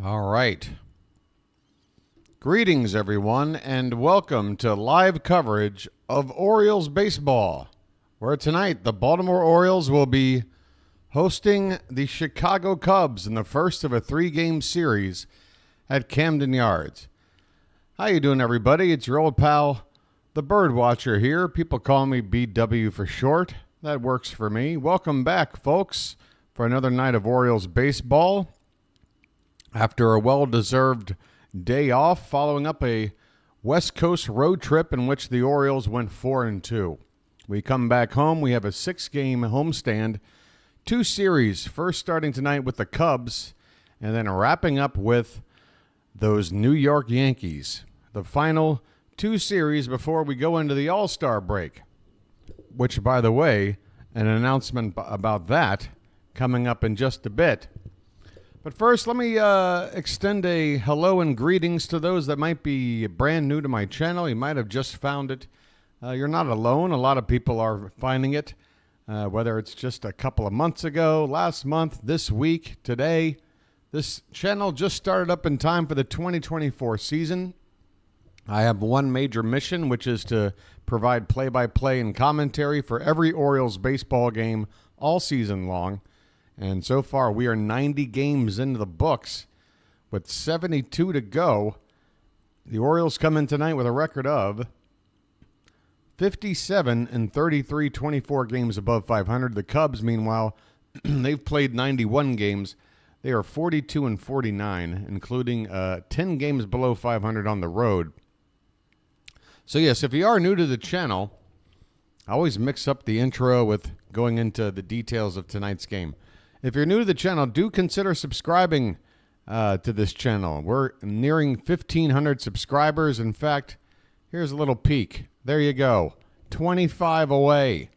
All right. Greetings, everyone, and welcome to live coverage of Orioles baseball, where tonight the Baltimore Orioles will be hosting the Chicago Cubs in the first of a three-game series at Camden Yards. How you doing, everybody? It's your old pal, the Bird Watcher here. People call me BW for short. That works for me. Welcome back, folks, for another night of Orioles baseball. After a well-deserved day off, following up a West Coast road trip in which the Orioles went 4-2. We come back home. We have a 6-game homestand, 2 series, first starting tonight with the Cubs, and then wrapping up with those New York Yankees. The final 2 series before we go into the All-Star break, which, by the way, an announcement about that coming up in just a bit. But first, let me extend a hello and greetings to those that might be brand new to my channel. You might have just found it. You're not alone. A lot of people are finding it, whether it's just a couple of months ago, last month, this week, today. This channel just started up in time for the 2024 season. I have one major mission, which is to provide play-by-play and commentary for every Orioles baseball game all season long. And so far, we are 90 games into the books with 72 to go. The Orioles come in tonight with a record of 57 and 33, 24 games above 500. The Cubs, meanwhile, they've played 91 games. They are 42 and 49, including 10 games below 500 on the road. So, yes, if you are new to the channel, I always mix up the intro with going into the details of tonight's game. If you're new to the channel, do consider subscribing to this channel. We're nearing 1,500 subscribers. In fact, here's a little peek. There you go. 25 away.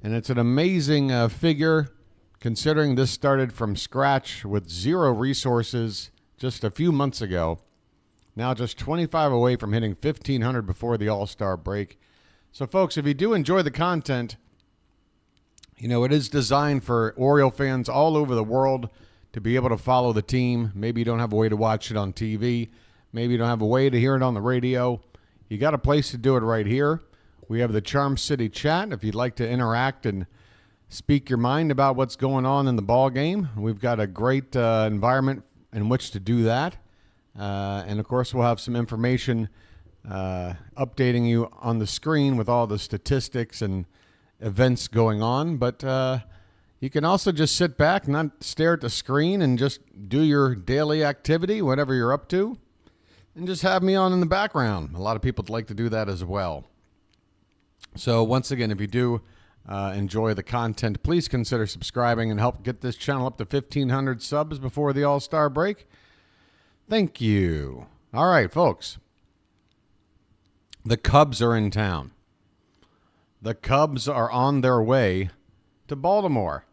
And it's an amazing figure, considering this started from scratch with zero resources just a few months ago. Now just 25 away from hitting 1,500 before the All-Star break. So, folks, if you do enjoy the content, you know, it is designed for Oriole fans all over the world to be able to follow the team. Maybe you don't have a way to watch it on TV. Maybe you don't have a way to hear it on the radio. You got a place to do it right here. We have the Charm City chat if you'd like to interact and speak your mind about what's going on in the ball game. We've got a great environment in which to do that. And, of course, we'll have some information updating you on the screen with all the statistics and events going on, but you can also just sit back, not stare at the screen, and just do your daily activity, whatever you're up to, and just have me on in the background. A lot of people like to do that as well. So once again, if you do enjoy the content, please consider subscribing and help get this channel up to 1,500 subs before the All-Star break. Thank you. All right, folks. The Cubs are in town. The Cubs are on their way to Baltimore.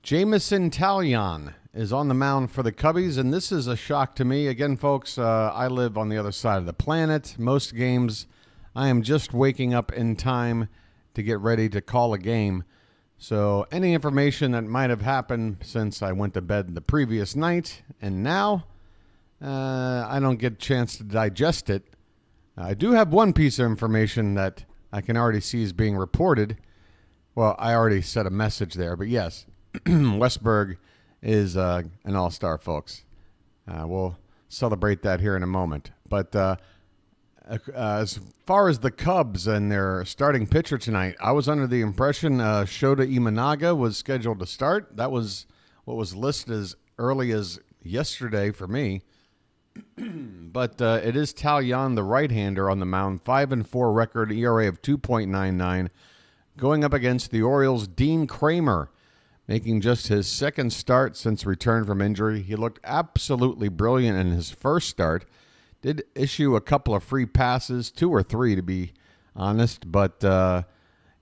Jameson Taillon is on the mound for the Cubbies, and this is a shock to me. Again, folks, I live on the other side of the planet. Most games, I am just waking up in time to get ready to call a game. So any information that might have happened since I went to bed the previous night and now, I don't get a chance to digest it. I do have one piece of information that I can already see is being reported. Well, I already set a message there, but yes, Westberg is an all-star, folks. We'll celebrate that here in a moment. But as far as the Cubs and their starting pitcher tonight, I was under the impression Shota Imanaga was scheduled to start. That was what was listed as early as yesterday for me. But it is Taillon, the right-hander, on the mound. 5-4 record, ERA of 2.99, going up against the Orioles' Dean Kramer, making just his second start since return from injury. He looked absolutely brilliant in his first start. Did issue a couple of free passes, 2 or 3 to be honest, but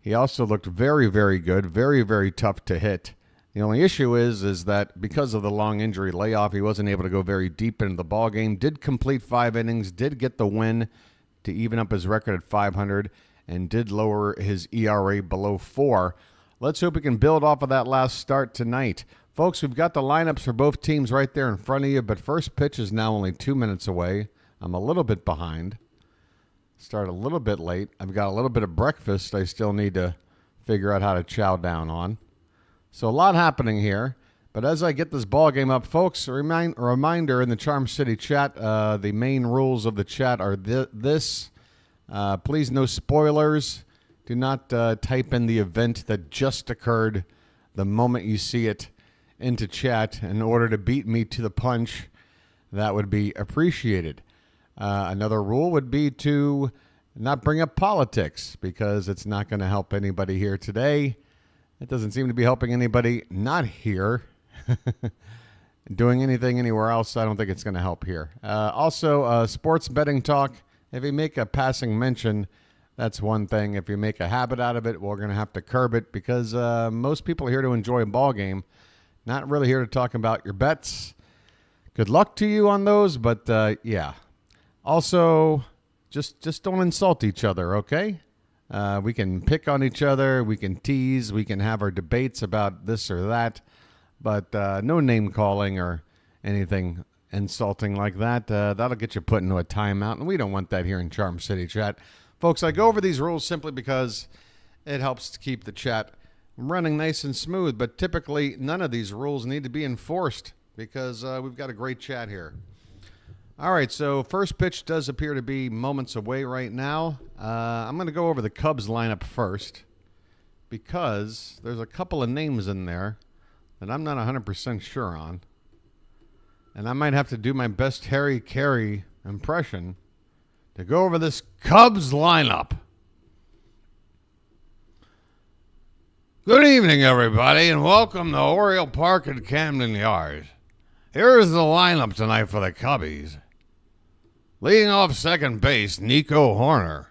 he also looked very, very good, very, very tough to hit. The only issue is that because of the long injury layoff, he wasn't able to go very deep into the ballgame. Did complete 5 innings, did get the win to even up his record at 500, and did lower his ERA below 4. Let's hope he can build off of that last start tonight. Folks, we've got the lineups for both teams right there in front of you, but first pitch is now only 2 minutes away. I'm a little bit behind. Start a little bit late. I've got a little bit of breakfast I still need to figure out how to chow down on. So a lot happening here. But as I get this ball game up, folks, a reminder in the Charm City chat, the main rules of the chat are this. Please, no spoilers. Do not type in the event that just occurred the moment you see it into chat in order to beat me to the punch. That would be appreciated. Another rule would be to not bring up politics because it's not going to help anybody here today. It doesn't seem to be helping anybody not here. Doing anything anywhere else, I don't think it's going to help here. Also, sports betting talk. If you make a passing mention, that's one thing. If you make a habit out of it, we're going to have to curb it because most people are here to enjoy a ball game, not really here to talk about your bets. Good luck to you on those, but yeah. Also, just don't insult each other, okay? We can pick on each other, we can tease, we can have our debates about this or that. But no name calling or anything insulting like that. That'll get you put into a timeout, and we don't want that here in Charm City chat. Folks, I go over these rules simply because it helps to keep the chat running nice and smooth, but typically none of these rules need to be enforced because we've got a great chat here. All right, so first pitch does appear to be moments away right now. I'm going to go over the Cubs lineup first because there's a couple of names in there that I'm not 100% sure on. And I might have to do my best Harry Caray impression to go over this Cubs lineup. Good evening, everybody, and welcome to Oriole Park at Camden Yards. Here's the lineup tonight for the Cubbies. Leading off second base, Nico Hoerner.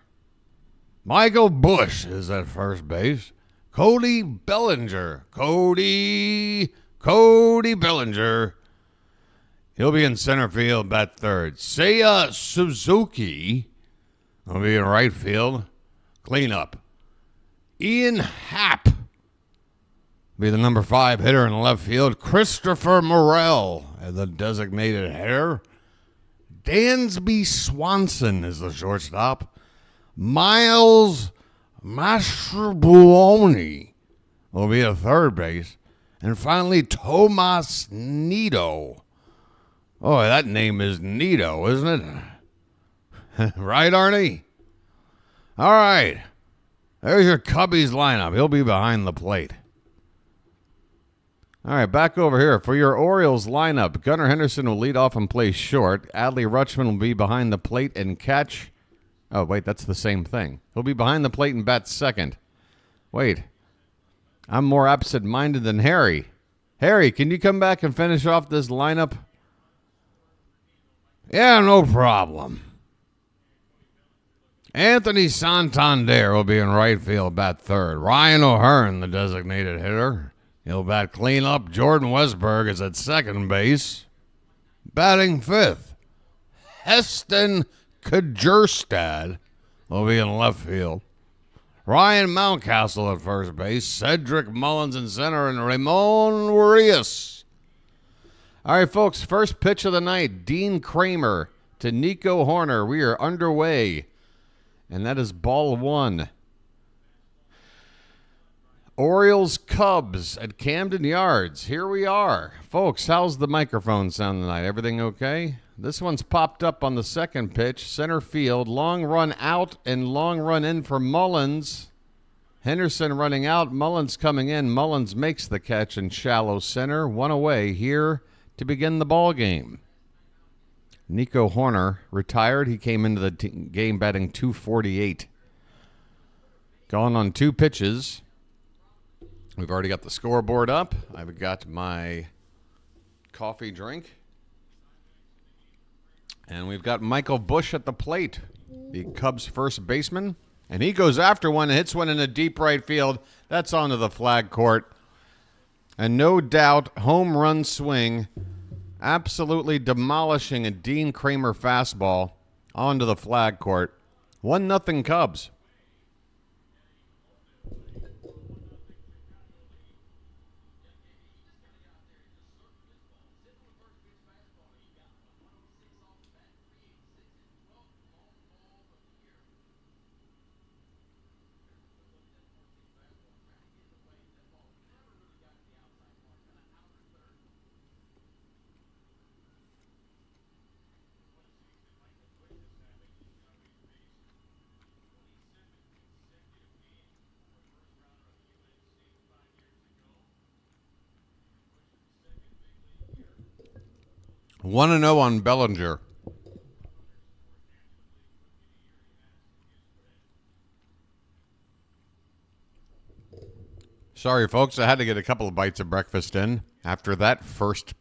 Michael Busch is at first base. Cody Bellinger. Cody Bellinger. He'll be in center field, bat third. Seiya Suzuki will be in right field. Cleanup. Ian Happ will be the number 5 hitter in left field. Christopher Morel as the designated hitter. Dansby Swanson is the shortstop. Miles Mastrobuoni will be at third base. And finally, Tomas Nido. Oh, that name is Nido, isn't it? Right, Arnie? All right. There's your Cubbies lineup. He'll be behind the plate. All right, back over here. For your Orioles lineup, Gunnar Henderson will lead off and play short. Adley Rutschman will be behind the plate and catch. Oh, wait, that's the same thing. He'll be behind the plate and bat second. Wait, I'm more absent-minded than Harry. Harry, can you come back and finish off this lineup? Yeah, no problem. Anthony Santander will be in right field, bat third. Ryan O'Hearn, the designated hitter. He'll bat cleanup. Jordan Westberg is at second base, batting fifth. Heston Kjerstad will be in left field. Ryan Mountcastle at first base. Cedric Mullins in center, and Ramon Urias. All right, folks, first pitch of the night. Dean Kramer to Nico Hoerner. We are underway, and that is ball one. Orioles Cubs at Camden Yards. Here we are. Folks, how's the microphone sound tonight? Everything okay? This one's popped up on the second pitch. Center field. Long run out and long run in for Mullins. Henderson running out. Mullins coming in. Mullins makes the catch in shallow center. One away here to begin the ball game. Nico Hoerner retired. He came into the game batting .248. Gone on 2 pitches. We've already got the scoreboard up. I've got my coffee drink. And we've got Michael Busch at the plate, the Cubs first baseman. And he goes after one and hits one in a deep right field. That's onto the flag court. And no doubt, home run swing, absolutely demolishing a Dean Kramer fastball onto the flag court. 1-0 Cubs. 1-0 on Bellinger. Sorry, folks. I had to get a couple of bites of breakfast in after that first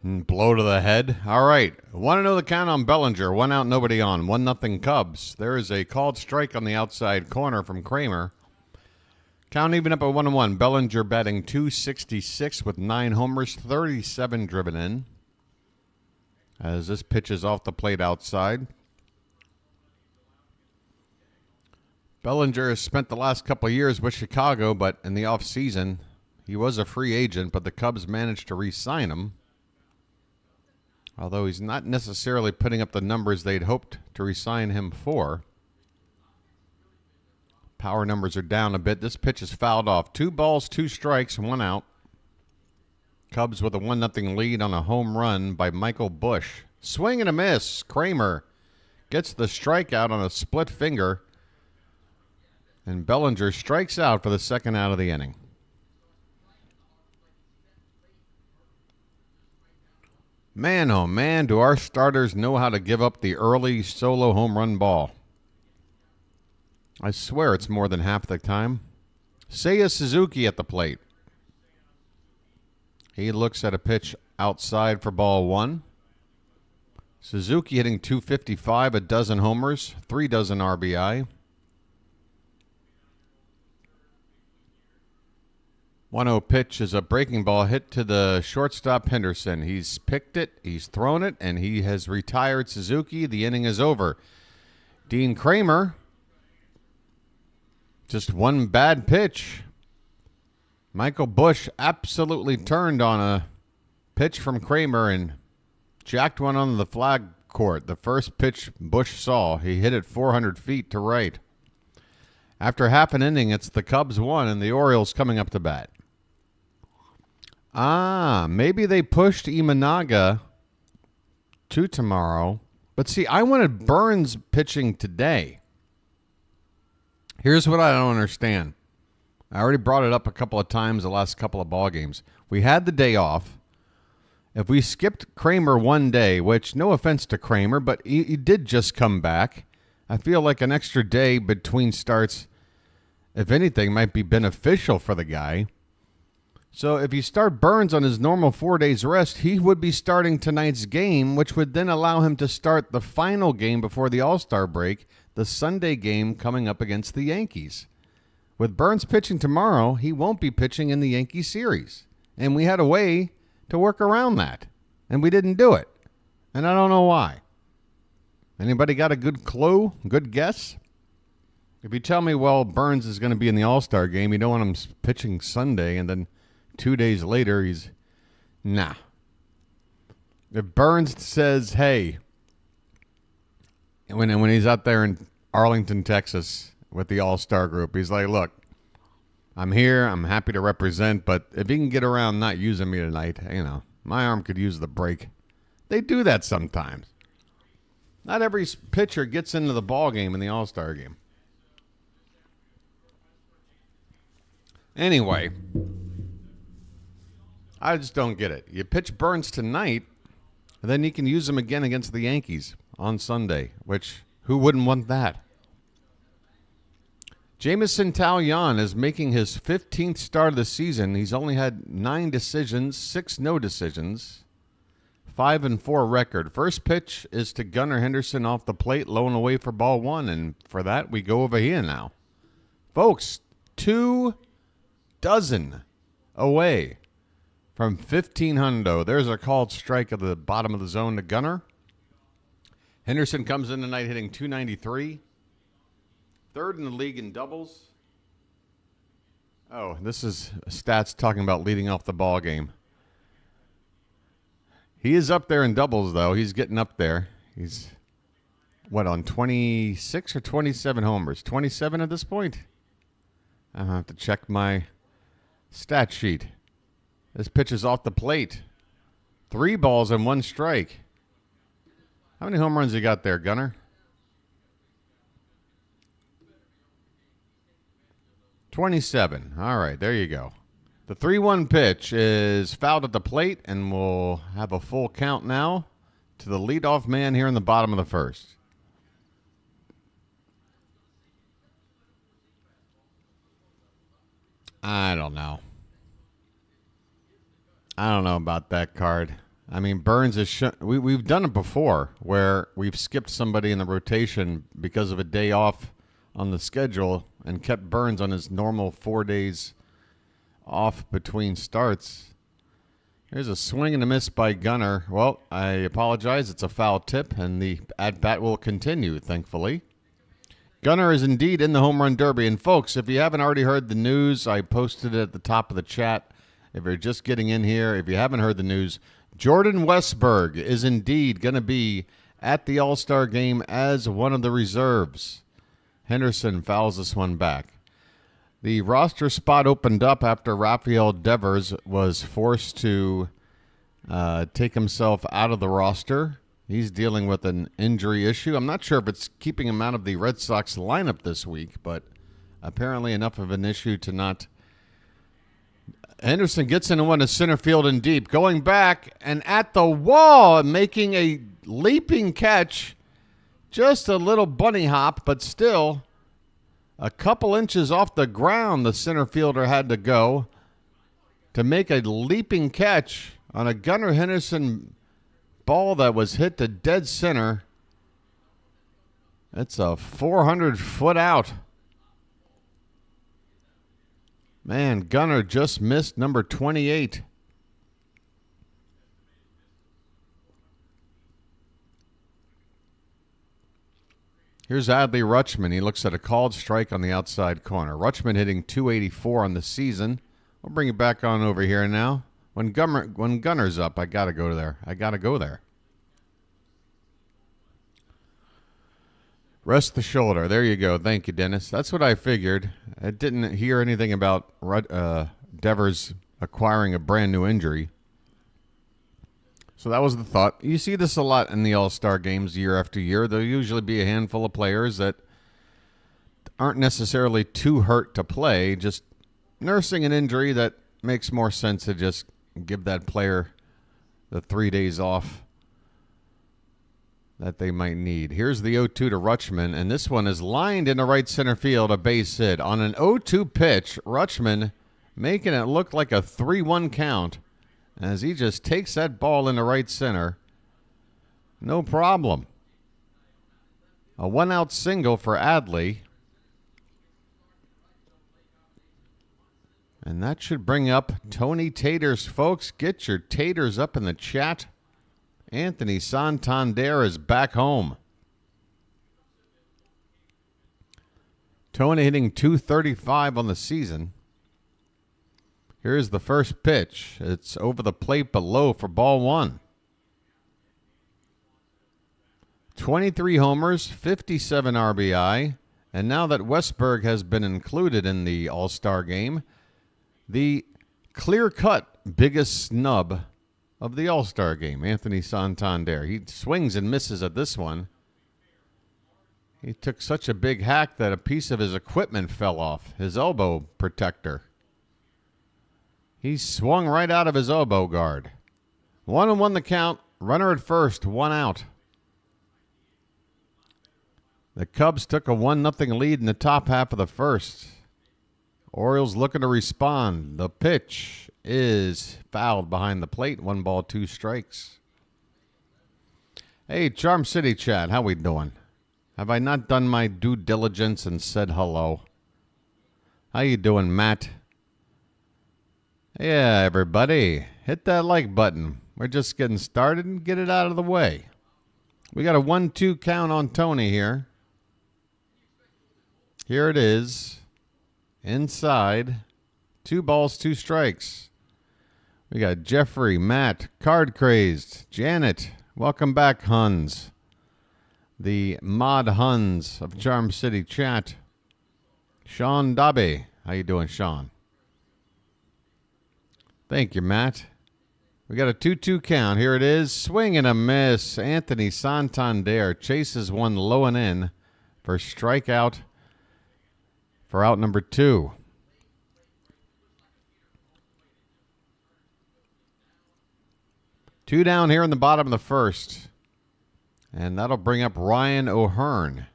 blow to the head. All right. 1-0 the count on Bellinger. 1 out, nobody on. 1-0 Cubs. There is a called strike on the outside corner from Kramer. Count even up at 1-1. Bellinger batting .266 with 9 homers, 37 driven in. As this pitch is off the plate outside. Bellinger has spent the last couple of years with Chicago, but in the offseason, he was a free agent, but the Cubs managed to re-sign him. Although he's not necessarily putting up the numbers they'd hoped to re-sign him for. Power numbers are down a bit. This pitch is fouled off. 2 balls, 2 strikes, 1 out. Cubs with a 1-0 lead on a home run by Michael Busch. Swing and a miss. Kramer gets the strikeout on a split finger. And Bellinger strikes out for the second out of the inning. Man, oh man, do our starters know how to give up the early solo home run ball. I swear it's more than half the time. Seiya Suzuki at the plate. He looks at a pitch outside for ball 1. Suzuki hitting .255, a dozen homers, 3 dozen RBI. 1-0 pitch is a breaking ball hit to the shortstop Henderson. He's picked it, he's thrown it, and he has retired Suzuki. The inning is over. Dean Kramer, just one bad pitch. Michael Busch absolutely turned on a pitch from Kramer and jacked one on the flag court. The first pitch Busch saw, he hit it 400 feet to right. After half an inning, it's the Cubs 1 and the Orioles coming up to bat. Maybe they pushed Imanaga to tomorrow. But see, I wanted Burns pitching today. Here's what I don't understand. I already brought it up a couple of times the last couple of ball games. We had the day off. If we skipped Kramer one day, which no offense to Kramer, but he did just come back. I feel like an extra day between starts, if anything, might be beneficial for the guy. So if you start Burns on his normal 4 days rest, he would be starting tonight's game, which would then allow him to start the final game before the All-Star break, the Sunday game coming up against the Yankees. With Burns pitching tomorrow, he won't be pitching in the Yankee series. And we had a way to work around that, and we didn't do it. And I don't know why. Anybody got a good clue, good guess? If you tell me, well, Burns is going to be in the All-Star game, you don't want him pitching Sunday, and then 2 days later, nah. If Burns says, hey, when he's out there in Arlington, Texas with the All-Star group, he's like, look, I'm here, I'm happy to represent, but if he can get around not using me tonight, my arm could use the break. They do that sometimes. Not every pitcher gets into the ball game in the All-Star game. Anyway, I just don't get it. You pitch Burns tonight, and then you can use him again against the Yankees on Sunday, which, who wouldn't want that? Jamison Taillon is making his 15th start of the season. He's only had 9 decisions, 6 no decisions, 5-4 record. First pitch is to Gunnar Henderson off the plate, low and away for ball 1, and for that, we go over here now. Folks, 2 dozen away from 1500. There's a called strike at the bottom of the zone to Gunnar. Henderson comes in tonight hitting .293. Third in the league in doubles. Oh, this is stats talking about leading off the ball game. He is up there in doubles, though. He's getting up there. He's, on 26 or 27 homers? 27 at this point? I have to check my stat sheet. This pitch is off the plate. 3 balls and 1 strike. How many home runs you got there, Gunnar? 27. All right, there you go. The 3-1 pitch is fouled at the plate, and we'll have a full count now to the leadoff man here in the bottom of the first. I don't know. I don't know about that card. I mean, Burns is we've done it before where we've skipped somebody in the rotation because of a day off on the schedule and kept Burns on his normal 4 days off between starts. Here's a swing and a miss by Gunnar. Well, I apologize. It's a foul tip, and the at-bat will continue, thankfully. Gunnar is indeed in the home run derby. And, folks, if you haven't already heard the news, I posted it at the top of the chat. If you're just getting in here, if you haven't heard the news, Jordan Westburg is indeed going to be at the All-Star game as one of the reserves. Henderson fouls this one back. The roster spot opened up after Rafael Devers was forced to take himself out of the roster. He's dealing with an injury issue. I'm not sure if it's keeping him out of the Red Sox lineup this week, but apparently enough of an issue to not. Henderson gets into one to center field and deep, going back and at the wall, making a leaping catch. Just a little bunny hop, but still a couple inches off the ground the center fielder had to go to make a leaping catch on a Gunnar Henderson ball that was hit to dead center. It's a 400-foot out. Man, Gunnar just missed number 28. Here's Adley Rutschman. He looks at a called strike on the outside corner. Rutschman hitting .284 on the season. We'll bring it back on over here now. When Gunner's up, I got to go there. Rest the shoulder. There you go. Thank you, Dennis. That's what I figured. I didn't hear anything about Devers acquiring a brand new injury. So that was the thought. You see this a lot in the All-Star games year after year. There'll usually be a handful of players that aren't necessarily too hurt to play, just nursing an injury that makes more sense to just give that player the 3 days off that they might need. Here's the 0-2 to Rutschman, and this one is lined into right center field, a base hit. On an 0-2 pitch, Rutschman making it look like a 3-1 count as he just takes that ball into right center. No problem. A one-out single for Adley. And that should bring up Tony Taters, folks. Get your taters up in the chat. Anthony Santander is back home. Tony hitting .235 on the season. Here's the first pitch. It's over the plate but low for ball one. 23 homers, 57 RBI. And now that Westburg has been included in the All-Star game, the clear-cut biggest snub of the All-Star game, Anthony Santander. He swings and misses at this one. He took such a big hack that a piece of his equipment fell off, his elbow protector. He swung right out of his elbow guard. 1-1 the count. Runner at first, one out. The Cubs took a 1-0 lead in the top half of the first. Orioles looking to respond. The pitch is fouled behind the plate. 1 ball, 2 strikes. Hey, Charm City chat, how we doing? Have I not done my due diligence and said hello? How you doing, Matt? Yeah, everybody, hit that like button. We're just getting started and get it out of the way. We got a 1-2 count on Tony here. Here it is. Inside. 2 balls, 2 strikes. We got Jeffrey, Matt, Card Crazed, Janet. Welcome back, Huns. The mod Huns of Charm City chat. Sean Dobby. How you doing, Sean? Thank you, Matt. We got a 2-2 count. Here it is. Swing and a miss. Anthony Santander chases one low and in for strikeout for out number 2. 2 down here in the bottom of the first. And that'll bring up Ryan O'Hearn.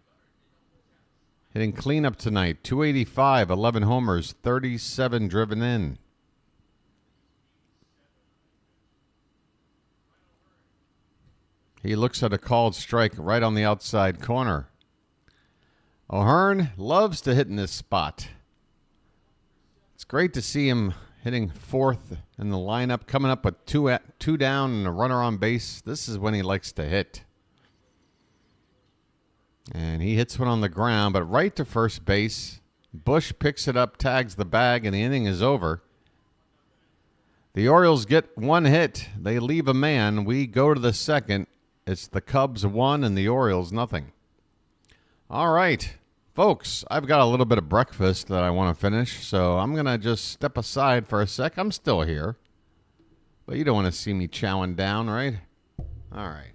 Hitting cleanup tonight. 285, 11 homers, 37 driven in. He looks at a called strike right on the outside corner. O'Hearn loves to hit in this spot. It's great to see him hitting fourth in the lineup, coming up with two down and a runner on base. This is when he likes to hit. And he hits one on the ground, but right to first base. Bush picks it up, tags the bag, and the inning is over. The Orioles get 1 hit. They leave a man. We go to the second. It's the Cubs 1 and the Orioles nothing. All right, folks, I've got a little bit of breakfast that I want to finish, so I'm going to just step aside for a sec. I'm still here, but you don't want to see me chowing down, right? All right.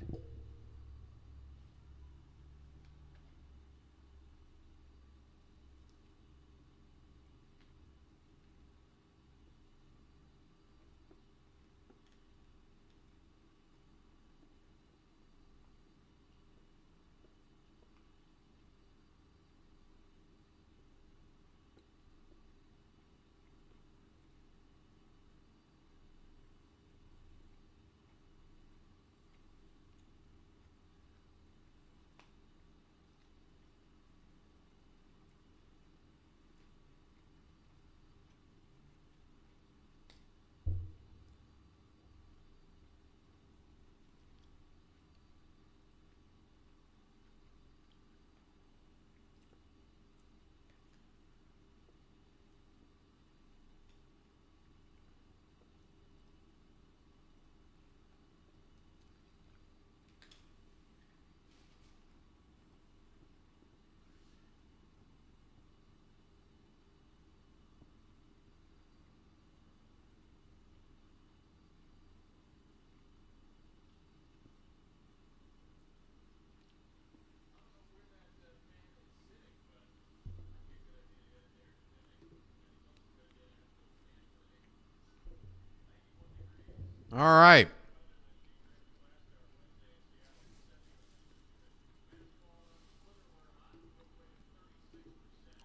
All right.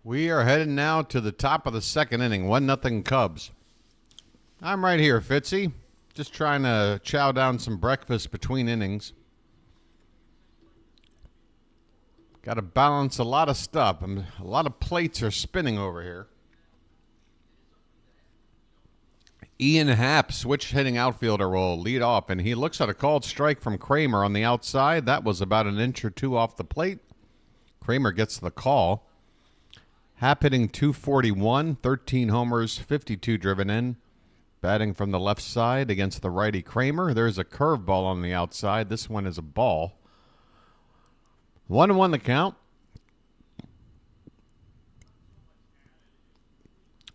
We are headed now to the top of the second inning. 1-0 Cubs. I'm right here, Fitzy. Just trying to chow down some breakfast between innings. Got to balance a lot of stuff. A lot of plates are spinning over here. Ian Happ, switch hitting outfielder, will lead off, and he looks at a called strike from Kramer on the outside. That was about an inch or two off the plate. Kramer gets the call. Happ hitting .241, 13 homers, 52 driven in. Batting from the left side against the righty Kramer. There's a curveball on the outside. This one is a ball. 1-1 the count.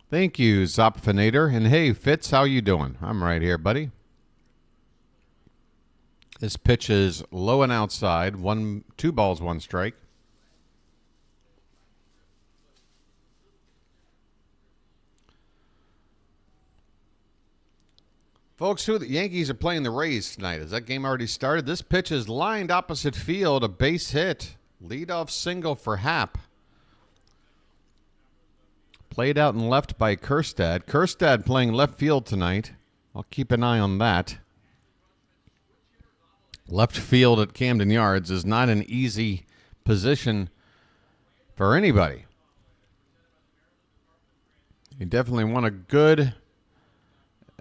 Thank you, Zopfinator. And hey, Fitz, how you doing? I'm right here, buddy. This pitch is low and outside. 2 balls, 1 strike. Folks, the Yankees are playing the Rays tonight. Has that game already started? This pitch is lined opposite field, a base hit. Leadoff single for Happ. Played out and left by Kjerstad. Kjerstad playing left field tonight. I'll keep an eye on that. Left field at Camden Yards is not an easy position for anybody. You definitely want a good,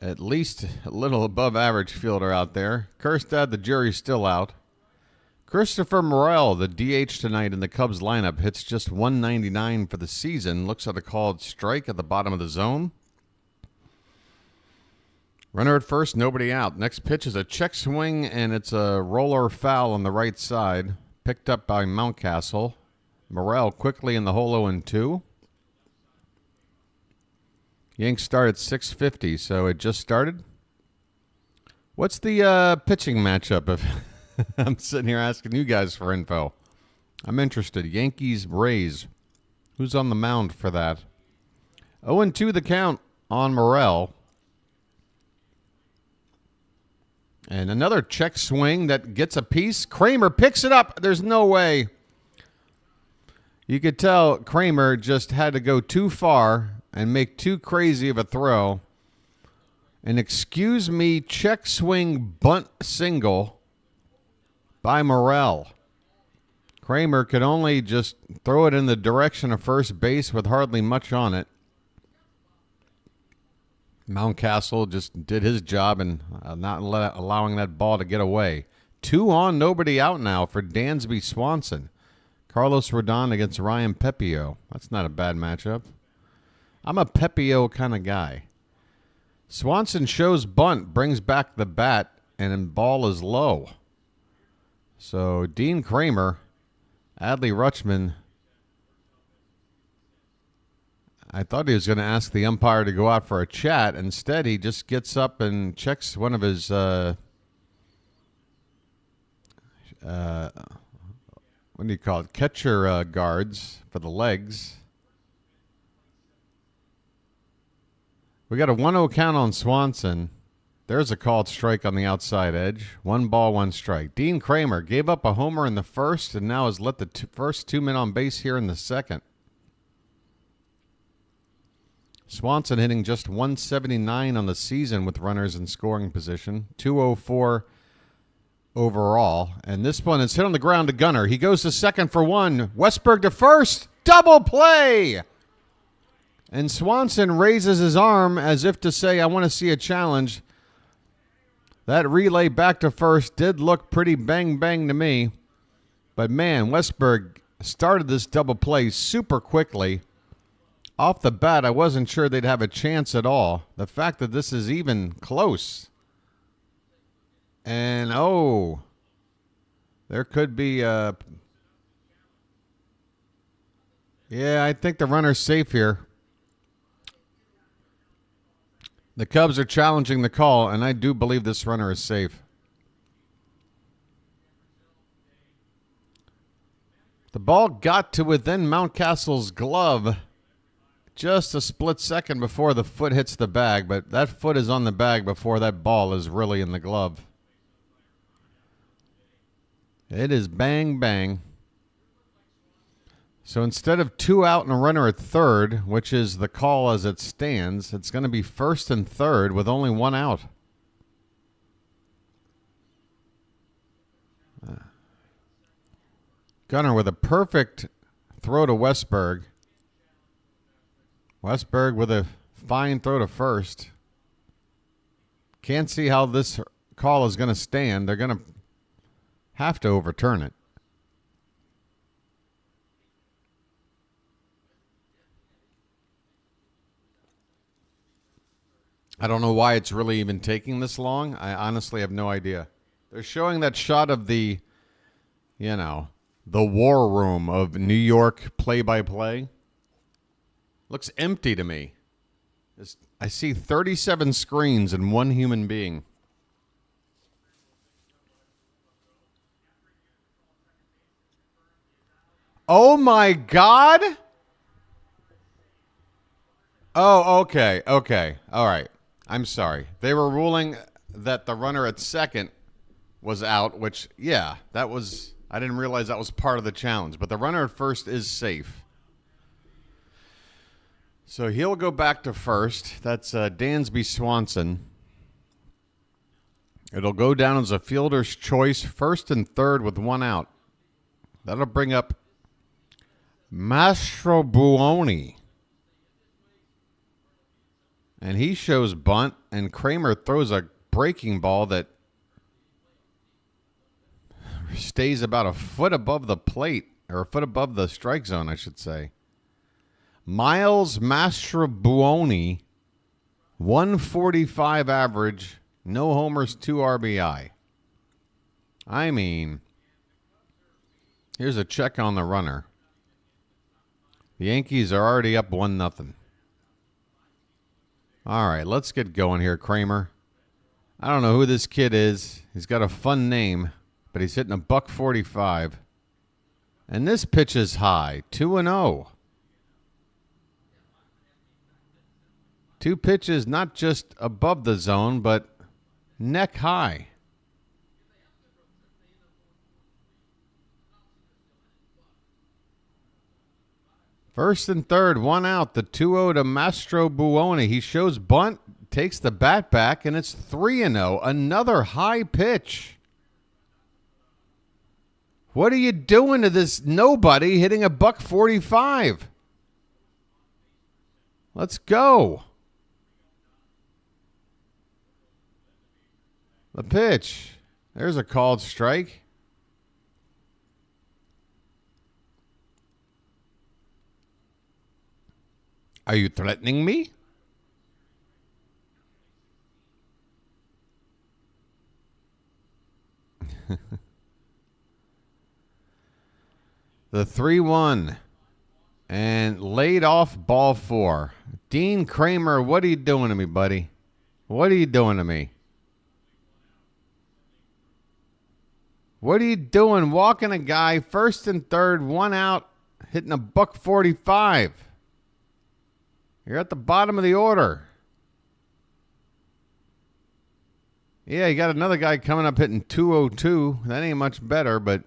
at least a little above average fielder out there. Kjerstad, the jury's still out. Christopher Morel, the DH tonight in the Cubs lineup, hits just .199 for the season. Looks at a called strike at the bottom of the zone. Runner at first, nobody out. Next pitch is a check swing, and it's a roller foul on the right side. Picked up by Mountcastle. Morel quickly in the hole 0-2. Yanks start at 6:50, so it just started. What's the pitching matchup? If I'm sitting here asking you guys for info. I'm interested. Yankees, Rays. Who's on the mound for that? 0-2 the count on Morel. And another check swing that gets a piece. Kramer picks it up. There's no way. You could tell Kramer just had to go too far and make too crazy of a throw. An excuse me check swing bunt single by Morrell. Kramer could only just throw it in the direction of first base with hardly much on it. Mountcastle just did his job and not allowing that ball to get away. 2 on, nobody out now for Dansby Swanson. Carlos Rodon against Ryan Pepio. That's not a bad matchup. I'm a Pepio kind of guy. Swanson shows bunt, brings back the bat, and ball is low. So Dean Kramer, Adley Rutschman, I thought he was going to ask the umpire to go out for a chat. Instead, he just gets up and checks one of his what do you call it? Catcher guards for the legs. We got a 1-0 count on Swanson. There's a called strike on the outside edge. 1 ball, 1 strike. Dean Kramer gave up a homer in the first and now has let the first 2 men on base here in the second. Swanson hitting just 179 on the season with runners in scoring position. 204 overall. And this one is hit on the ground to Gunnar. He goes to second for 1. Westberg to first. Double play! And Swanson raises his arm as if to say, I want to see a challenge. That relay back to first did look pretty bang-bang to me. But, man, Westberg started this double play super quickly. Off the bat, I wasn't sure they'd have a chance at all. The fact that this is even close. And, oh, there could be yeah, I think the runner's safe here. The Cubs are challenging the call, and I do believe this runner is safe. The ball got to within Mountcastle's glove just a split second before the foot hits the bag, but that foot is on the bag before that ball is really in the glove. It is bang, bang. So instead of 2 out and a runner at third, which is the call as it stands, it's going to be first and third with only 1 out. Gunnar with a perfect throw to Westberg. Westberg with a fine throw to first. Can't see how this call is going to stand. They're going to have to overturn it. I don't know why it's really even taking this long. I honestly have no idea. They're showing that shot of the, the war room of New York play-by-play. Looks empty to me. I see 37 screens and 1 human being. Oh, my God. Oh, okay. All right. I'm sorry. They were ruling that the runner at second was out, which, yeah, I didn't realize that was part of the challenge. But the runner at first is safe. So he'll go back to first. That's Dansby Swanson. It'll go down as a fielder's choice, first and third with 1 out. That'll bring up Mastrobuoni. And he shows bunt, and Kramer throws a breaking ball that stays about a foot above the plate, or a foot above the strike zone, I should say. Miles Mastrobuoni, 145 average, no homers, 2 RBI. I mean, here's a check on the runner. The Yankees are already up 1-0. All right, let's get going here, Kramer. I don't know who this kid is. He's got a fun name, but he's hitting a $145. And this pitch is high, 2-0. 2 pitches not just above the zone, but neck high. First and third, one out. The 2-0 to Mastro Buoni. He shows bunt, takes the bat back, and it's 3-0. Another high pitch. What are you doing to this nobody hitting a $145? Let's go. The pitch. There's a called strike. Are you threatening me? The 3-1 and laid off ball 4. Dean Kramer, what are you doing to me, buddy? What are you doing to me? What are you doing walking a guy first and third, one out, hitting a $145? You're at the bottom of the order. Yeah, you got another guy coming up hitting 202. That ain't much better, but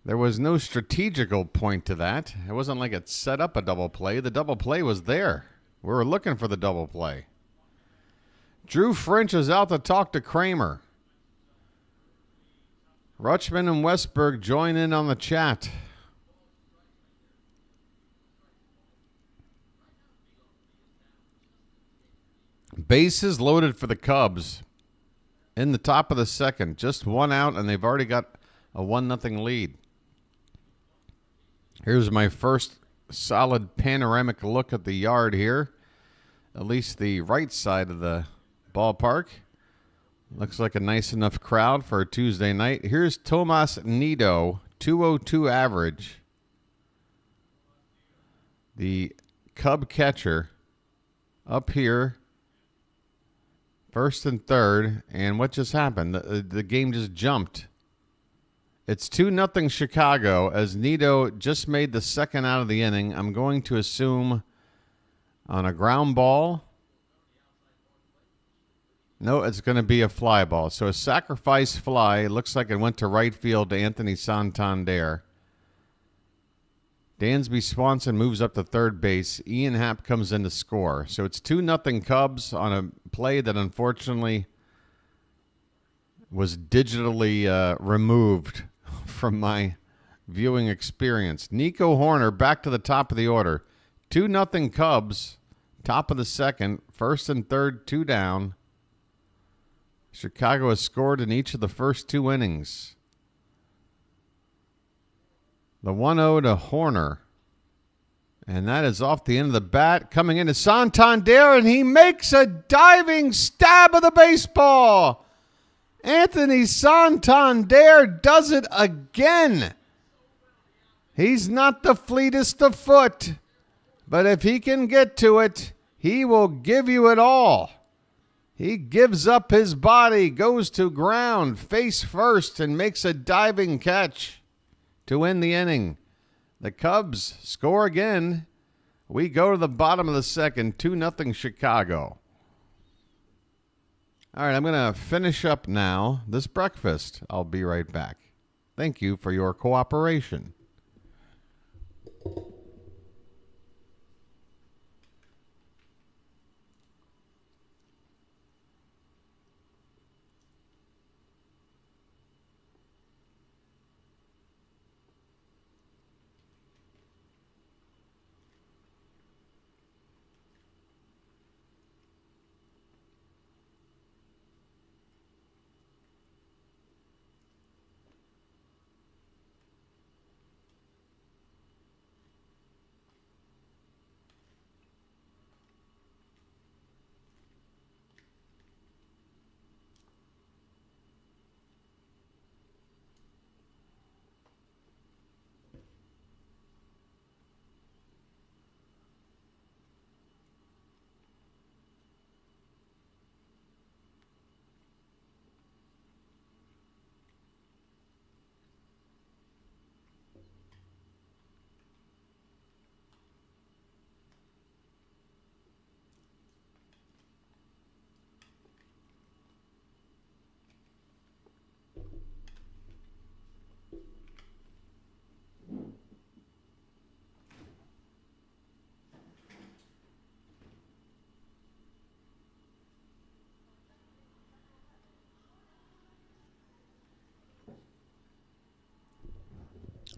there was no strategical point to that. It wasn't like it set up a double play. The double play was there. We were looking for the double play. Drew French is out to talk to Kramer. Rutschman and Westberg join in on the chat. Bases loaded for the Cubs in the top of the second. Just one out, and they've already got a 1-0 lead. Here's my first solid panoramic look at the yard here. At least the right side of the ballpark. Looks like a nice enough crowd for a Tuesday night. Here's Tomas Nido, 202 average. The Cub catcher up here. First and third, and what just happened? The game just jumped. It's 2-0 Chicago as Nido just made the second out of the inning. I'm going to assume on a ground ball. No, it's going to be a fly ball. So a sacrifice fly. It looks like it went to right field to Anthony Santander. Dansby Swanson moves up to third base. Ian Happ comes in to score. So it's 2-0 Cubs on a play that unfortunately was digitally removed from my viewing experience. Nico Horner back to the top of the order. 2-0 Cubs, top of the second. First and third, 2 down. Chicago has scored in each of the first 2 innings. The 1-0 to Horner. And that is off the end of the bat. Coming into Santander, and he makes a diving stab of the baseball. Anthony Santander does it again. He's not the fleetest of foot, but if he can get to it, he will give you it all. He gives up his body, goes to ground, face first, and makes a diving catch to win the inning. The Cubs score again. We go to the bottom of the second, 2-0 Chicago. All right, I'm going to finish up now this breakfast. I'll be right back. Thank you for your cooperation.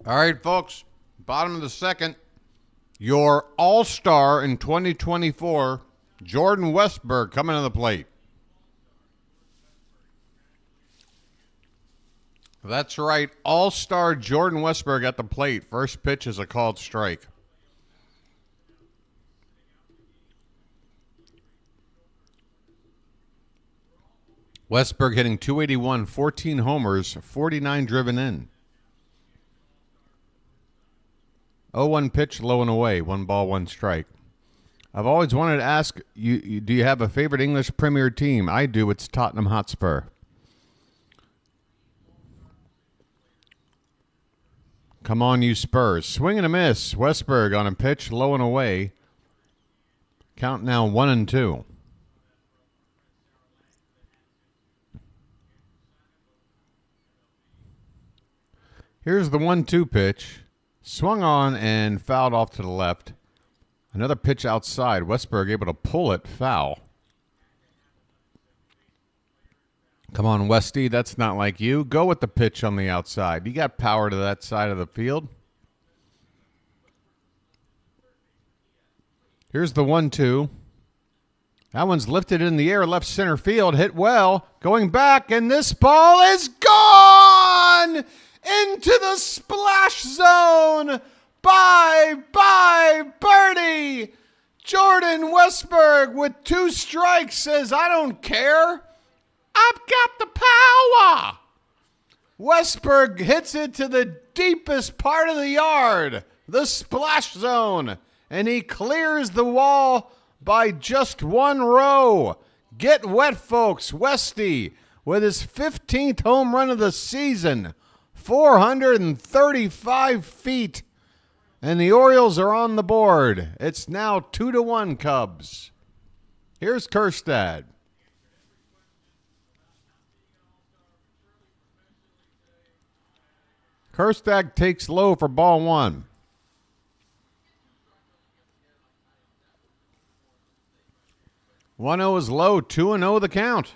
All right, folks. Bottom of the second. Your all-star in 2024, Jordan Westburg, coming to the plate. That's right. All-star Jordan Westburg at the plate. First pitch is a called strike. Westburg hitting .281, 14 homers, 49 driven in. 0-1 pitch, low and away. 1 ball, 1 strike. I've always wanted to ask you, do you have a favorite English Premier team? I do. It's Tottenham Hotspur. Come on, you Spurs. Swing and a miss. Westburg on a pitch, low and away. Count now 1-2. Here's the 1-2 pitch. Swung on and fouled off to the left. Another pitch outside. Westburg able to pull it foul. Come on, Westy. That's not like you. Go with the pitch on the outside. You got power to that side of the field. Here's the 1-2. That one's lifted in the air, left center field. Hit well. Going back, and this ball is gone! Into the splash zone. Bye, birdie. Jordan Westburg with 2 strikes says, I don't care. I've got the power. Westburg hits it to the deepest part of the yard, the splash zone, and he clears the wall by just 1 row. Get wet, folks. Westy with his 15th home run of the season. 435 feet. And the Orioles are on the board. It's now 2-1 Cubs. Here's Kjerstad. Kjerstad takes low for ball 1. One 0 is low. 2-0 the count.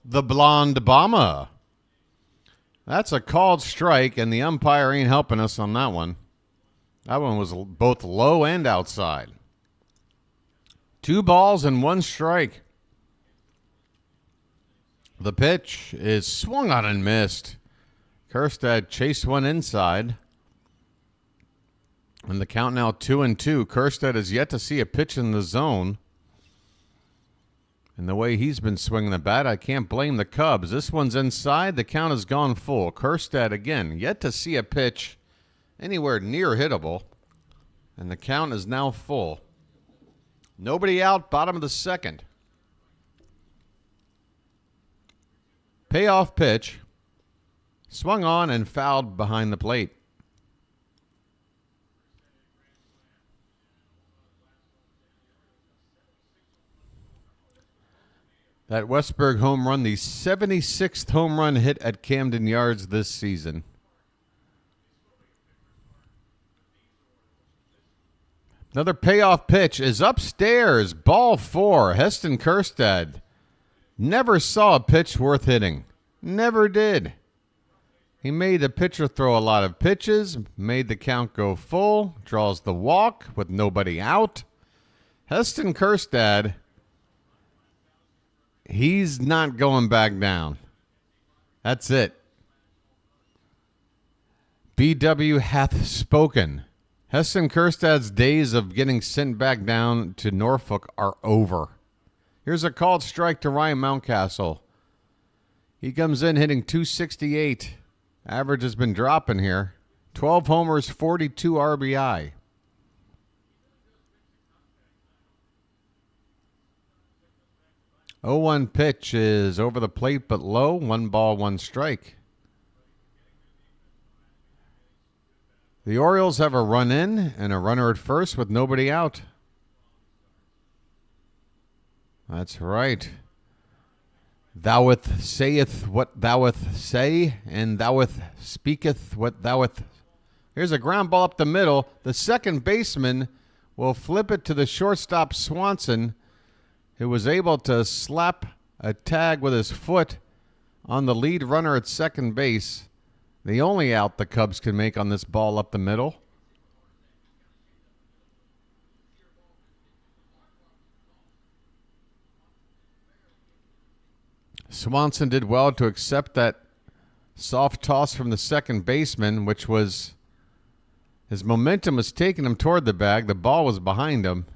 The Blonde Bomber. That's a called strike, and the umpire ain't helping us on that one. That one was both low and outside. 2 balls and 1 strike. The pitch is swung on and missed. Kjerstad chased one inside. And the count now 2-2. Kjerstad has yet to see a pitch in the zone. And the way he's been swinging the bat, I can't blame the Cubs. This one's inside. The count has gone full. Kjerstad, again, yet to see a pitch anywhere near hittable. And the count is now full. Nobody out, bottom of the second. Payoff pitch. Swung on and fouled behind the plate. That Westburg home run, the 76th home run hit at Camden Yards this season. Another payoff pitch is upstairs. Ball 4. Heston Kjerstad never saw a pitch worth hitting. Never did. He made the pitcher throw a lot of pitches, made the count go full, draws the walk with nobody out. Heston Kjerstad, he's not going back down. That's it. BW hath spoken. Heston Kjerstad's days of getting sent back down to Norfolk are over. Here's a called strike to Ryan Mountcastle. He comes in hitting .268. Average has been dropping here. 12 homers, 42 RBI. Oh, 1 pitch is over the plate but low. 1 ball, 1 strike. The Orioles have a run in and a runner at first with nobody out. That's right. Thou'th saith what thou'th say, and thou'th speaketh what thou'th. Here's a ground ball up the middle. The second baseman will flip it to the shortstop Swanson, who was able to slap a tag with his foot on the lead runner at second base. The only out the Cubs can make on this ball up the middle. Swanson did well to accept that soft toss from the second baseman, which was, his momentum was taking him toward the bag. The ball was behind him.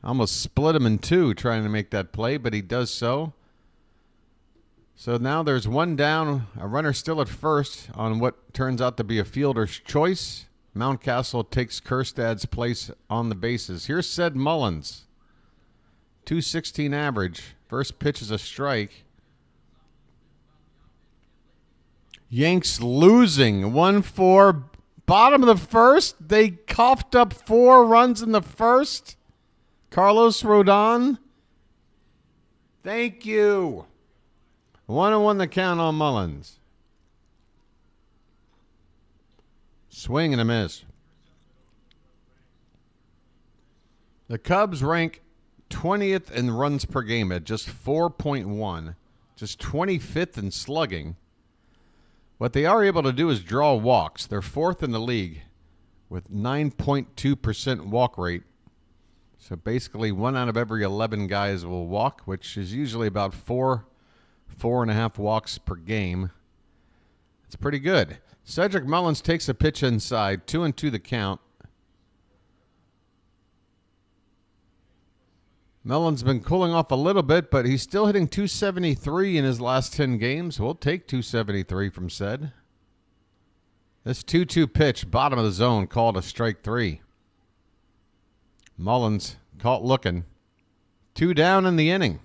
Almost split him in two trying to make that play, but he does so. So now there's one down, a runner still at first on what turns out to be a fielder's choice. Mountcastle takes Kjerstad's place on the bases. Here's Ced Mullins. 216 average. First pitch is a strike. Yanks losing 1-4. Bottom of the first. They coughed up 4 runs in the first. Carlos Rodon. Thank you. 1-1 the count on Mullins. Swing and a miss. The Cubs rank 20th in runs per game at just 4.1, just 25th in slugging. What they are able to do is draw walks. They're 4th in the league with 9.2% walk rate. So basically 1 out of every 11 guys will walk, which is usually about 4.5 walks per game. It's pretty good. Cedric Mullins takes a pitch inside, 2-2 the count. Mullins been cooling off a little bit, but he's still hitting 273 in his last 10 games. We'll take 273 from Ced. This 2-2 pitch, bottom of the zone, called a strike 3. Mullins caught looking. 2 down in the inning.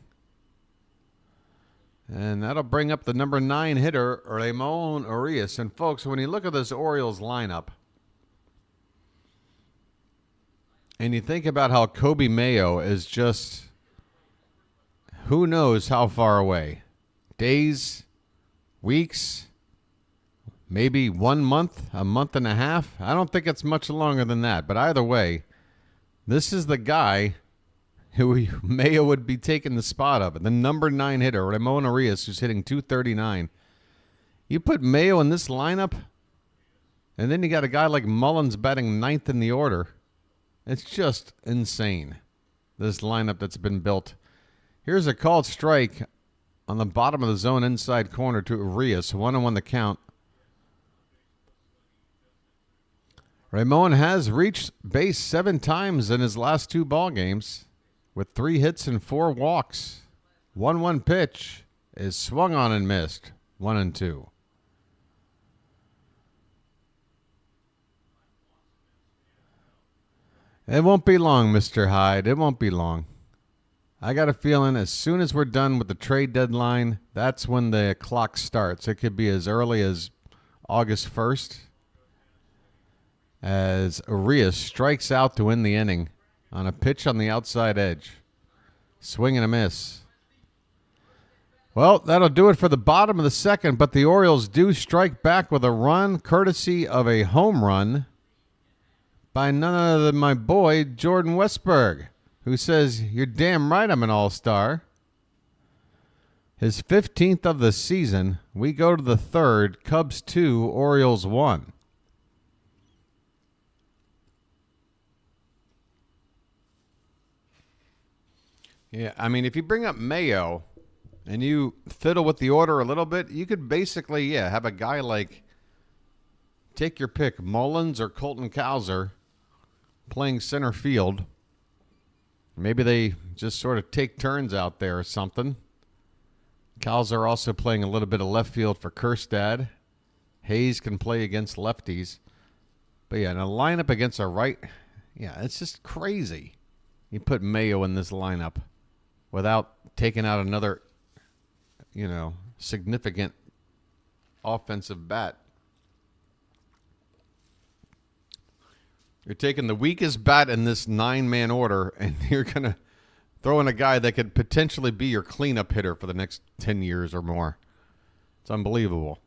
And that'll bring up the number 9 hitter, Ramon Urias. And folks, when you look at this Orioles lineup, and you think about how Coby Mayo is just, who knows how far away. Days, weeks, maybe 1 month, a month and a half. I don't think it's much longer than that. But either way, this is the guy who Mayo would be taking the spot of. The number 9 hitter, Ramon Urias, who's hitting 239. You put Mayo in this lineup, and then you got a guy like Mullins batting 9th in the order. It's just insane, this lineup that's been built. Here's a called strike on the bottom of the zone inside corner to Urias. 1-1 the count. Ramon has reached base 7 times in his last 2 ball games with 3 hits and 4 walks. 1-1 pitch is swung on and missed. 1-2. It won't be long, Mr. Hyde. It won't be long. I got a feeling as soon as we're done with the trade deadline, that's when the clock starts. It could be as early as August 1st. As Urias strikes out to win the inning on a pitch on the outside edge. Swing and a miss. Well, that'll do it for the bottom of the second, but the Orioles do strike back with a run courtesy of a home run by none other than my boy, Jordan Westberg, who says, "You're damn right I'm an all-star." His 15th of the season. We go to the third. Cubs 2, Orioles 1. Yeah, I mean, if you bring up Mayo and you fiddle with the order a little bit, you could basically, have a guy like, take your pick, Mullins or Colton Cowser, playing center field. Maybe they just sort of take turns out there or something. Cowser also playing a little bit of left field for Kjerstad. Hayes can play against lefties. But in a lineup against a right, it's just crazy. You put Mayo in this lineup without taking out another, significant offensive bat. You're taking the weakest bat in this 9-man order, and you're going to throw in a guy that could potentially be your cleanup hitter for the next 10 years or more. It's unbelievable.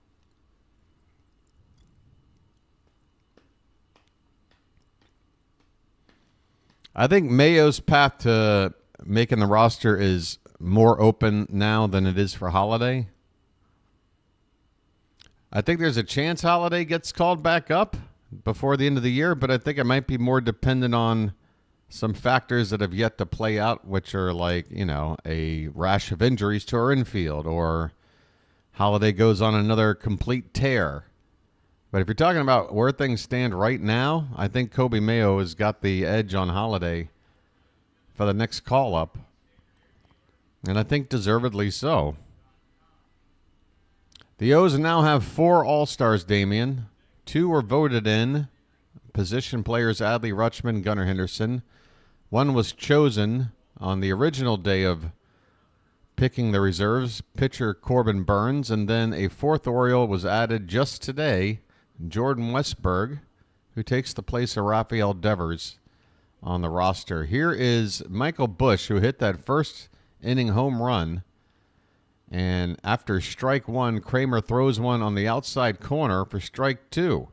I think Mayo's path to making the roster is more open now than it is for Holiday. I think there's a chance Holiday gets called back up before the end of the year, but I think it might be more dependent on some factors that have yet to play out, which are like, a rash of injuries to our infield, or Holiday goes on another complete tear. But if you're talking about where things stand right now, I think Coby Mayo has got the edge on Holiday for the next call-up. And I think deservedly so. The O's now have 4 All-Stars, Damian. 2 were voted in. Position players Adley Rutschman, Gunnar Henderson. 1 was chosen on the original day of picking the reserves, pitcher Corbin Burns. And then a 4th Oriole was added just today, Jordan Westberg, who takes the place of Rafael Devers on the roster. Here is Michael Busch, who hit that first inning home run. And after strike 1, Kramer throws one on the outside corner for strike 2.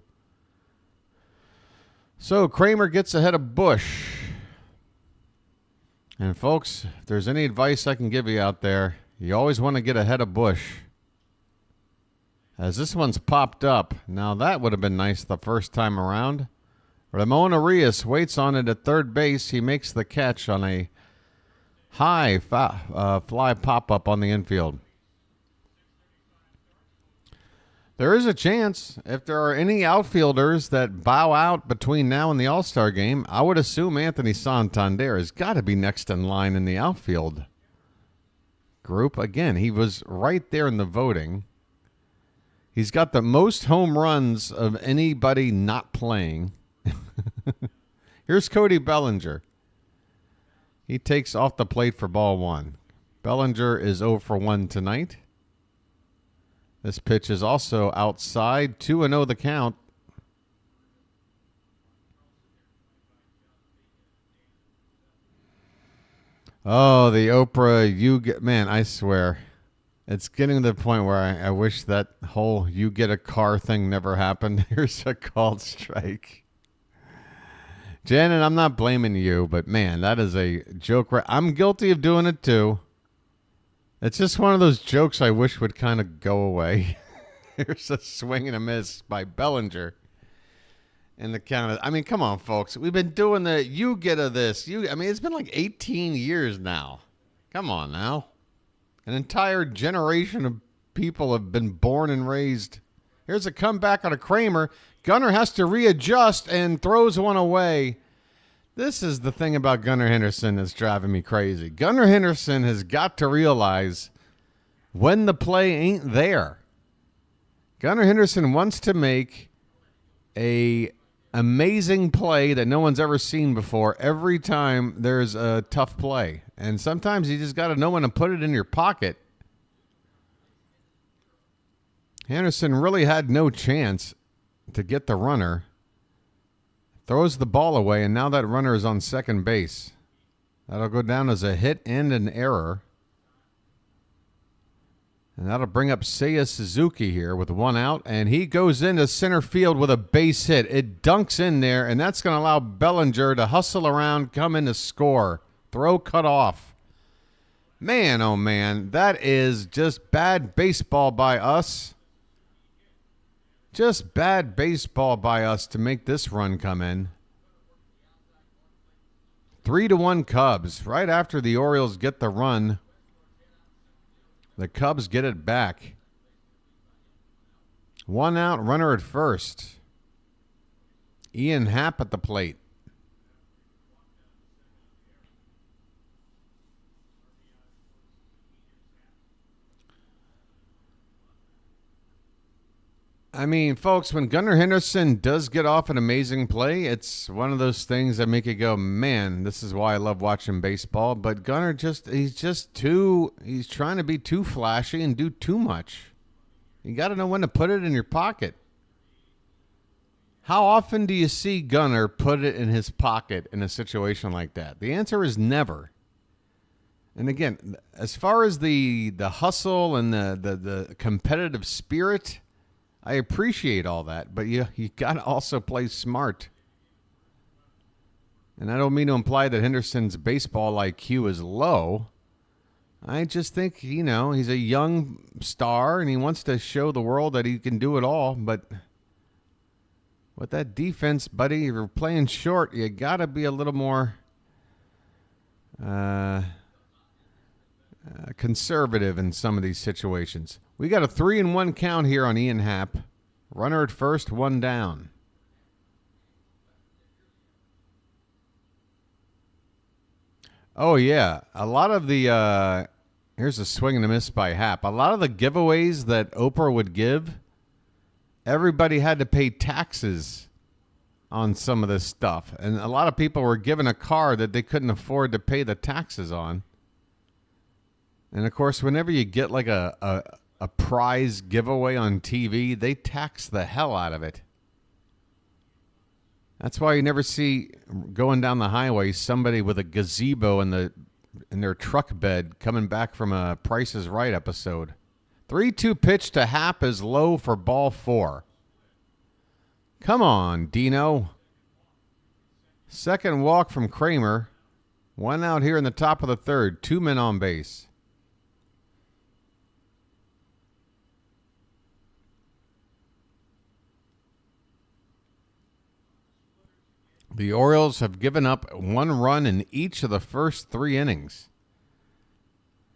So Kramer gets ahead of Busch. And folks, if there's any advice I can give you out there, you always want to get ahead of Busch. As this one's popped up. Now that would have been nice the first time around. Ramon Arias waits on it at third base. He makes the catch on a high fly pop-up on the infield. There is a chance, if there are any outfielders that bow out between now and the All-Star game, I would assume Anthony Santander has got to be next in line in the outfield group. Again, he was right there in the voting. He's got the most home runs of anybody not playing. Here's Cody Bellinger. He takes off the plate for ball 1. Bellinger is 0 for 1 tonight. This pitch is also outside. 2-0 the count. Oh, the Oprah, man, I swear. It's getting to the point where I wish that whole you get a car thing never happened. Here's a called strike. Janet, I'm not blaming you, but man, that is a joke. I'm guilty of doing it too. It's just one of those jokes I wish would kind of go away. Here's a swing and a miss by Bellinger. In the count. Come on, folks. We've been doing the you get a this. It's been like 18 years now. Come on now. An entire generation of people have been born and raised. Here's a comeback on a Kramer. Gunnar has to readjust and throws one away. This is the thing about Gunnar Henderson that's driving me crazy. Gunnar Henderson has got to realize when the play ain't there. Gunnar Henderson wants to make a amazing play that no one's ever seen before every time there's a tough play. And sometimes you just got to know when to put it in your pocket. Henderson really had no chance to get the runner. Throws the ball away, and now that runner is on second base. That'll go down as a hit and an error. And that'll bring up Seiya Suzuki here with 1 out, and he goes into center field with a base hit. It dunks in there, and that's going to allow Bellinger to hustle around, come in to score. Throw cut off. Man, oh man, that is just bad baseball by us. Just bad baseball by us to make this run come in. 3-1 Cubs. Right after the Orioles get the run, the Cubs get it back. 1 out, runner at first. Ian Happ at the plate. Folks, when Gunnar Henderson does get off an amazing play, it's one of those things that make you go, man, this is why I love watching baseball. But Gunnar he's trying to be too flashy and do too much. You got to know when to put it in your pocket. How often do you see Gunnar put it in his pocket in a situation like that? The answer is never. And again, as far as the hustle and the competitive spirit, I appreciate all that, but you got to also play smart. And I don't mean to imply that Henderson's baseball IQ is low. I just think, he's a young star and he wants to show the world that he can do it all. But with that defense, buddy, if you're playing short, you got to be a little more conservative in some of these situations. We got a 3-1 count here on Ian Happ. Runner at first, one down. Oh, yeah. A lot of the, here's a swing and a miss by Happ. A lot of the giveaways that Oprah would give, everybody had to pay taxes on some of this stuff. And a lot of people were given a car that they couldn't afford to pay the taxes on. And, of course, whenever you get like a prize giveaway on TV, they tax the hell out of it. That's why you never see going down the highway somebody with a gazebo in their truck bed coming back from a Price is Right episode. 3-2 pitch to Happ is low for ball 4. Come on, Dino. Second walk from Kramer. One out here in the top of the third. 2 men on base. The Orioles have given up 1 run in each of the first 3 innings.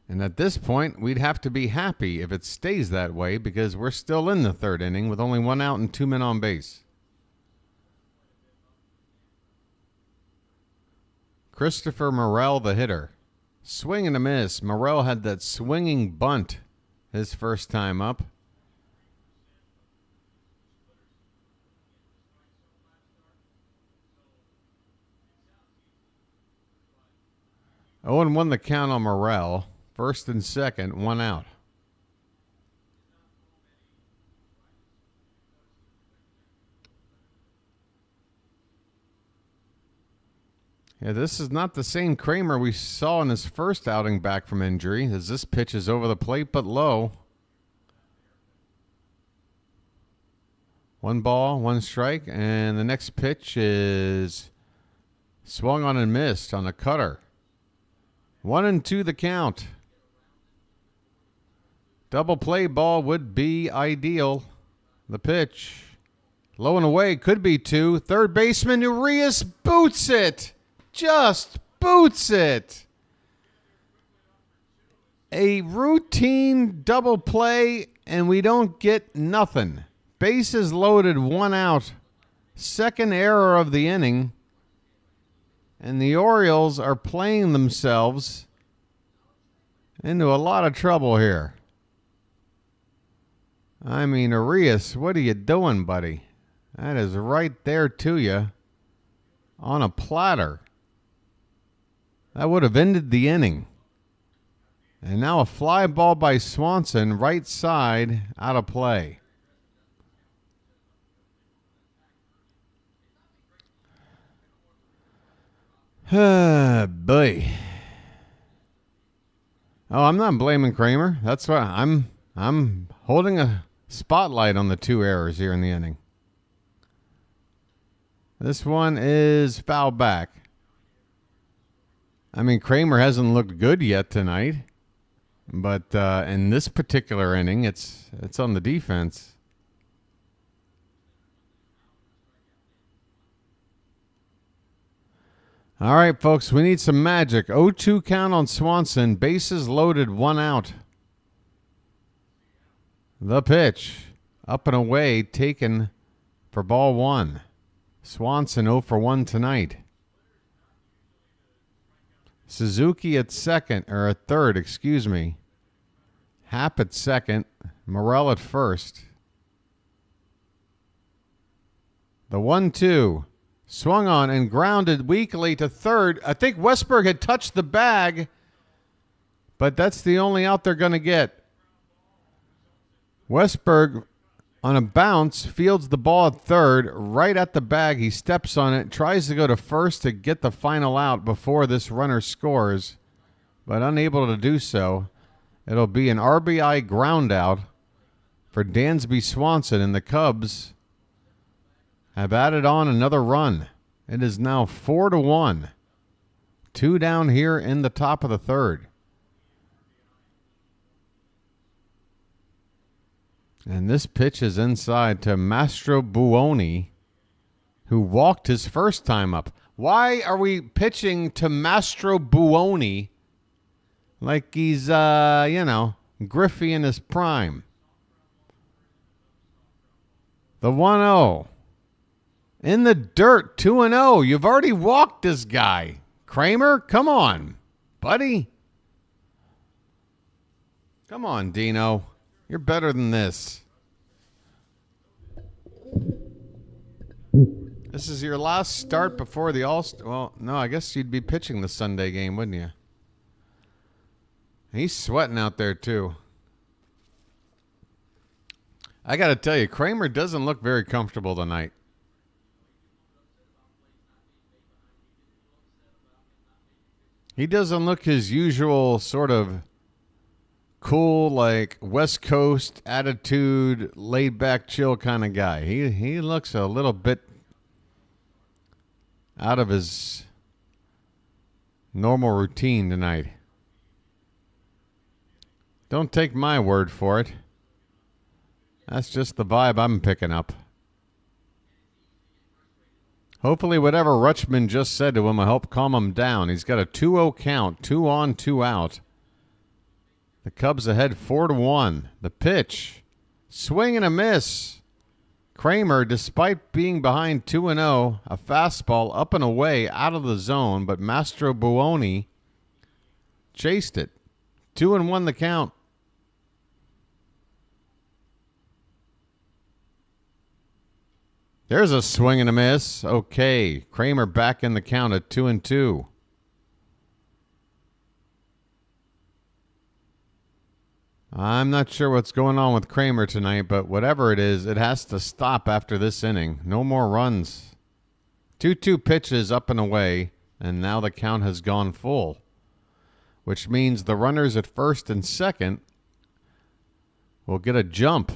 And at this point, we'd have to be happy if it stays that way because we're still in the 3rd inning with only 1 out and 2 men on base. Christopher Morel, the hitter. Swing and a miss. Morel had that swinging bunt his first time up. 0-1 the count on Morel. First and second, 1 out. Yeah, this is not the same Kramer we saw in his first outing back from injury, as this pitch is over the plate but low. 1 ball, 1 strike, and the next pitch is swung on and missed on a cutter. 1-2 the count. Double play ball would be ideal. The pitch. Low and away, could be 2. Third baseman Urias boots it. Just boots it. A routine double play, and we don't get nothing. Bases loaded, 1 out. Second error of the inning. And the Orioles are playing themselves into a lot of trouble here. I mean, Urias, what are you doing, buddy? That is right there to you on a platter. That would have ended the inning. And now a fly ball by Swanson, right side, out of play. Boy. Oh, I'm not blaming Kramer. That's why I'm holding a spotlight on the 2 errors here in the inning. This one is foul back. I mean, Kramer hasn't looked good yet tonight, but in this particular inning, it's on the defense. All right, folks, we need some magic. 0-2 count on Swanson. Bases loaded, 1 out. The pitch. Up and away, taken for ball 1. Swanson 0 for 1 tonight. Suzuki at third, excuse me. Happ at second. Morel at first. The 1-2. Swung on and grounded weakly to third. I think Westberg had touched the bag, but that's the only out they're going to get. Westberg, on a bounce, fields the ball at third, right at the bag. He steps on it, tries to go to first to get the final out before this runner scores, but unable to do so. It'll be an RBI ground out for Dansby Swanson, and the Cubs have added on another run. It is now 4-1. 2 down here in the top of the third. And this pitch is inside to Mastrobuoni, who walked his first time up. Why are we pitching to Mastrobuoni like he's, Griffey in his prime? The 1-0. In the dirt, 2-0. You've already walked this guy. Kramer, come on, buddy. Come on, Dino. You're better than this. This is your last start before the All-Star. Well, no, I guess you'd be pitching the Sunday game, wouldn't you? He's sweating out there, too. I got to tell you, Kramer doesn't look very comfortable tonight. He doesn't look his usual sort of cool, like West Coast attitude, laid back, chill kind of guy. He looks a little bit out of his normal routine tonight. Don't take my word for it. That's just the vibe I'm picking up. Hopefully whatever Rutschman just said to him will help calm him down. He's got a 2-0 count, 2 on, 2 out. The Cubs ahead 4-1. The pitch. Swing and a miss. Kramer, despite being behind 2-0, a fastball up and away out of the zone, but Mastrobuoni chased it. 2-1 the count. There's a swing and a miss. Okay, Kramer back in the count at 2-2. I'm not sure what's going on with Kramer tonight, but whatever it is, it has to stop after this inning. No more runs. 2-2 pitches up and away, and now the count has gone full, which means the runners at first and second will get a jump.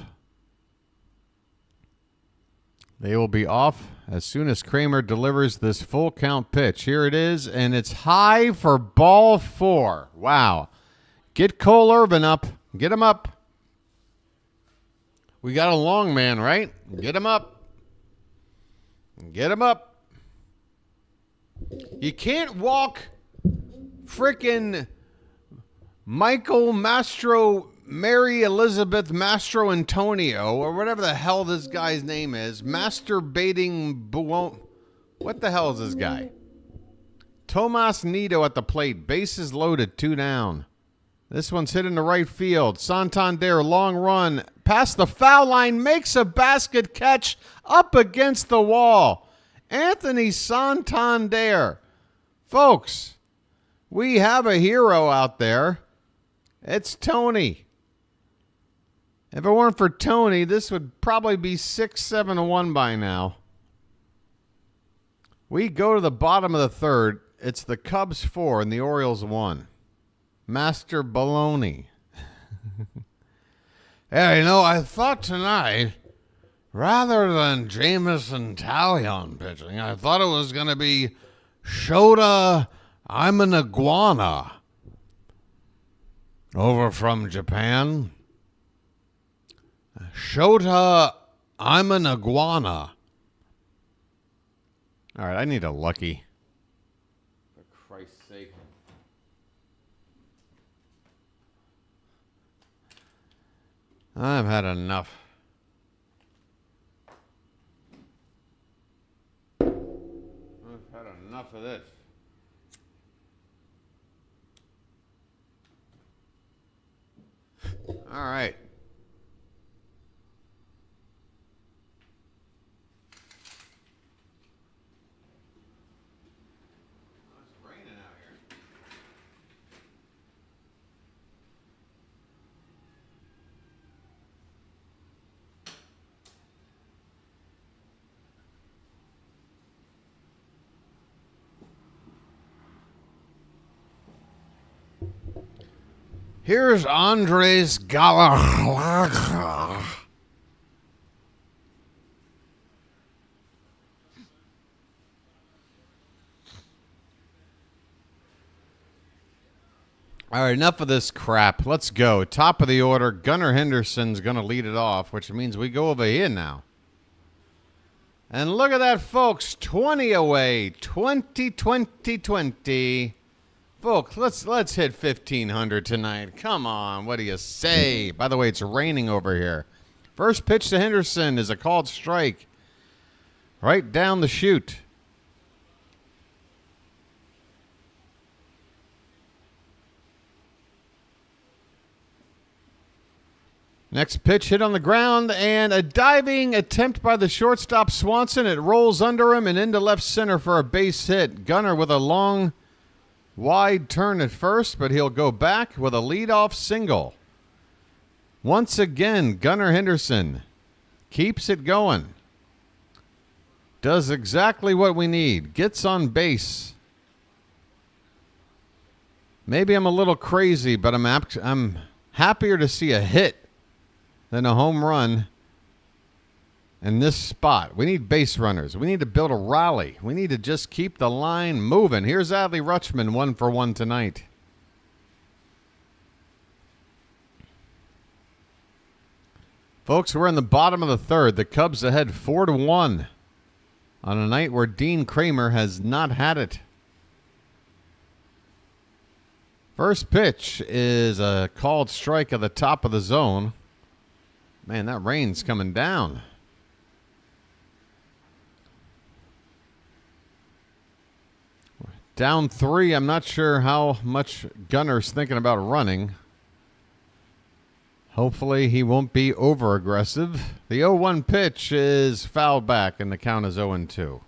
They will be off as soon as Kramer delivers this full count pitch. Here it is, and it's high for ball 4. Wow. Get Cole Irvin up. Get him up. We got a long man, right? Get him up. Get him up. You can't walk frickin' Michael Mastro, Mary Elizabeth Mastro Antonio, or whatever the hell this guy's name is, masturbating Buon. What the hell is this guy? Tomas Nido at the plate. Bases loaded, 2 down. This one's hit into right field. Santander, long run. Past the foul line, makes a basket catch up against the wall. Anthony Santander. Folks, we have a hero out there. It's Tony. If it weren't for Tony, this would probably be 6-7-1 by now. We go to the bottom of the third. It's the Cubs 4 and the Orioles 1. Master Baloney. Yeah, I thought tonight, rather than Jameson Talion pitching, I thought it was going to be Shota Imanaga over from Japan. Shota Imanaga. All right, I need a lucky. For Christ's sake. I've had enough. I've had enough of this. All right. It's raining out here. Here's Andres Galarraga. All right, enough of this crap. Let's go. Top of the order. Gunnar Henderson's going to lead it off, which means we go over here now. And look at that, folks. 20 away. 20, 20, 20. Folks, let's hit 1,500 tonight. Come on. What do you say? By the way, it's raining over here. First pitch to Henderson is a called strike. Right down the chute. Next pitch hit on the ground, and a diving attempt by the shortstop Swanson. It rolls under him and into left center for a base hit. Gunnar with a long, wide turn at first, but he'll go back with a leadoff single. Once again, Gunnar Henderson keeps it going. Does exactly what we need. Gets on base. Maybe I'm a little crazy, but I'm happier to see a hit than a home run in this spot. We need base runners. We need to build a rally. We need to just keep the line moving. Here's Adley Rutschman, 1-for-1 tonight. Folks, we're in the bottom of the third. The Cubs ahead 4-1 on a night where Dean Kramer has not had it. First pitch is a called strike at the top of the zone. Man, that rain's coming down. Down 3. I'm not sure how much Gunnar's thinking about running. Hopefully he won't be over-aggressive. The 0-1 pitch is fouled back, and the count is 0-2.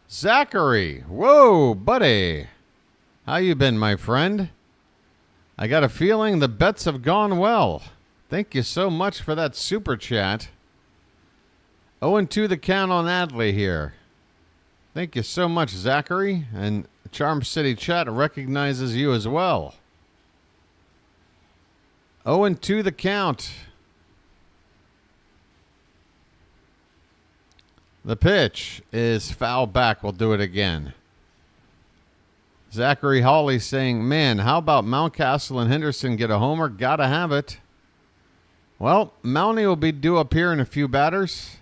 Zachary. Whoa, buddy. How you been, my friend? I got a feeling the bets have gone well. Thank you so much for that super chat. 0-2 the count on Adley here. Thank you so much, Zachary. And Charm City Chat recognizes you as well. 0-2 the count. The pitch is foul back. We'll do it again. Zachary Hawley saying, man, how about Mountcastle and Henderson get a homer? Gotta have it. Well, Mountie will be due up here in a few batters.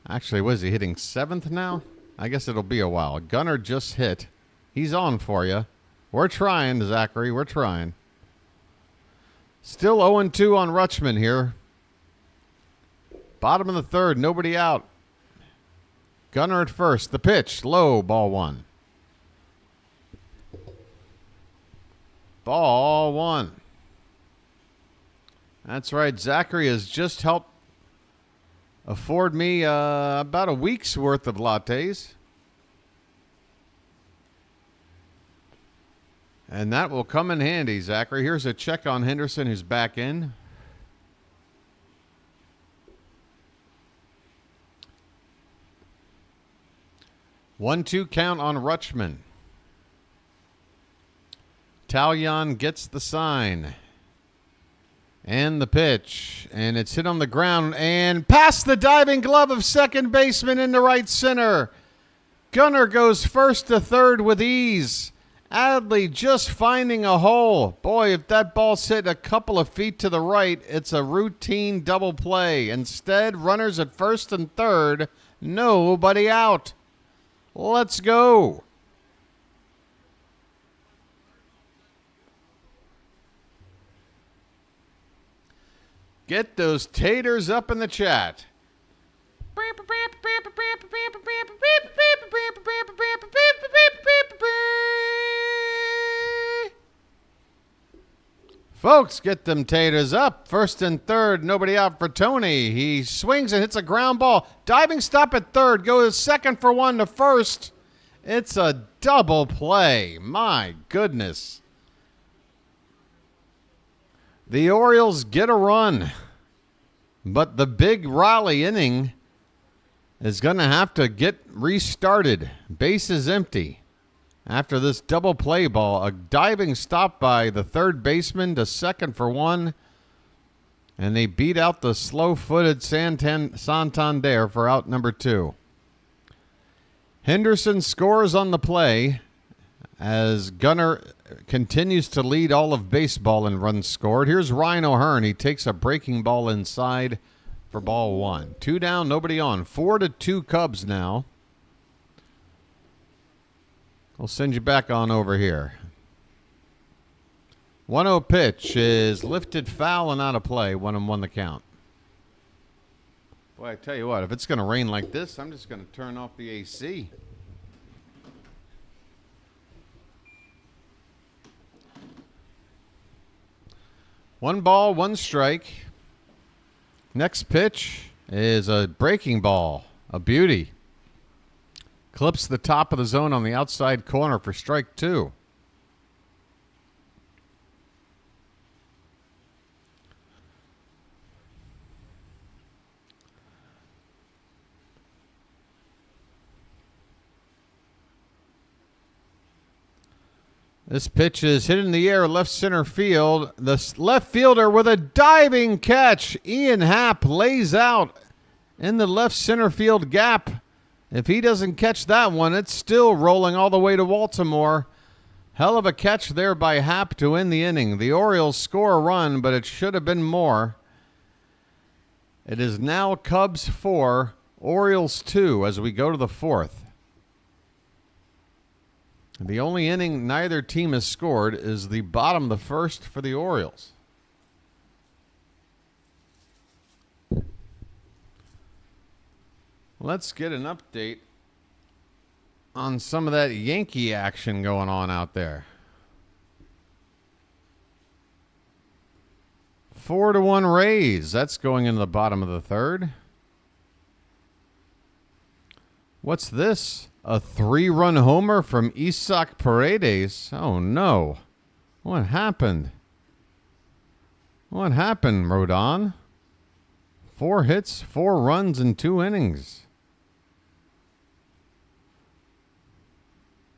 Actually, was he hitting 7th now? I guess it'll be a while. Gunnar just hit. He's on for you. We're trying, Zachary. We're trying. Still 0-2 on Rutschman here. Bottom of the third. Nobody out. Gunnar at first. The pitch. Low. Ball 1. Ball 1. That's right. Zachary has just helped afford me about a week's worth of lattes. And that will come in handy, Zachary. Here's a check on Henderson, who's back in. One-two count on Rutschman. Talyon gets the sign. And the pitch. And it's hit on the ground. And past the diving glove of second baseman into right center. Gunnar goes first to third with ease. Adley just finding a hole. Boy, if that ball's hit a couple of feet to the right, it's a routine double play. Instead, runners at first and third. Nobody out. Let's go. Get those taters up in the chat. Folks, get them taters up. First and third, nobody out for Tony. He swings and hits a ground ball. Diving stop at third. Goes second for one to first. It's a double play. My goodness. The Orioles get a run, but the big rally inning is going to have to get restarted. Base is empty after this double play ball. A diving stop by the third baseman to second for one, and they beat out the slow-footed Santander for out number 2. Henderson scores on the play as Gunnar continues to lead all of baseball in runs scored. Here's Ryan O'Hearn. He takes a breaking ball inside for ball 1. 2 down, nobody on. 4-2 Cubs now. We'll send you back on over here. 1-0 pitch is lifted foul and out of play. 1-1 the count. Boy, I tell you what, if it's going to rain like this, I'm just going to turn off the AC. One ball, one strike. Next pitch is a breaking ball, a beauty. Clips the top of the zone on the outside corner for strike 2. This pitch is hit in the air, left center field. The left fielder with a diving catch. Ian Happ lays out in the left center field gap. If he doesn't catch that one, it's still rolling all the way to Baltimore. Hell of a catch there by Happ to end the inning. The Orioles score a run, but it should have been more. It is now Cubs 4, Orioles 2 as we go to the 4th. The only inning neither team has scored is the bottom of the 1st for the Orioles. Let's get an update on some of that Yankee action going on out there. 4-1 Rays. That's going into the bottom of the 3rd. What's this? A 3-run homer from Isaac Paredes. Oh, no. What happened? What happened, Rodon? 4 hits, 4 runs in 2 innings.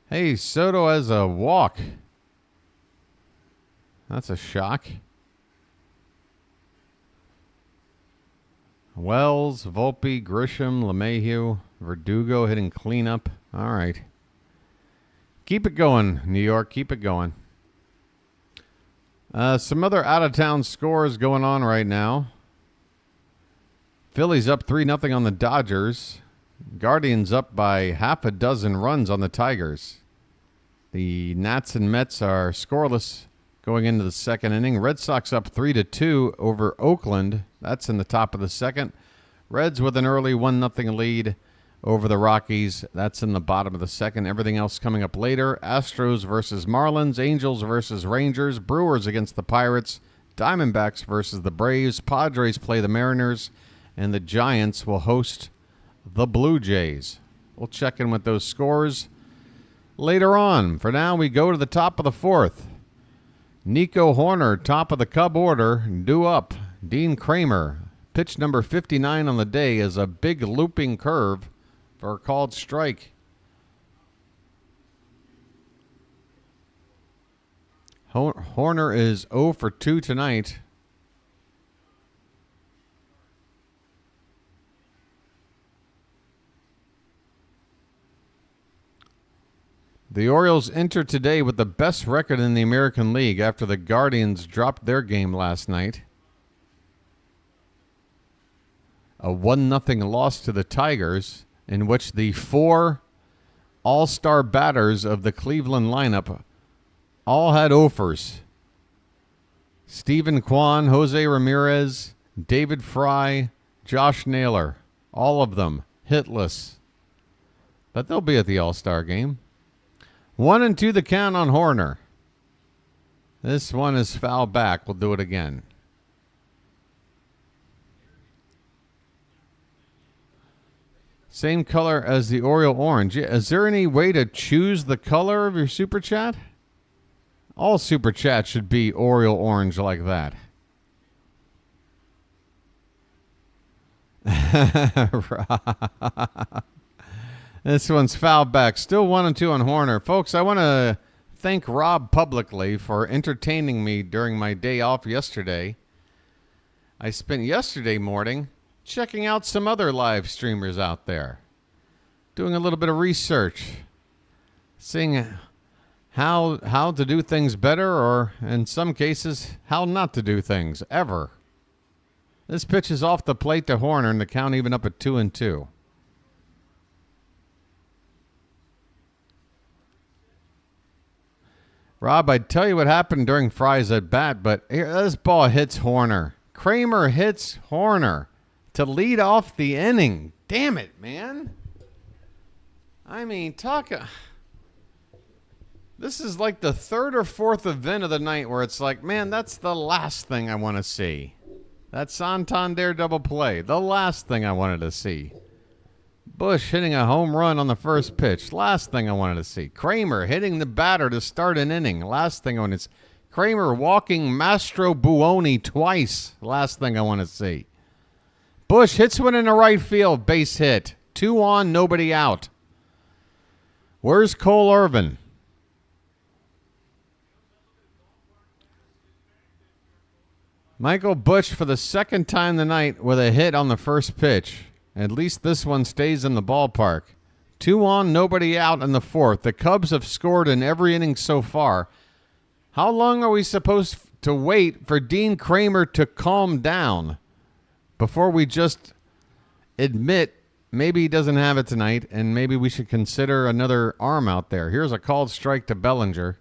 Hey, Soto has a walk. That's a shock. Wells, Volpe, Grisham, LeMahieu, Verdugo hitting cleanup. All right. Keep it going, New York. Keep it going. Some other out-of-town scores going on right now. Phillies up 3-0 on the Dodgers. Guardians up by half a dozen runs on the Tigers. The Nats and Mets are scoreless going into the 2nd inning. Red Sox up 3-2 over Oakland. That's in the top of the 2nd. Reds with an early 1-0 lead over the Rockies. That's in the bottom of the 2nd. Everything else coming up later. Astros versus Marlins. Angels versus Rangers. Brewers against the Pirates. Diamondbacks versus the Braves. Padres play the Mariners. And the Giants will host the Blue Jays. We'll check in with those scores later on. For now, we go to the top of the 4th. Nico Horner, top of the Cub order, due up. Dean Kramer, pitch number 59 on the day, is a big looping curve for a called strike. Horner is 0 for 2 tonight. The Orioles enter today with the best record in the American League after the Guardians dropped their game last night. A 1-0 loss to the Tigers, in which the 4 all-star batters of the Cleveland lineup all had offers. Stephen Kwan, Jose Ramirez, David Fry, Josh Naylor, all of them hitless. But they'll be at the all-star game. 1-2 the count on Horner. This one is foul back. We'll do it again. Same color as the Oriole orange. Is there any way to choose the color of your super chat? All super chats should be Oriole orange like that. This one's fouled back. Still 1-2 on Horner. Folks, I want to thank Rob publicly for entertaining me during my day off yesterday. I spent yesterday morning checking out some other live streamers out there, doing a little bit of research, seeing how to do things better, or in some cases, how not to do things ever. This pitch is off the plate to Horner, and the count even up at 2-2. Rob, I'd tell you what happened during Fry's at bat, but here, this ball hits Horner. Kramer hits Horner to lead off the inning. Damn it, man. I mean, this is like the third or fourth event of the night where it's like, man, that's the last thing I want to see. That Santander double play, the last thing I wanted to see. Bush hitting a home run on the first pitch, last thing I wanted to see. Kramer hitting the batter to start an inning, last thing I wanted to see. Kramer walking Mastro Buoni twice, last thing I want to see. Bush hits one in the right field, base hit. 2 on, nobody out. Where's Cole Irvin? Michael Bush for the second time tonight with a hit on the first pitch. At least this one stays in the ballpark. 2 on, nobody out in the fourth. The Cubs have scored in every inning so far. How long are we supposed to wait for Dean Kramer to calm down before we just admit maybe he doesn't have it tonight and maybe we should consider another arm out there? Here's a called strike to Bellinger.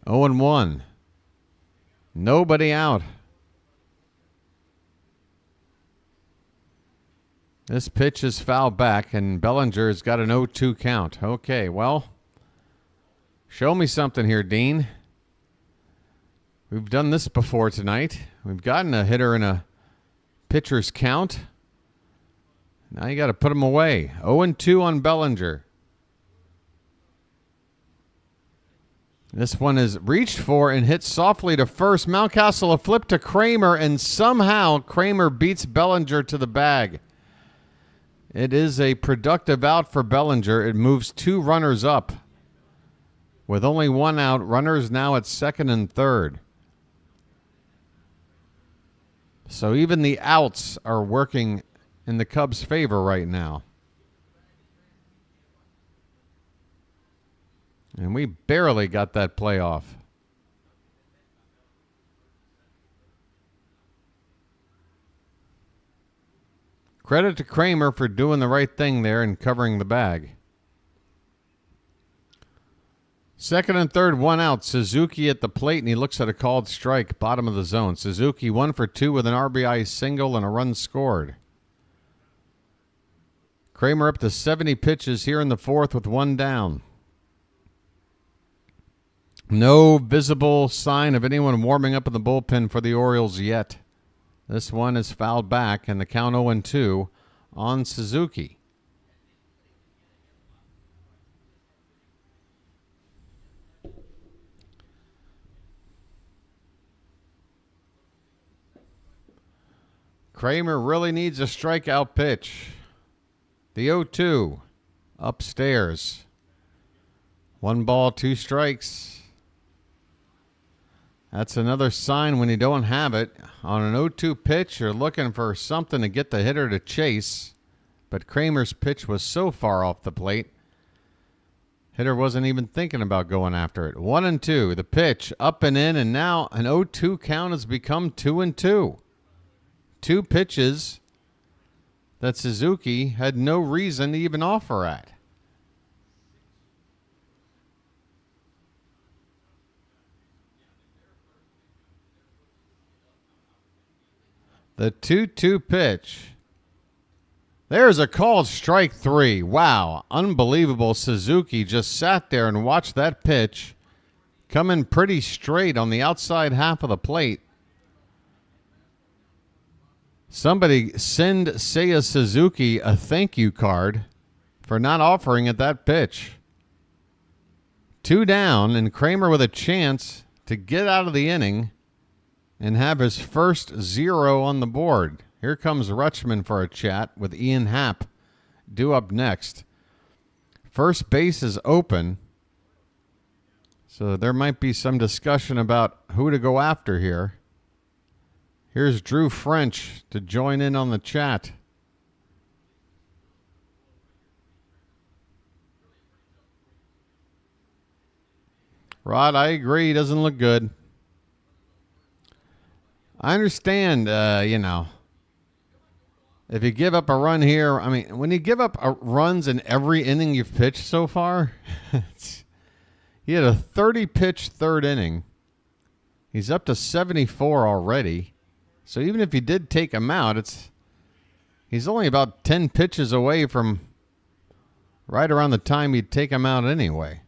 Oh and 1. Nobody out. This pitch is foul back, and Bellinger's got an 0-2 count. Okay, well, show me something here, Dean. We've done this before tonight. We've gotten a hitter in a pitcher's count. Now you got to put him away. 0-2 on Bellinger. This one is reached for and hit softly to first. Mountcastle a flip to Kramer, and somehow Kramer beats Bellinger to the bag. It is a productive out for Bellinger. It moves 2 runners up. With only 1 out, runners now at second and third. So even the outs are working in the Cubs' favor right now. And we barely got that play off. Credit to Kramer for doing the right thing there and covering the bag. Second and third, 1 out. Suzuki at the plate, and he looks at a called strike, bottom of the zone. Suzuki 1 for 2 with an RBI single and a run scored. Kramer up to 70 pitches here in the fourth with 1 down. No visible sign of anyone warming up in the bullpen for the Orioles yet. This one is fouled back, and the count 0-2 on Suzuki. Kramer really needs a strikeout pitch. The 0-2 upstairs. 1 ball, 2 strikes. That's another sign when you don't have it. On an 0-2 pitch, you're looking for something to get the hitter to chase. But Kramer's pitch was so far off the plate, hitter wasn't even thinking about going after it. 1-2, the pitch up and in, and now an 0-2 count has become 2-2. 2 pitches that Suzuki had no reason to even offer at. The 2-2 pitch. There's a called strike 3. Wow. Unbelievable. Suzuki just sat there and watched that pitch come in pretty straight on the outside half of the plate. Somebody send Seiya Suzuki a thank you card for not offering at that pitch. 2 down, and Kramer with a chance to get out of the inning and have his first 0 on the board. Here comes Rutschman for a chat with Ian Happ due up next. First base is open, so there might be some discussion about who to go after here. Here's Drew French to join in on the chat. Rod, I agree. He doesn't look good. I understand, if you give up a run here, I mean, when you give up runs in every inning you've pitched so far, he had a 30-pitch third inning. He's up to 74 already. So even if you did take him out, he's only about 10 pitches away from right around the time you'd take him out anyway.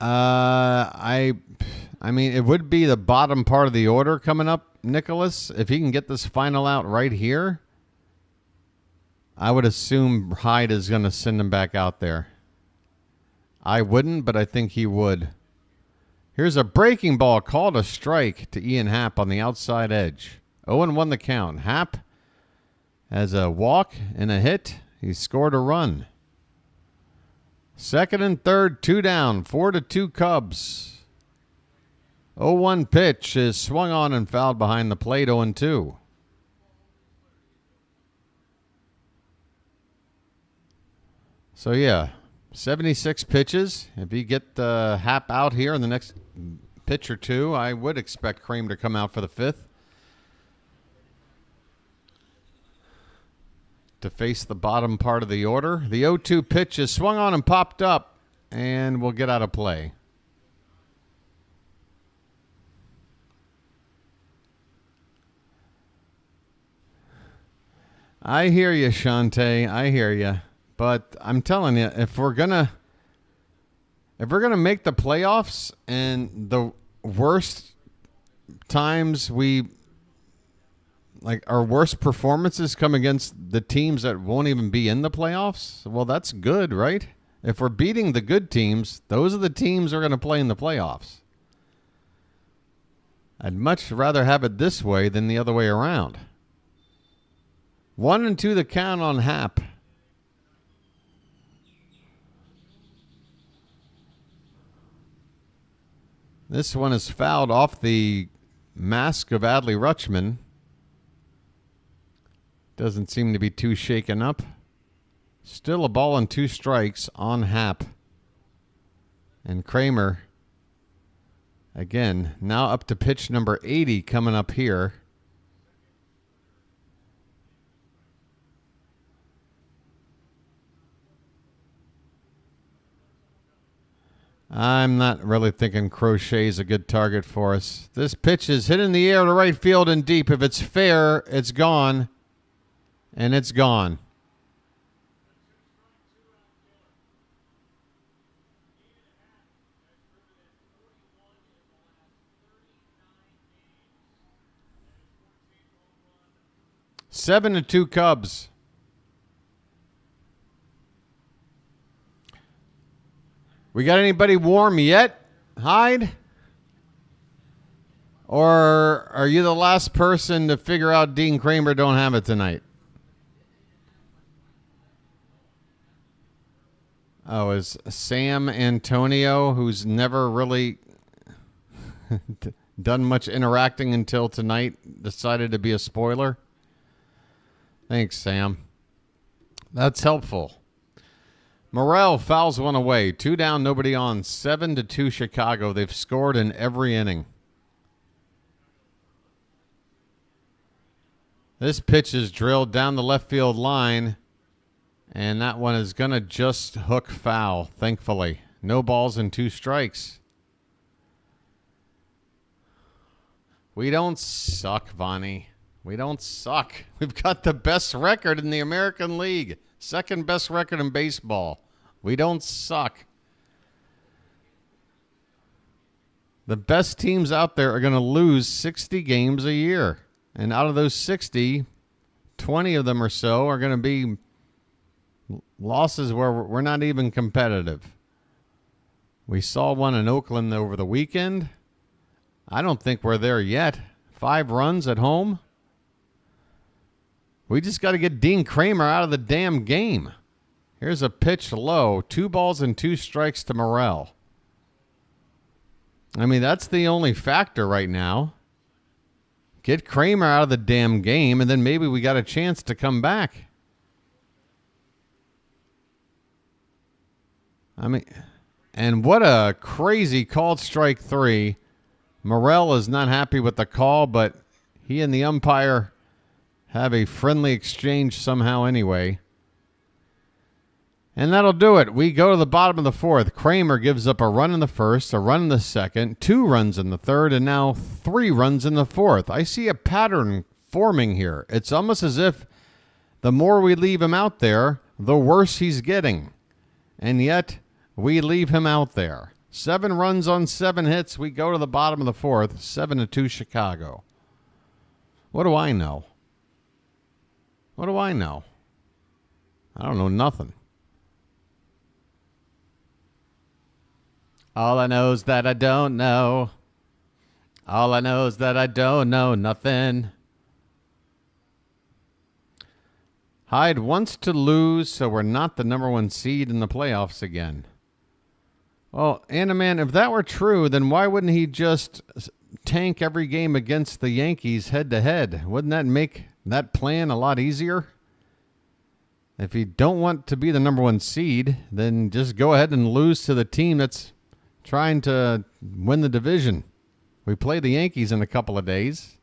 I mean, it would be the bottom part of the order coming up, Nicholas. If he can get this final out right here, I would assume Hyde is going to send him back out there. I wouldn't, but I think he would. Here's a breaking ball called a strike to Ian Happ on the outside edge. 0-1 the count. Happ has a walk and a hit. He scored a run. Second and third, 2 down, 4-2 Cubs. 0-1 pitch is swung on and fouled behind the plate, 0-2. So, yeah, 76 pitches. If you get Happ out here in the next pitch or two, I would expect Kramer to come out for the 5th. To face the bottom part of the order. The 0-2 pitch is swung on and popped up and will get out of play. I hear you, Shante. I hear you. But I'm telling you, if we're gonna make the playoffs and the worst times our worst performances come against the teams that won't even be in the playoffs, well, that's good, right? If we're beating the good teams, those are the teams that are going to play in the playoffs. I'd much rather have it this way than the other way around. 1-2 the count on Happ. This one is fouled off the mask of Adley Rutschman. Doesn't seem to be too shaken up. Still a ball and 2 strikes on Happ. And Kramer, again, now up to pitch number 80 coming up here. I'm not really thinking Crochet is a good target for us. This pitch is hit in the air to right field and deep. If it's fair, it's gone. And it's gone. Seven to 2 Cubs. We got anybody warm yet, Hyde? Or are you the last person to figure out Dean Kramer don't have it tonight? Oh, is Sam Antonio, who's never really done much interacting until tonight, decided to be a spoiler? Thanks, Sam. That's helpful. Morrell fouls one away. 2 down, nobody on. 7-2 Chicago. They've scored in every inning. This pitch is drilled down the left field line. And that one is going to just hook foul, thankfully. No balls and 2 strikes. We don't suck, Vonnie. We don't suck. We've got the best record in the American League. Second best record in baseball. We don't suck. The best teams out there are going to lose 60 games a year. And out of those 60, 20 of them or so are going to be losses where we're not even competitive. We saw one in Oakland over the weekend. I don't think we're there yet. 5 runs at home. We just got to get Dean Kramer out of the damn game. Here's a pitch low. 2 balls and 2 strikes to Morrell. I mean, that's the only factor right now. Get Kramer out of the damn game, and then maybe we got a chance to come back. I mean, and what a crazy called strike 3. Morrell is not happy with the call, but he and the umpire have a friendly exchange somehow anyway. And that'll do it. We go to the bottom of the 4th. Kramer gives up a run in the 1st, a run in the 2nd, 2 runs in the 3rd, and now 3 runs in the 4th. I see a pattern forming here. It's almost as if the more we leave him out there, the worse he's getting. And yet, we leave him out there. 7 runs on 7 hits. We go to the bottom of the 4th, 7-2 Chicago. What do I know? What do I know? I don't know nothing. All I know is that I don't know. All I know is that I don't know nothing. Hyde wants to lose, so we're not the number 1 seed in the playoffs again. Well, Anaman, if that were true, then why wouldn't he just tank every game against the Yankees head-to-head? Wouldn't that make that plan a lot easier? If you don't want to be the number 1 seed, then just go ahead and lose to the team that's trying to win the division. We play the Yankees in a couple of days.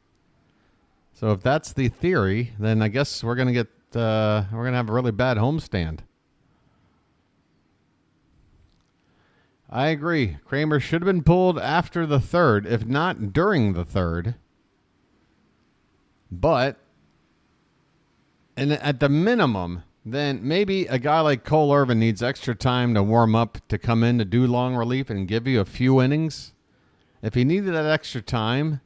So if that's the theory, then I guess we're going to have a really bad homestand. I agree. Kramer should have been pulled after the 3rd, if not during the 3rd. But and at the minimum, then maybe a guy like Cole Irvin needs extra time to warm up to come in to do long relief and give you a few innings. If he needed that extra time,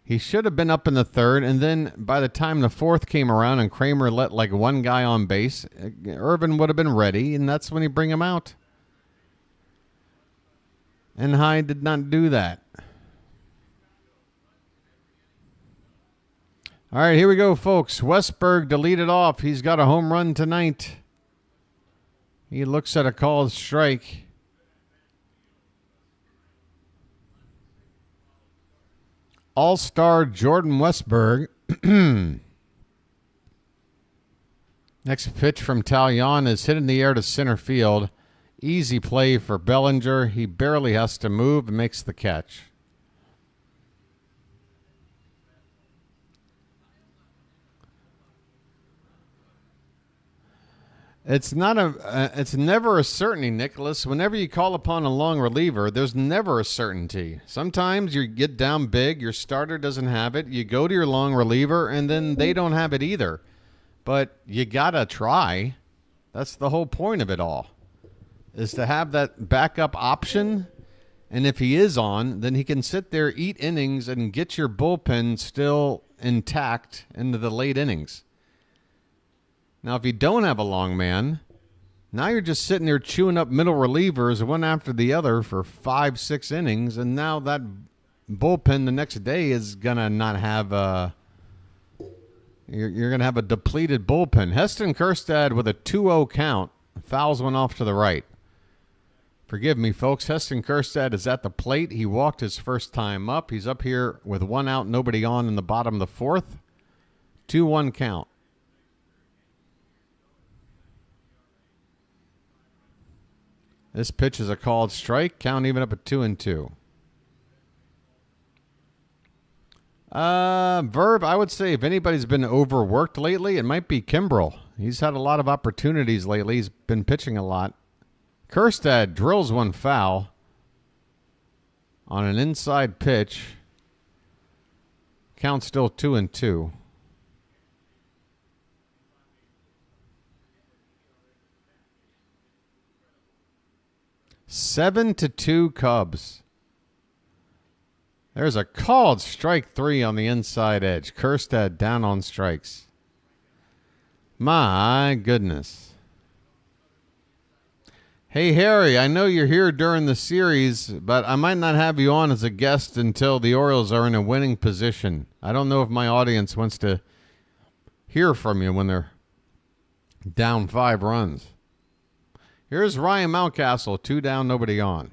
he should have been up in the 3rd, and then by the time the 4th came around and Kramer let like 1 guy on base, Irvin would have been ready, and that's when you bring him out. And Hyde did not do that. All right, here we go, folks. Westberg to lead it off. He's got a home run tonight. He looks at a called strike. All-star Jordan Westberg. Next pitch from Talion is hit in the air to center field. Easy play for Bellinger. He barely has to move and makes the catch. It's never a certainty, Nicholas. Whenever you call upon a long reliever, there's never a certainty. Sometimes you get down big, your starter doesn't have it, you go to your long reliever, and then they don't have it either. But you gotta try. That's the whole point of it all, is to have that backup option. And if he is on, then he can sit there, eat innings, and get your bullpen still intact into the late innings. Now, if you don't have a long man, now you're just sitting there chewing up middle relievers one after the other for 5-6 innings, and now that bullpen the next day is going to not have you're going to have a depleted bullpen. Heston Kjerstad with a 2-0 count fouls one off to the right. Forgive me, folks. Heston Kjerstad is at the plate. He walked his first time up. He's up here with 1 out, nobody on in the bottom of the 4th. 2-1 count. This pitch is a called strike. Count even up at 2-2. Verb, I would say if anybody's been overworked lately, it might be Kimbrel. He's had a lot of opportunities lately. He's been pitching a lot. Kjerstad drills one foul on an inside pitch. Count still 2-2. Seven to 2 Cubs. There's a called strike 3 on the inside edge. Kjerstad down on strikes. My goodness. Hey, Harry, I know you're here during the series, but I might not have you on as a guest until the Orioles are in a winning position. I don't know if my audience wants to hear from you when they're down 5 runs. Here's Ryan Mountcastle, 2 down, nobody on.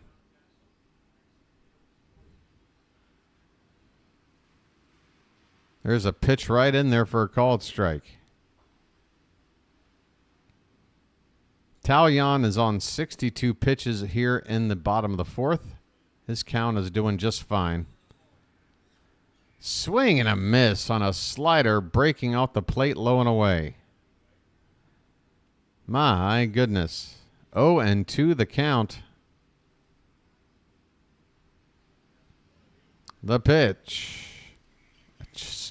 There's a pitch right in there for a called strike. Talion is on 62 pitches here in the bottom of the fourth. His count is doing just fine. Swing and a miss on a slider breaking off the plate low and away. My goodness. 0-2 the count. The pitch.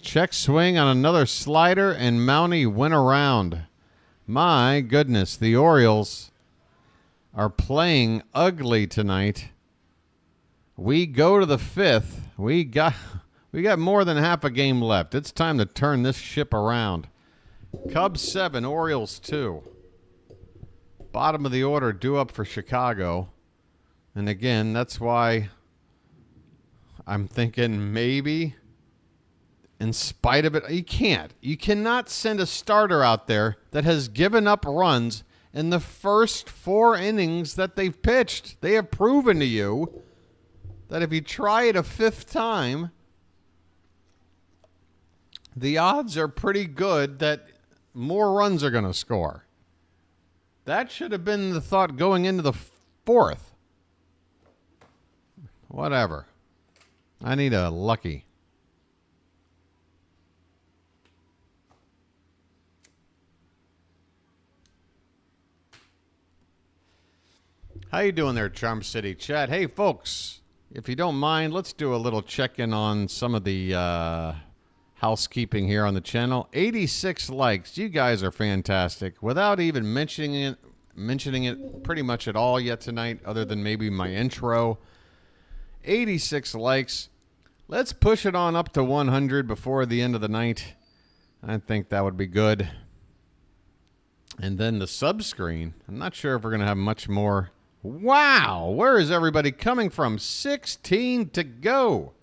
Check swing on another slider, and Mountie went around. My goodness, the Orioles are playing ugly tonight. We go to the fifth. We got more than half a game left. It's time to turn this ship around. Cubs 7, Orioles 2. Bottom of the order due up for Chicago. And again, that's why I'm thinking maybe, in spite of it, you cannot send a starter out there that has given up runs in the first 4 innings that they've pitched. They have proven to you that if you try it a 5th time, the odds are pretty good that more runs are going to score. That should have been the thought going into the 4th. Whatever. I need a lucky. How you doing there, Charm City Chat? Hey, folks, if you don't mind, let's do a little check-in on some of the housekeeping here on the channel. 86 likes. You guys are fantastic. Without even mentioning it pretty much at all yet tonight, other than maybe my intro. 86 likes. Let's push it on up to 100 before the end of the night. I think that would be good. And then the sub screen. I'm not sure if we're going to have much more. Wow, where is everybody coming from? 16 to go.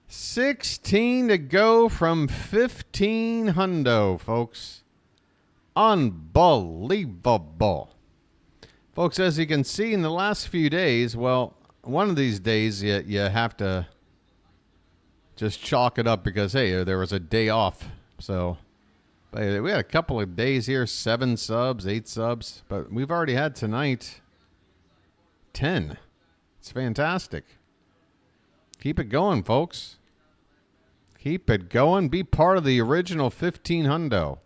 16 to go from 15 hundo, folks. Unbelievable. Folks, as you can see in the last few days, well, one of these days you have to just chalk it up because, hey, there was a day off. So we had a couple of days here, 7 subs, 8 subs, but we've already had tonight 10. It's fantastic. Keep it going, folks. Keep it going. Be part of the original 15 hundo.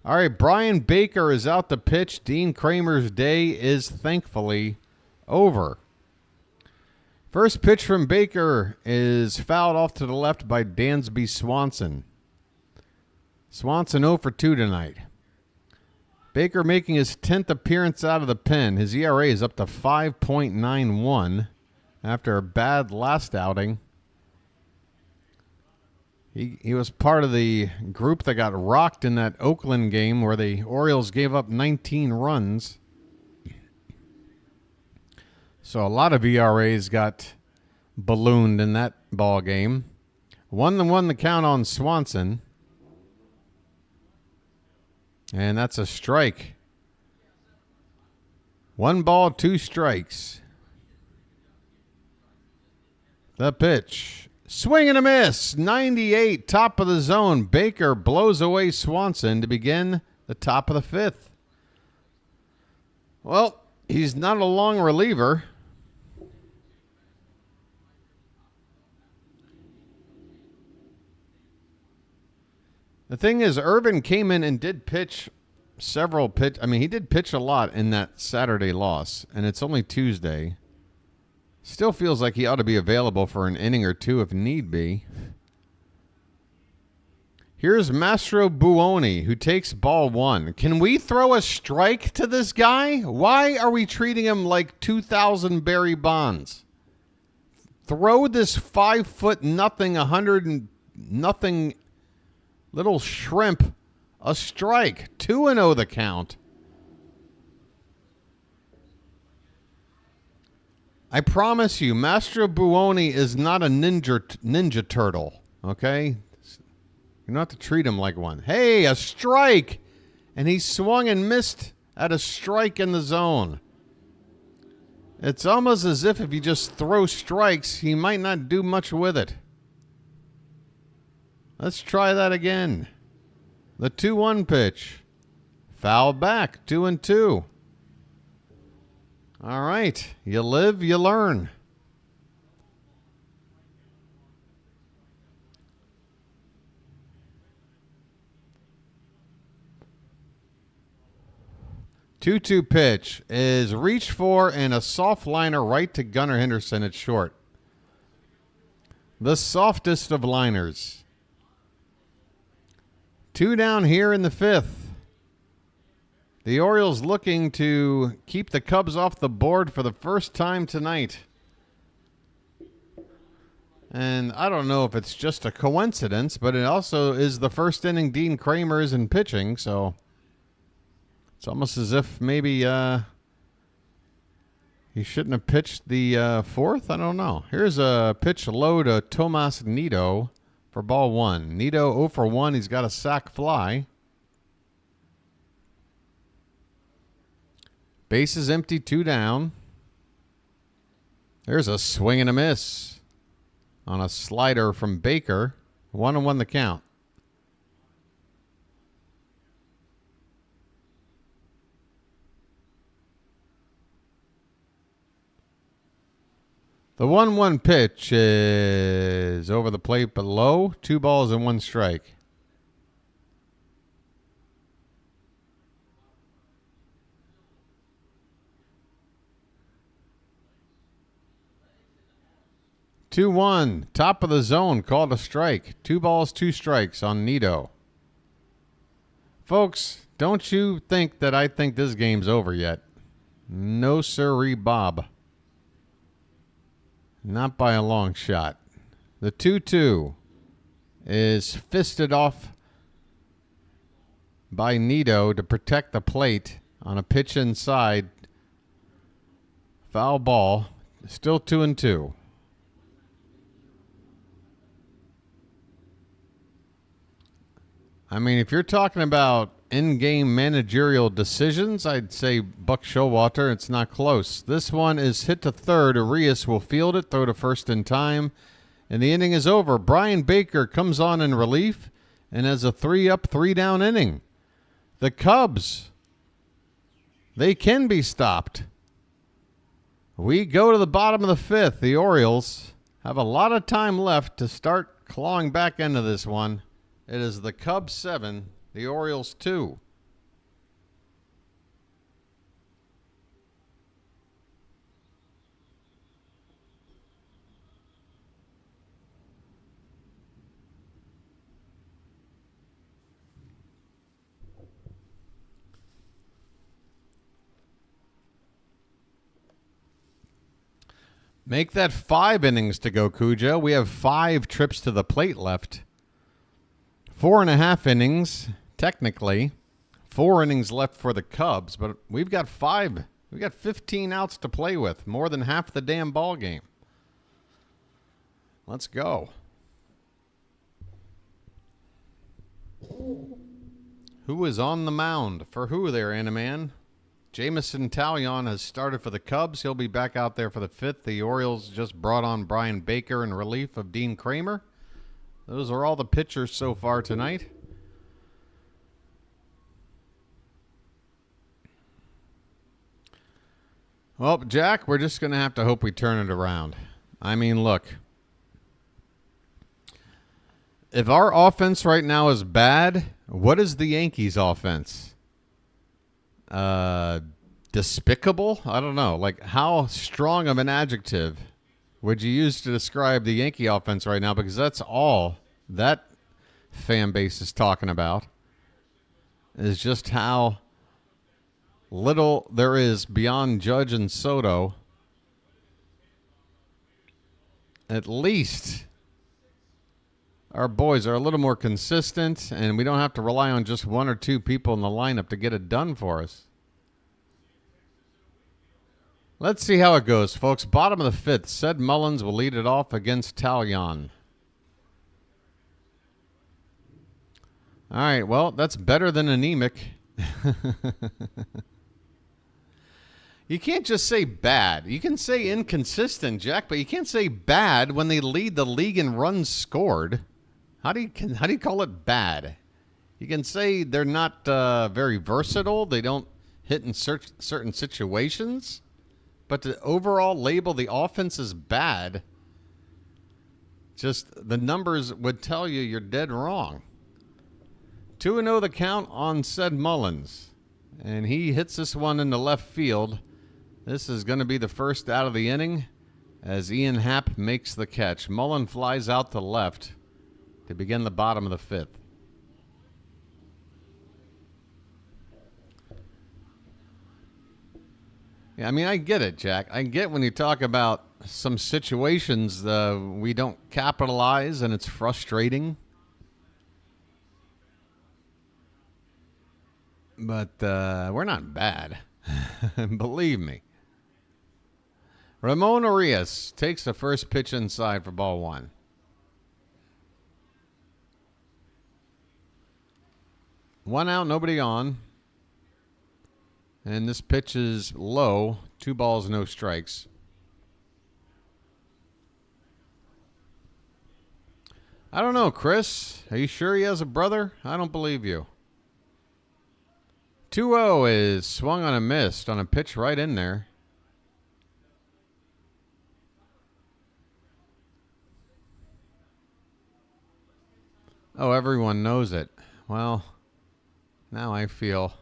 All right, Brian Baker is out to pitch. Dean Kramer's day is thankfully over. First pitch from Baker is fouled off to the left by Dansby Swanson. Swanson 0 for 2 tonight. Baker making his 10th appearance out of the pen. His ERA is up to 5.91 after a bad last outing. He was part of the group that got rocked in that Oakland game where the Orioles gave up 19 runs. So a lot of ERAs got ballooned in that ball game. 1-1 the count on Swanson. And that's a strike. 1 ball, 2 strikes. The pitch. Swing and a miss. 98, top of the zone. Baker blows away Swanson to begin the top of the 5th. Well, he's not a long reliever. The thing is, Irvin came in and did pitch he did pitch a lot in that Saturday loss, and it's only Tuesday. Still feels like he ought to be available for an inning or 2 if need be. Here's Mastro Buoni, who takes ball 1. Can we throw a strike to this guy? Why are we treating him like 2,000 Barry Bonds? Throw this 5'0" 100 and nothing little shrimp a strike. 2-0 the count. I promise you, Mastro Buoni is not a ninja turtle, okay? You don't have to treat him like one. Hey, a strike! And he swung and missed at a strike in the zone. It's almost as if you just throw strikes, he might not do much with it. Let's try that again. The 2-1 pitch. Foul back, 2-2. All right. You live, you learn. Two-two pitch is reached for and a soft liner right to Gunnar Henderson at short. The softest of liners. 2 down here in the 5th. The Orioles looking to keep the Cubs off the board for the first time tonight. And I don't know if it's just a coincidence, but it also is the first inning Dean Kramer is in pitching, so it's almost as if maybe he shouldn't have pitched the 4th. I don't know. Here's a pitch low to Tomas Nido for ball 1. Nido 0 for 1. He's got a sac fly. Base is empty, 2 down. There's a swing and a miss on a slider from Baker. 1-1 the count. The 1-1 pitch is over the plate but low. 2 balls and 1 strike. Two one, top of the zone, called a strike. 2 balls, 2 strikes on Nido. Folks, don't you think that I think this game's over yet? No sirree, Bob. Not by a long shot. The 2-2 is fisted off by Nido to protect the plate on a pitch inside. Foul ball. Still 2-2. I mean, if you're talking about in-game managerial decisions, I'd say Buck Showalter. It's not close. This one is hit to third. Arias will field it, throw to first in time, and the inning is over. Brian Baker comes on in relief and has a 3-up, 3-down inning. The Cubs, they can be stopped. We go to the bottom of the 5th. The Orioles have a lot of time left to start clawing back into this one. It is the Cubs 7, the Orioles 2. Make that 5 innings to go, Cujo. We have 5 trips to the plate left. 4.5 innings, technically. 4 innings left for the Cubs, but we've got 5. We've got 15 outs to play with, more than half the damn ball game. Let's go. Who is on the mound? For who there, Animan? Jamison Talion has started for the Cubs. He'll be back out there for the 5th. The Orioles just brought on Brian Baker in relief of Dean Kramer. Those are all the pitchers so far tonight. Well, Jack, we're just going to have to hope we turn it around. I mean, look. If our offense right now is bad, what is the Yankees' offense? Despicable? I don't know. Like, how strong of an adjective would you use to describe the Yankee offense right now? Because that's all that fan base is talking about, is just how little there is beyond Judge and Soto. At least our boys are a little more consistent, and we don't have to rely on just 1 or 2 people in the lineup to get it done for us. Let's see how it goes, folks. Bottom of the 5th. Ced Mullins will lead it off against Talion. All right, well, that's better than anemic. You can't just say bad. You can say inconsistent, Jack, but you can't say bad when they lead the league in runs scored. How do you call it bad? You can say they're not very versatile. They don't hit in certain situations. But to overall label the offense as bad, just the numbers would tell you you're dead wrong. 2-0 the count on said Mullins. And he hits this one in the left field. This is going to be the first out of the inning as Ian Happ makes the catch. Mullen flies out to left to begin the bottom of the fifth. Yeah, I mean, I get it, Jack. I get when you talk about some situations we don't capitalize and it's frustrating. But we're not bad. Believe me. Ramon Arias takes the first pitch inside for ball one. One out, nobody on. And this pitch is low. 2 balls, no strikes. I don't know, Chris. Are you sure he has a brother? I don't believe you. 2-0 is swung on a missed on a pitch right in there. Oh, everyone knows it. Well, now I feel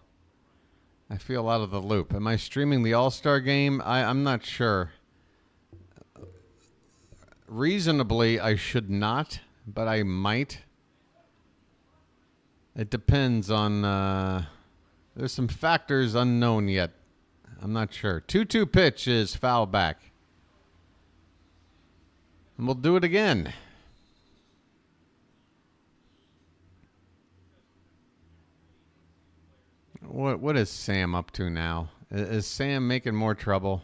out of the loop. Am I streaming the All-Star game? I'm not sure. Reasonably, I should not, but I might. It depends on... there's some factors unknown yet. I'm not sure. 2-2 pitch is foul back. And we'll do it again. What is Sam up to now? Is Sam making more trouble?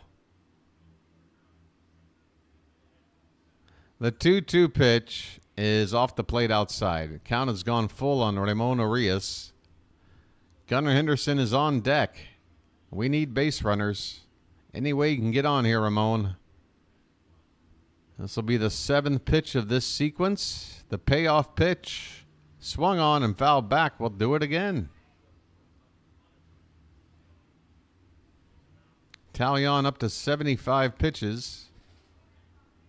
The 2-2 pitch is off the plate outside. Count has gone full on Ramon Arias. Gunnar Henderson is on deck. We need base runners. Any way you can get on here, Ramon. This will be the 7th pitch of this sequence. The payoff pitch. Swung on and fouled back. We'll do it again. Talion up to 75 pitches.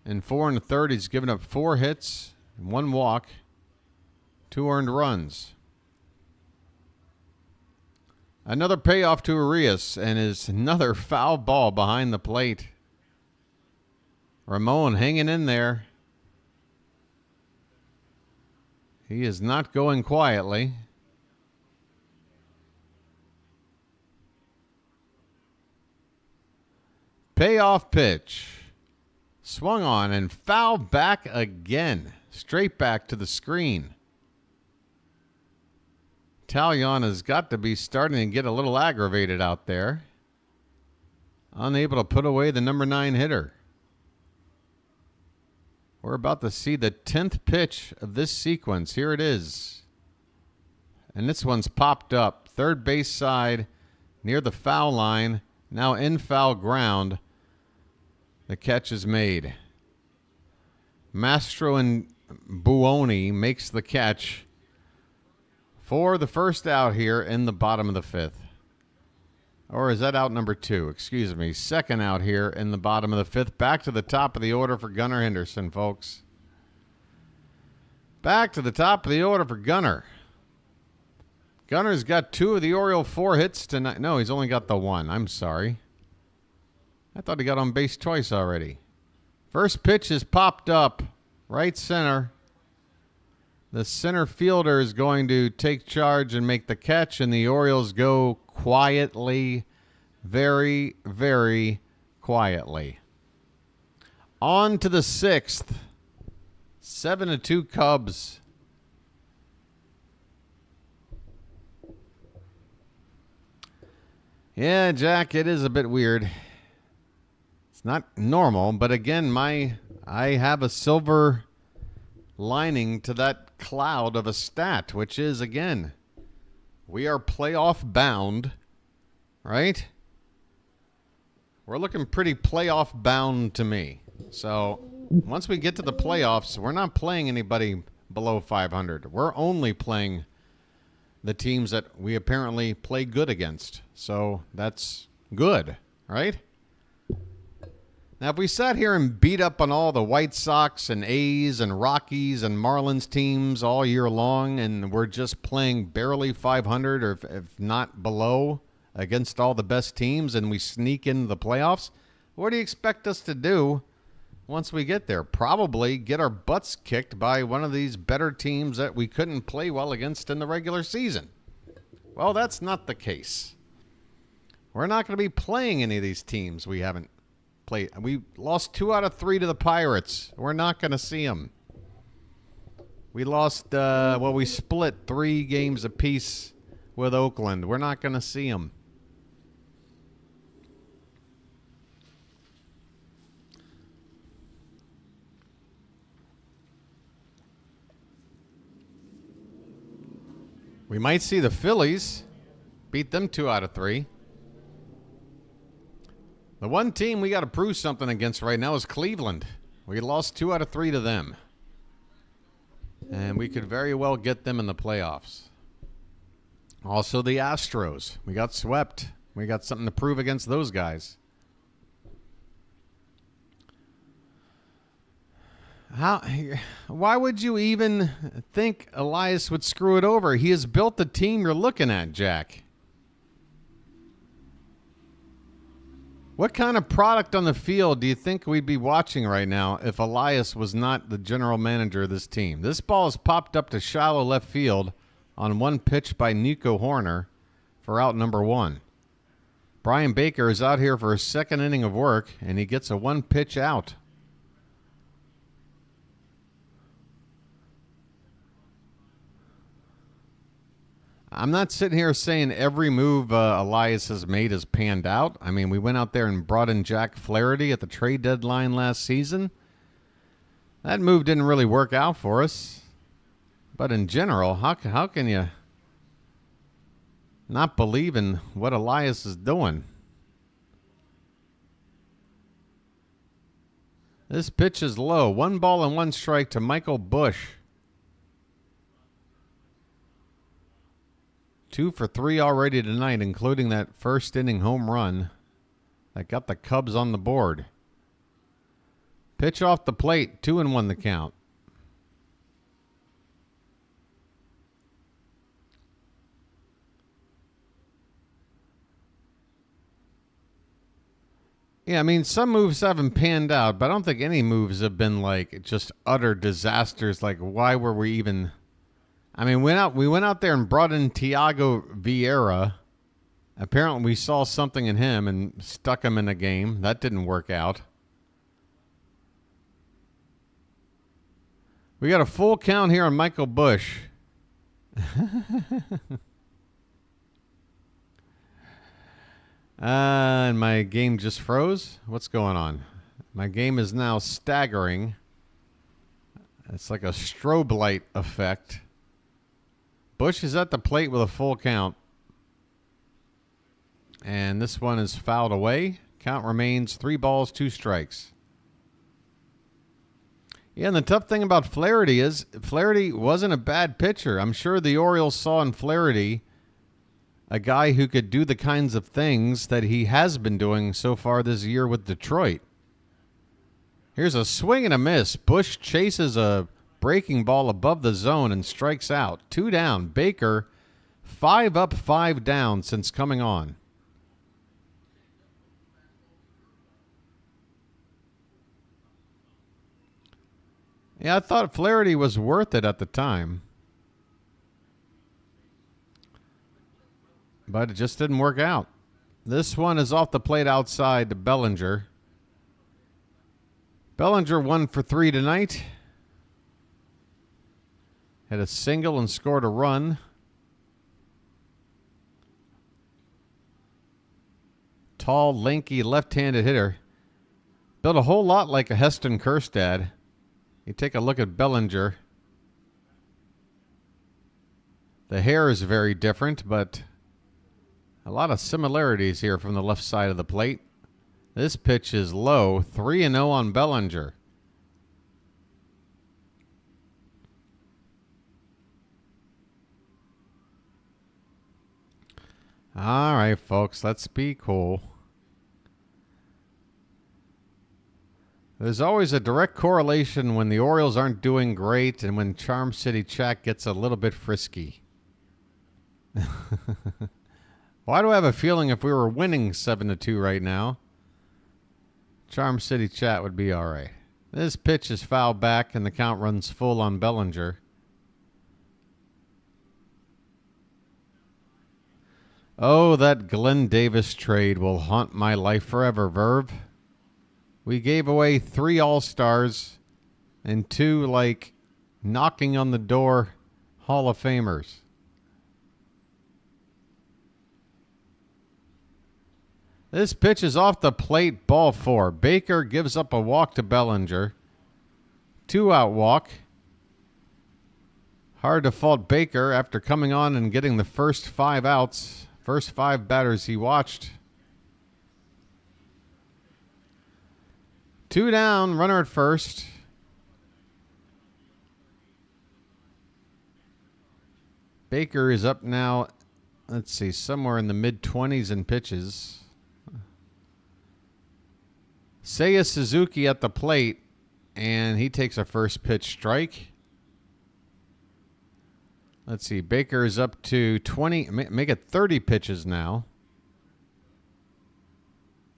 In 4 1/3, he's given up 4 hits, 1 walk, 2 earned runs. Another payoff to Arias, and is another foul ball behind the plate. Ramon hanging in there. He is not going quietly. Payoff pitch. Swung on and fouled back again. Straight back to the screen. Talion has got to be starting to get a little aggravated out there. Unable to put away the number 9 hitter. We're about to see the 10th pitch of this sequence. Here it is. And this one's popped up. Third base side near the foul line. Now in foul ground. The catch is made. Mastro and Buoni makes the catch for the first out here in the bottom of the 5th. Or is that out number 2? Excuse me. Second out here in the bottom of the 5th. Back to the top of the order for Gunnar Henderson, folks. Back to the top of the order for Gunnar. Gunner's got 2 of the Oriole 4 hits tonight. No, he's only got the 1. I'm sorry. I thought he got on base twice already. First pitch is popped up. Right center. The center fielder is going to take charge and make the catch, and the Orioles go quietly, very, very quietly. On to the 6th. 7-2 Cubs. Yeah, Jack, it is a bit weird. Not normal, but again, I have a silver lining to that cloud of a stat, which is, again, we are playoff bound, right? We're looking pretty playoff bound to me. So once we get to the playoffs, we're not playing anybody below 500. We're only playing the teams that we apparently play good against. So that's good, right? Now, if we sat here and beat up on all the White Sox and A's and Rockies and Marlins teams all year long, and we're just playing barely 500 or if not below against all the best teams, and we sneak into the playoffs, what do you expect us to do once we get there? Probably get our butts kicked by one of these better teams that we couldn't play well against in the regular season. Well, that's not the case. We're not going to be playing any of these teams we haven't played. We lost 2 out of 3 to the Pirates. We're not going to see them. We lost, we split 3 games apiece with Oakland. We're not going to see them. We might see the Phillies beat them 2 out of 3. The one team we got to prove something against right now is Cleveland. We lost 2 out of 3 to them. And we could very well get them in the playoffs. Also the Astros. We got swept. We got something to prove against those guys. Why would you even think Elias would screw it over? He has built the team you're looking at, Jack. What kind of product on the field do you think we'd be watching right now if Elias was not the general manager of this team? This ball is popped up to shallow left field on one pitch by Nico Horner for out number 1. Brian Baker is out here for his second inning of work, and he gets a 1-pitch out. I'm not sitting here saying every move Elias has made has panned out. I mean, we went out there and brought in Jack Flaherty at the trade deadline last season. That move didn't really work out for us. But in general, how can you not believe in what Elias is doing? This pitch is low. 1 ball and 1 strike to Michael Busch. 2 for 3 already tonight, including that first inning home run that got the Cubs on the board. Pitch off the plate, 2-1 the count. Yeah, I mean, some moves haven't panned out, but I don't think any moves have been like just utter disasters. Like, why were we even... I mean, we went out there and brought in Thiago Vieira. Apparently, we saw something in him and stuck him in a game. That didn't work out. We got a full count here on Michael Busch. And my game just froze. What's going on? My game is now staggering. It's like a strobe light effect. Busch is at the plate with a full count. And this one is fouled away. Count remains 3 balls, 2 strikes. Yeah, and the tough thing about Flaherty is Flaherty wasn't a bad pitcher. I'm sure the Orioles saw in Flaherty a guy who could do the kinds of things that he has been doing so far this year with Detroit. Here's a swing and a miss. Busch chases a breaking ball above the zone and strikes out. 2 down. Baker, 5 up, 5 down since coming on. Yeah, I thought Flaherty was worth it at the time. But it just didn't work out. This one is off the plate outside to Bellinger. Bellinger 1 for 3 tonight. Had a single and scored a run. Tall, lanky, left-handed hitter. Built a whole lot like a Heston Kjerstad. You take a look at Bellinger. The hair is very different, but a lot of similarities here from the left side of the plate. This pitch is low. 3-0 on Bellinger. All right, folks, let's be cool. There's always a direct correlation when the Orioles aren't doing great and when Charm City Chat gets a little bit frisky. Why do I have a feeling if we were winning 7-2 right now, Charm City Chat would be all right. This pitch is fouled back and the count runs full on Bellinger. Oh, that Glenn Davis trade will haunt my life forever, Verve. We gave away 3 All-Stars and 2, like, knocking on the door Hall of Famers. This pitch is off the plate, ball 4. Baker gives up a walk to Bellinger. 2-out walk. Hard to fault Baker after coming on and getting the first 5 outs. First 5 batters he watched. 2 down, runner at first. Baker is up now, let's see, somewhere in the mid-20s in pitches. Seiya Suzuki at the plate, and he takes a first pitch strike. Let's see, Baker is up to 20, make it 30 pitches now.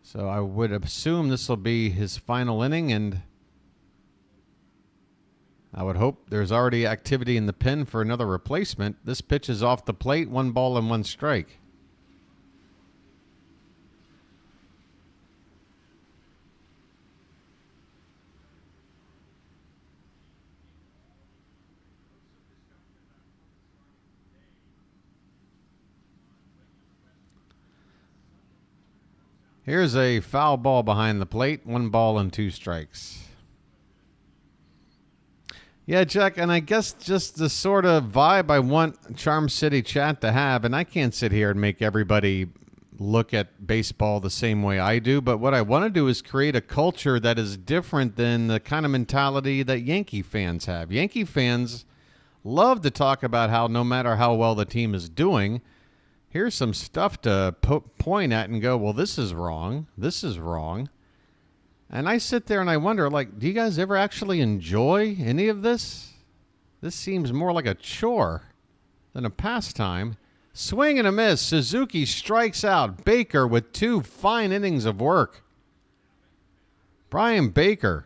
So I would assume this will be his final inning, and I would hope there's already activity in the pen for another replacement. This pitch is off the plate, 1 ball and 1 strike. Here's a foul ball behind the plate. 1 ball and 2 strikes. Yeah, Jack, and I guess just the sort of vibe I want Charm City Chat to have, and I can't sit here and make everybody look at baseball the same way I do, but what I want to do is create a culture that is different than the kind of mentality that Yankee fans have. Yankee fans love to talk about how no matter how well the team is doing, here's some stuff to point at and go, well, this is wrong. This is wrong. And I sit there and I wonder, like, do you guys ever actually enjoy any of this? This seems more like a chore than a pastime. Swing and a miss. Suzuki strikes out. Baker with 2 fine innings of work. Brian Baker.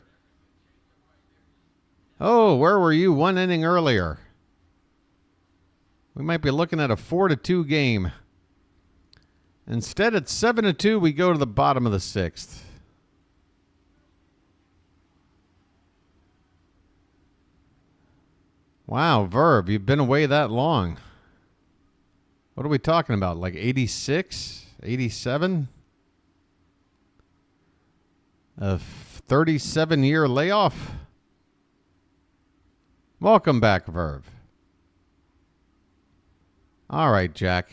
Oh, where were you 1 inning earlier? We might be looking at a 4-2 game. Instead, at 7-2, we go to the bottom of the 6th. Wow, Verb, you've been away that long. What are we talking about? Like 86? 87? A 37-year layoff? Welcome back, Verb. All right, Jack.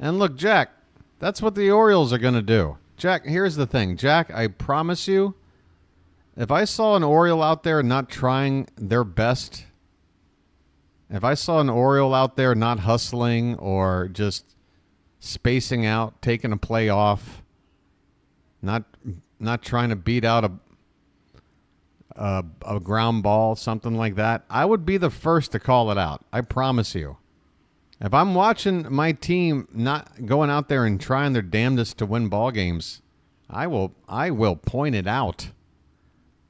And look, Jack, that's what the Orioles are going to do. Jack, here's the thing. Jack, I promise you, if I saw an Oriole out there not trying their best, if I saw an Oriole out there not hustling or just spacing out, taking a play off, not trying to beat out a ground ball, something like that, I would be the first to call it out. I promise you. If I'm watching my team not going out there and trying their damnedest to win ball games, I will point it out.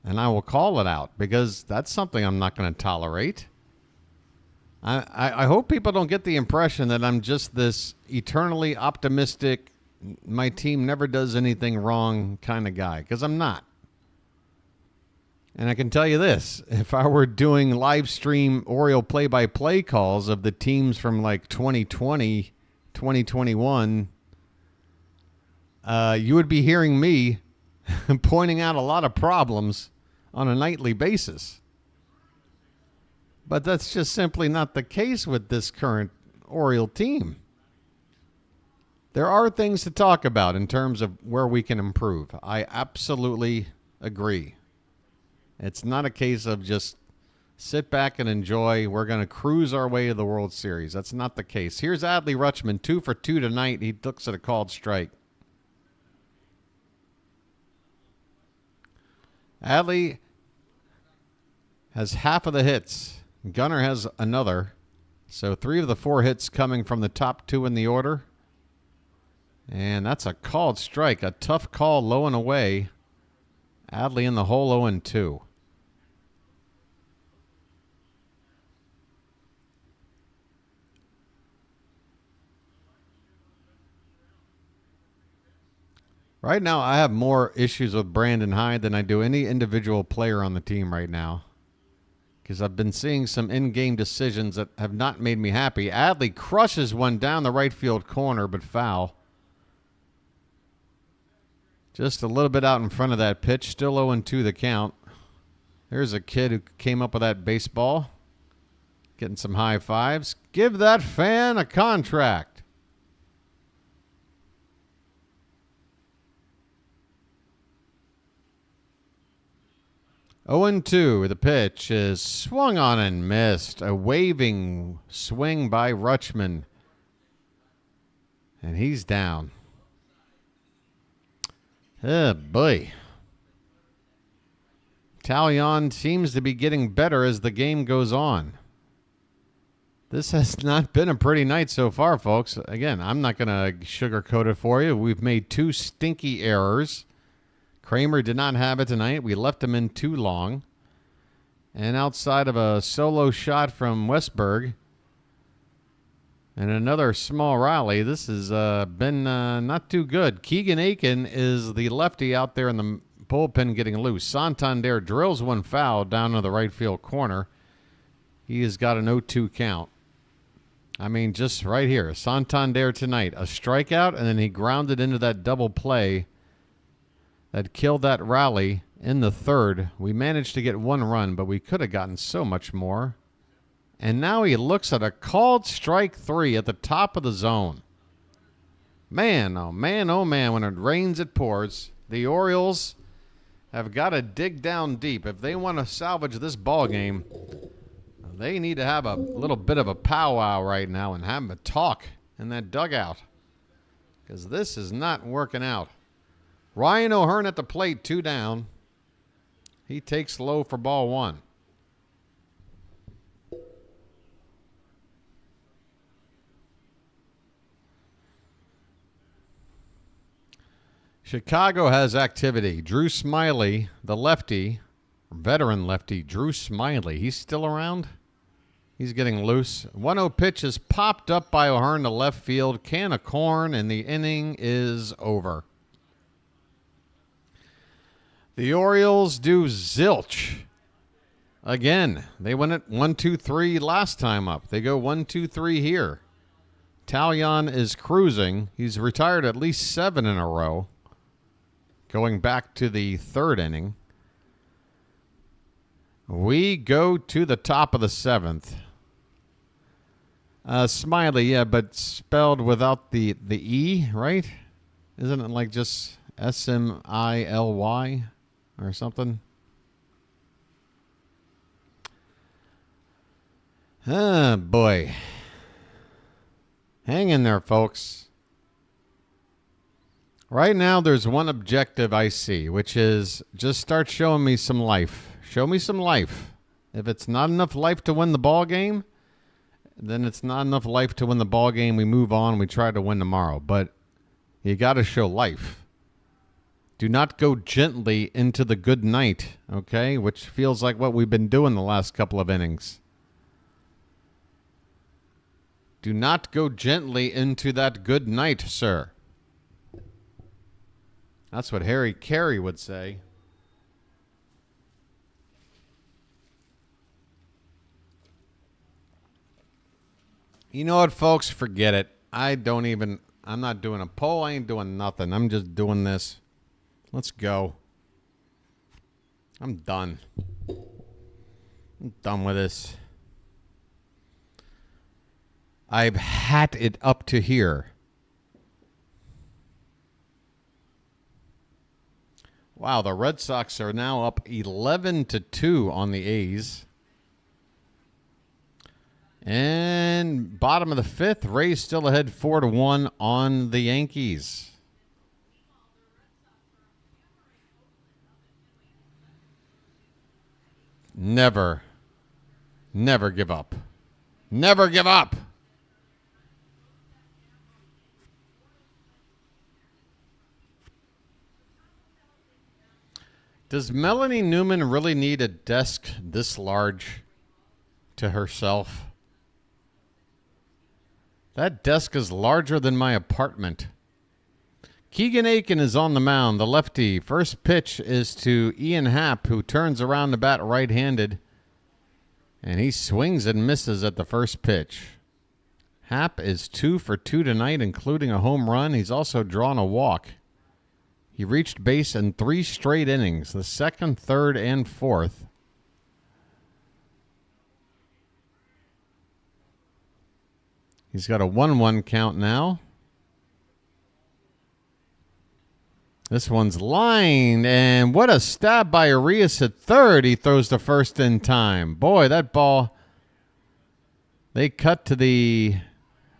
And I will call it out because that's something I'm not going to tolerate. I hope people don't get the impression that I'm just this eternally optimistic, my team never does anything wrong kind of guy, because I'm not. And I can tell you this, if I were doing live stream Oriole play-by-play calls of the teams from like 2020, 2021, you would be hearing me pointing out a lot of problems on a nightly basis. But that's just simply not the case with this current Oriole team. There are things to talk about in terms of where we can improve. I absolutely agree. It's not a case of just sit back and enjoy. We're going to cruise our way to the World Series. That's not the case. Here's Adley Rutschman, 2 for 2 tonight. He looks at a called strike. Adley has half of the hits. Gunnar has another. So 3 of the 4 hits coming from the top 2 in the order. And that's a called strike. A tough call, low and away. Adley in the hole, 0-2. Right now, I have more issues with Brandon Hyde than I do any individual player on the team right now. Because I've been seeing some in-game decisions that have not made me happy. Adley crushes one down the right field corner, but foul. Just a little bit out in front of that pitch. Still 0-2 the count. There's a kid who came up with that baseball. Getting some high fives. Give that fan a contract. 0-2. The pitch is swung on and missed. A waving swing by Rutschman. And he's down. Oh, boy. Talion seems to be getting better as the game goes on. This has not been a pretty night so far, folks. Again, I'm not going to sugarcoat it for you. We've made 2 stinky errors. Kramer did not have it tonight. We left him in too long. And outside of a solo shot from Westberg and another small rally, this has been not too good. Keegan Aiken is the lefty out there in the bullpen getting loose. Santander drills one foul down to the right field corner. He has got an 0-2 count. I mean, just right here. Santander tonight, a strikeout, and then he grounded into that double play that killed that rally in the third. We managed to get 1 run, but we could have gotten so much more. And now he looks at a called strike 3 at the top of the zone. Man, oh man, when it rains, it pours. The Orioles have got to dig down deep. If they want to salvage this ball game, they need to have a little bit of a powwow right now and have a talk in that dugout, because this is not working out. Ryan O'Hearn at the plate, 2 down. He takes low for ball 1. Chicago has activity. Drew Smiley, the lefty, veteran lefty, Drew Smiley. He's still around? He's getting loose. 1-0 pitch is popped up by O'Hearn to left field. Can of corn, and the inning is over. The Orioles do zilch. Again, they went at 1-2-3 last time up. They go 1-2-3 here. Talion is cruising. He's retired at least 7 in a row, going back to the 3rd inning. We go to the top of the 7th. Smiley, yeah, but spelled without the E, right? Isn't it like just Smily or something? Oh, boy. Hang in there, folks. Right now, there's one objective I see, which is just start showing me some life. Show me some life. If it's not enough life to win the ball game, then it's not enough life to win the ball game. We move on. We try to win tomorrow. But you got to show life. Do not go gently into the good night, okay? Which feels like what we've been doing the last couple of innings. Do not go gently into that good night, sir. That's what Harry Caray would say. You know what, folks? Forget it. I'm not doing a poll. I ain't doing nothing. I'm just doing this. Let's go. I'm done. I'm done with this. I've had it up to here. Wow, the Red Sox are now up 11-2 on the A's. And bottom of the fifth, Rays still ahead 4-1 on the Yankees. Never give up. Never give up. Does Melanie Newman really need a desk this large to herself? That desk is larger than my apartment. Keegan Aiken is on the mound, the lefty. First pitch is to Ian Happ, who turns around to bat right-handed. And he swings and misses at the first pitch. Happ is 2 for 2 tonight, including a home run. He's also drawn a walk. He reached base in 3 straight innings, the second, third, and fourth. He's got a 1-1 count now. This one's lined, and what a stab by Arias at third. He throws to first in time. Boy, that ball, they cut to the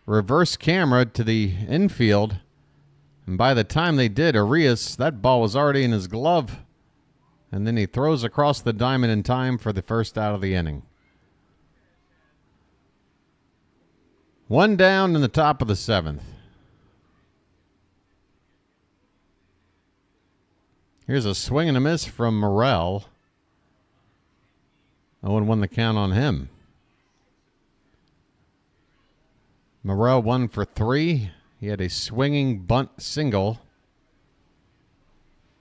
reverse camera to the infield. And by the time they did, Arias, that ball was already in his glove. And then he throws across the diamond in time for the first out of the inning. 1 down in the top of the 7th. Here's a swing and a miss from Morel. 0-1 the count on him. Morel 1 for 3. He had a swinging bunt single.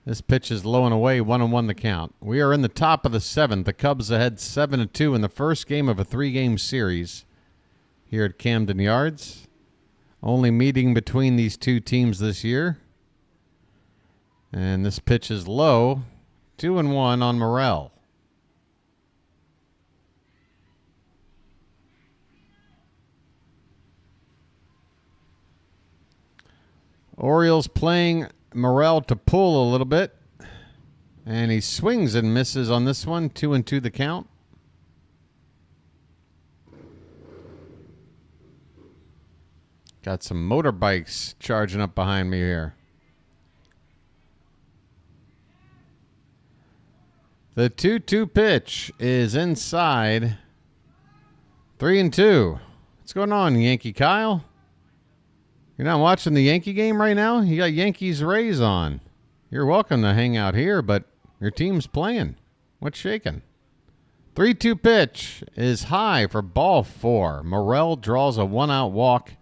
This pitch is low and away, 1-1 the count. We are in the top of the 7th. The Cubs ahead 7-2 in the first game of a 3-game series here at Camden Yards. Only meeting between these two teams this year. And this pitch is low, 2-1 on Morel. Orioles playing Morel to pull a little bit. And he swings and misses on this one. 2-2 the count. Got some motorbikes charging up behind me here. The 2-2 pitch is inside. 3-2. What's going on, Yankee Kyle? You're not watching the Yankee game right now? You got Yankees Rays on. You're welcome to hang out here, but your team's playing. What's shaking? 3-2 pitch is high for ball 4. Morel draws a 1-out walk.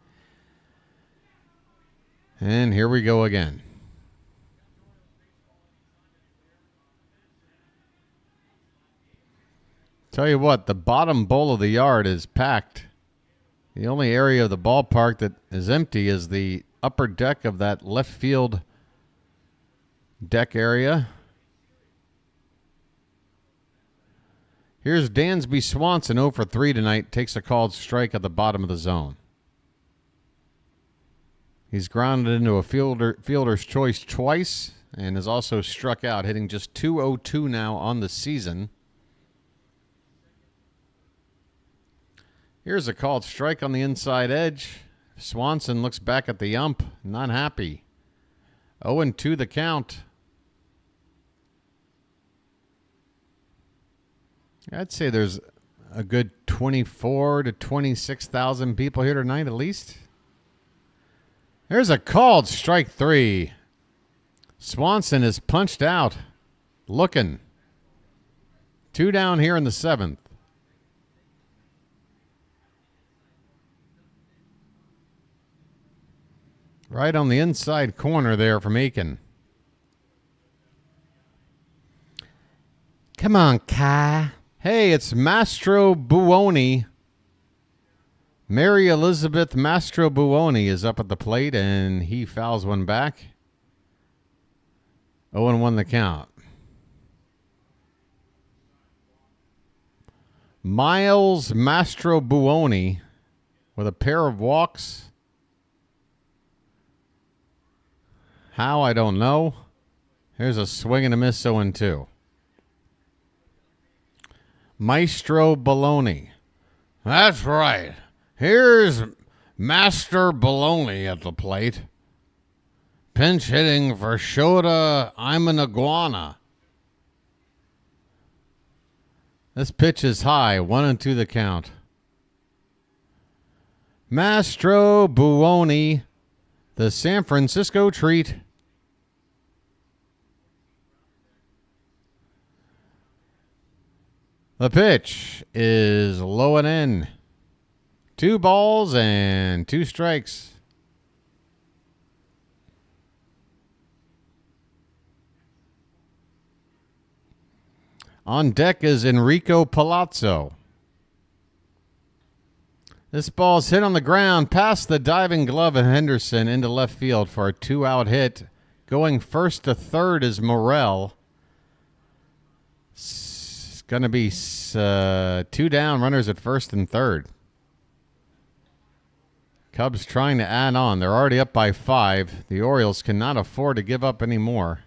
And here we go again. Tell you what, the bottom bowl of the yard is packed. The only area of the ballpark that is empty is the upper deck of that left field deck area. Here's Dansby Swanson 0 for 3 tonight. Takes a called strike at the bottom of the zone. He's grounded into a fielder's choice twice and is also struck out, hitting just .202 now on the season. Here's a called strike on the inside edge. Swanson looks back at the ump, not happy. 0-2 the count. I'd say there's a good 24 to 26,000 people here tonight at least. There's a called strike 3. Swanson is punched out. Looking. 2 down here in the 7th. Right on the inside corner there from Aiken. Come on, Kai. Hey, it's Mastro Buoni. Mary Elizabeth Mastro Buoni is up at the plate, and he fouls one back. 0-1 the count. Miles Mastro Buoni with a pair of walks. How, I don't know. Here's a swing and a miss, 0-2. Maestro Baloney. That's right. Here's Master Baloney at the plate. Pinch hitting for Shota Imanaga. This pitch is high. 1-2 the count. Mastro Buoni, the San Francisco treat. The pitch is low and in. 2 balls and 2 strikes. On deck is Enrico Palazzo. This ball's hit on the ground past the diving glove of Henderson into left field for a 2-out hit. Going first to third is Morel. It's going to be 2 down, runners at first and third. Cubs trying to add on. They're already up by 5. The Orioles cannot afford to give up any more.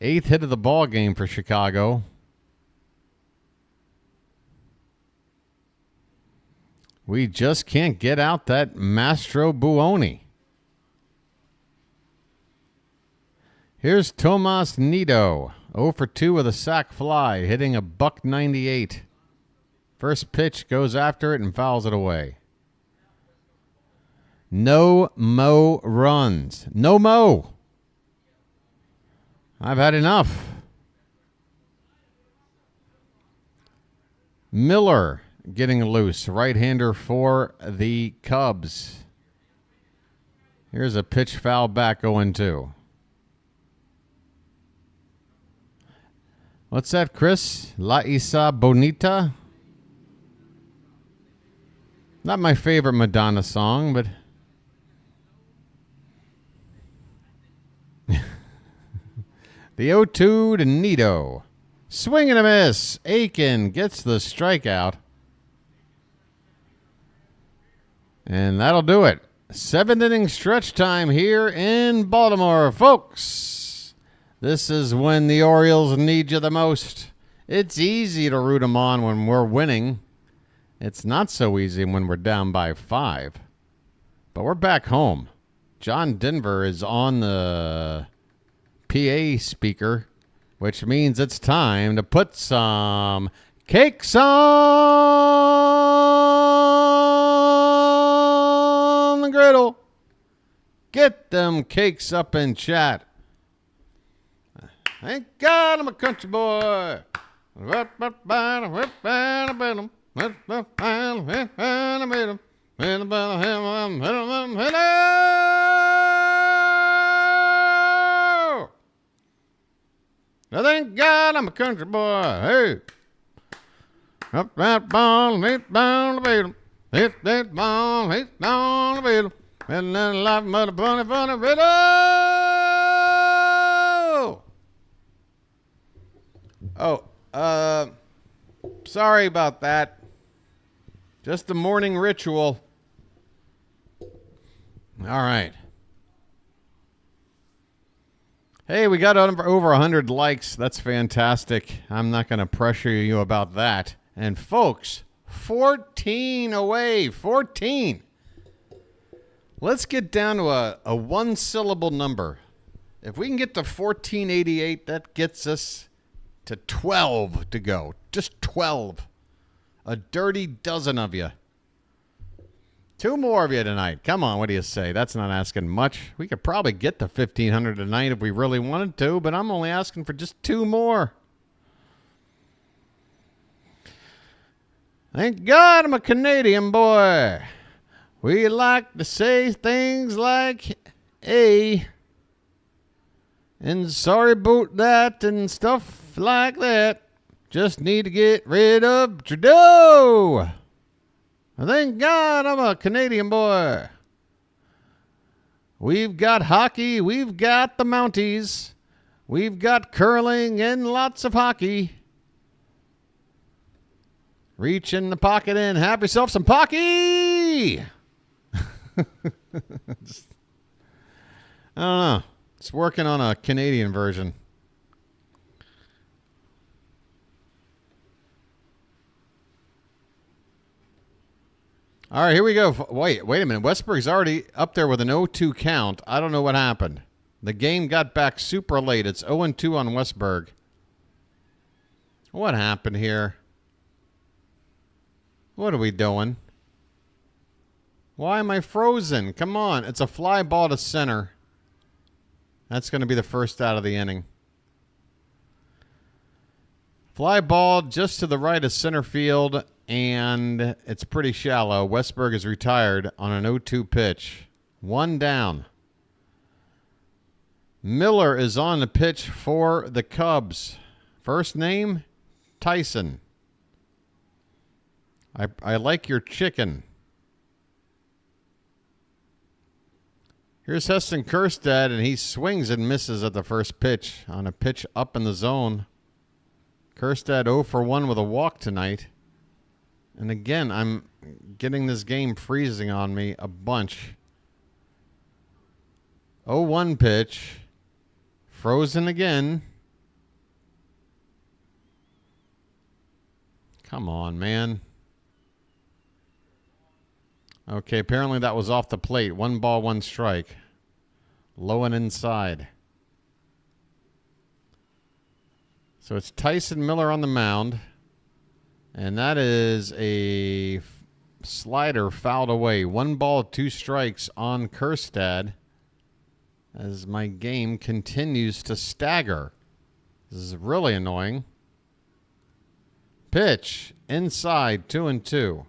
8th hit of the ball game for Chicago. We just can't get out that Mastro Buoni. Here's Tomas Nido, 0 for 2 with a sac fly, hitting a $198. First pitch goes after it and fouls it away. No mo runs. No mo. I've had enough. Miller getting loose. Right-hander for the Cubs. Here's a pitch foul back 0-2. What's that, Chris? La Isa Bonita? Not my favorite Madonna song, but... The 0-2 to Nido. Swing and a miss. Aiken gets the strikeout. And that'll do it. 7th inning stretch time here in Baltimore, folks. This is when the Orioles need you the most. It's easy to root them on when we're winning. It's not so easy when we're down by 5. But we're back home. John Denver is on the PA speaker, which means it's time to put some cakes on the griddle. Get them cakes up in chat. Thank God I'm a country boy. Now, thank God I'm a country boy. Hey. Up that ball, hit down the beat 'em. Hit that ball, hit down the beat 'em. And then life mother bunny riddle. Oh, sorry about that. Just a morning ritual. All right. Hey, we got over 100 likes. That's fantastic. I'm not going to pressure you about that. And folks, 14 away. 14. Let's get down to a one-syllable number. If we can get to 1488, that gets us to 12 to go. Just 12. A dirty dozen of you. 2 more of you tonight. Come on, what do you say? That's not asking much. We could probably get to 1,500 tonight if we really wanted to, but I'm only asking for just 2 more. Thank God I'm a Canadian boy. We like to say things like, hey, and sorry about that and stuff like that. Just need to get rid of Trudeau. Thank God I'm a Canadian boy. We've got hockey. We've got the Mounties. We've got curling and lots of hockey. Reach in the pocket and have yourself some Pocky. I don't know. It's working on a Canadian version. All right, here we go. Wait a minute. Westburg's already up there with an 0-2 count. I don't know what happened. The game got back super late. It's 0-2 on Westburg. What happened here? What are we doing? Why am I frozen? Come on. It's a fly ball to center. That's going to be the first out of the inning. Fly ball just to the right of center field, and it's pretty shallow. Westburg is retired on an 0-2 pitch. One down. Miller is on the pitch for the Cubs. First name, Tyson. I like your chicken. Here's Heston Kjerstad, and he swings and misses at the first pitch on a pitch up in the zone. Kjerstad 0 for 1 with a walk tonight. And again, I'm getting this game freezing on me a bunch. 0-1 pitch. Frozen again. Come on, man. Okay, apparently that was off the plate. 1 ball, 1 strike. Low and inside. So it's Tyson Miller on the mound. And that is a slider fouled away. 1 ball, 2 strikes on Kjerstad as my game continues to stagger. This is really annoying. Pitch inside, 2-2.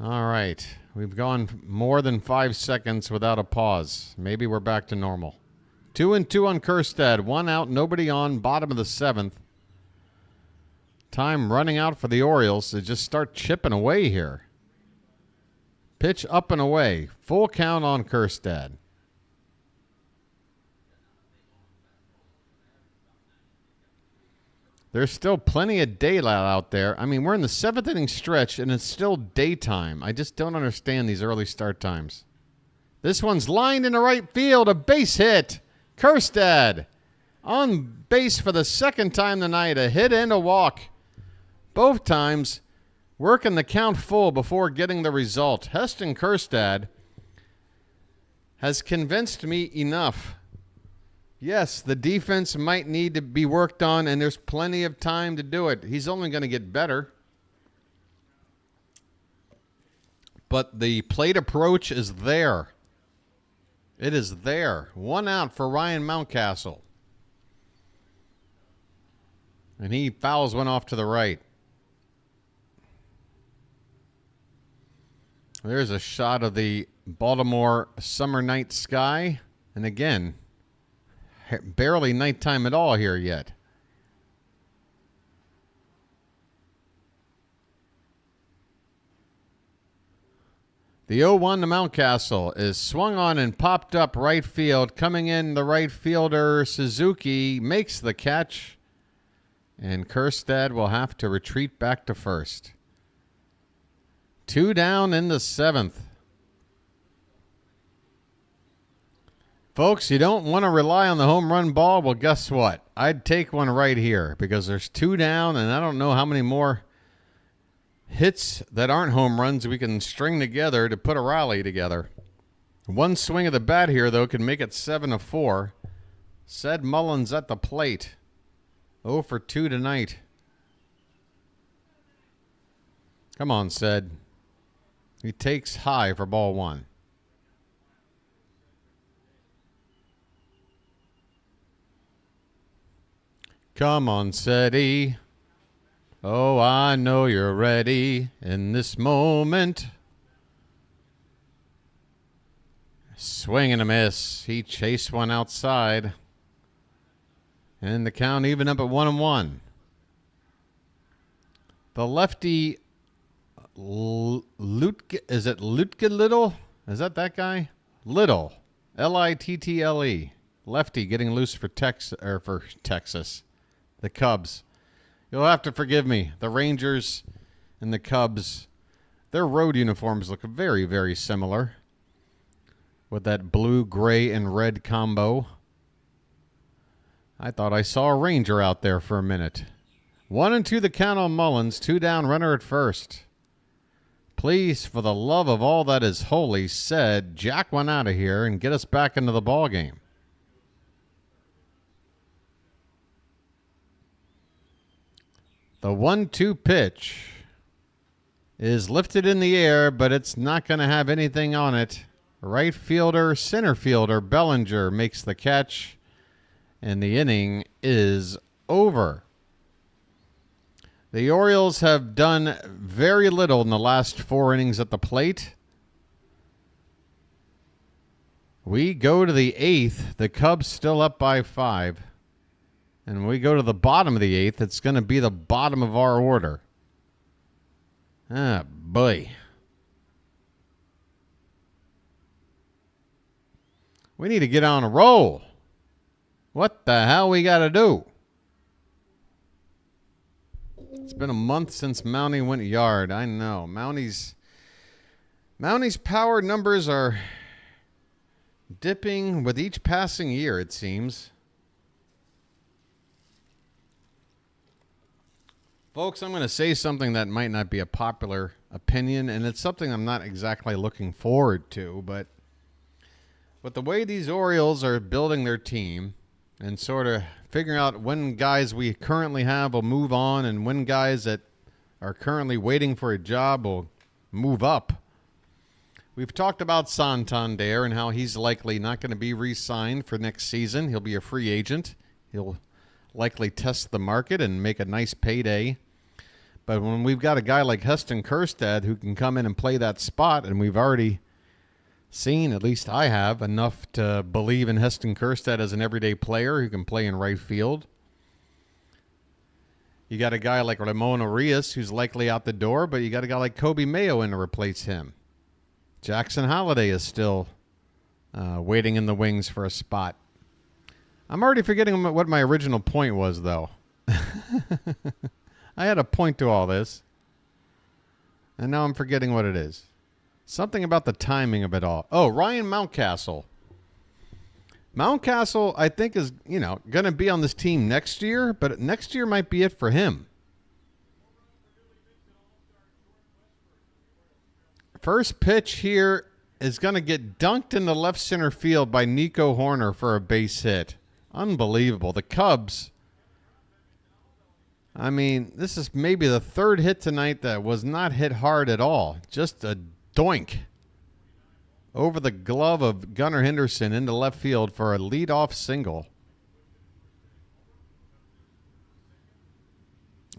All right. We've gone more than 5 seconds without a pause. Maybe we're back to normal. 2-2 on Kjerstad. 1 out, nobody on. Bottom of the 7th. Time running out for the Orioles to just start chipping away here. Pitch up and away. Full count on Kjerstad. There's still plenty of daylight out there. I mean, we're in the 7th inning stretch, and it's still daytime. I just don't understand these early start times. This one's lined into right field. A base hit. Kjerstad on base for the 2nd time tonight. A hit and a walk. Both times working the count full before getting the result. Heston Kjerstad has convinced me enough. Yes, the defense might need to be worked on, and there's plenty of time to do it. He's only going to get better. But the plate approach is there. It is there. 1 out for Ryan Mountcastle. And he fouls one off to the right. There's a shot of the Baltimore summer night sky. And again, barely nighttime at all here yet. The 0-1 to Mountcastle is swung on and popped up right field. Coming in, the right fielder, Suzuki, makes the catch. And Kjerstad will have to retreat back to first. 2 down in the 7th. Folks, you don't want to rely on the home run ball? Well, guess what? I'd take one right here because there's 2 down, and I don't know how many more hits that aren't home runs we can string together to put a rally together. One swing of the bat here, though, can make it 7-4. Ced Mullins at the plate. 0 for 2 tonight. Come on, Ced. He takes high for ball 1. Come on, Ceddy. Oh, I know you're ready in this moment. Swing and a miss. He chased one outside. And the count even up at 1-1. The lefty, Lutke, is it Lutke Little? Is that guy? Little. Little. Lefty getting loose for Texas. The Cubs. You'll have to forgive me. The Rangers and the Cubs, their road uniforms look very, very similar with that blue, gray, and red combo. I thought I saw a Ranger out there for a minute. 1-2 the count on Mullins. 2 down, runner at first. Please, for the love of all that is holy, said, jack one out of here and get us back into the ball game. The 1-2 pitch is lifted in the air, but it's not going to have anything on it. Right fielder, center fielder, Bellinger makes the catch, and the inning is over. The Orioles have done very little in the last 4 innings at the plate. We go to the 8th. The Cubs still up by 5. And when we go to the bottom of the 8th, it's going to be the bottom of our order. Ah, boy. We need to get on a roll. What the hell we got to do? It's been a month since Mountie went yard. I know. Mountie's power numbers are dipping with each passing year, it seems. Folks, I'm going to say something that might not be a popular opinion, and it's something I'm not exactly looking forward to, but the way these Orioles are building their team and sort of figuring out when guys we currently have will move on and when guys that are currently waiting for a job will move up. We've talked about Santander and how he's likely not going to be re-signed for next season. He'll be a free agent. He'll likely test the market and make a nice payday. But when we've got a guy like Heston Kjerstad who can come in and play that spot, and we've already seen, at least I have, enough to believe in Heston Kjerstad as an everyday player who can play in right field. You got a guy like Ramon Arias who's likely out the door, but you got a guy like Coby Mayo in to replace him. Jackson Holliday is still waiting in the wings for a spot. I'm already forgetting what my original point was, though. I had a point to all this, and now I'm forgetting what it is. Something about the timing of it all. Oh, Ryan Mountcastle. Mountcastle, I think, is, going to be on this team next year, but next year might be it for him. First pitch here is going to get dunked into left center field by Nico Horner for a base hit. Unbelievable. The Cubs, I mean, this is maybe the third hit tonight that was not hit hard at all. Just a doink over the glove of Gunnar Henderson into left field for a leadoff single.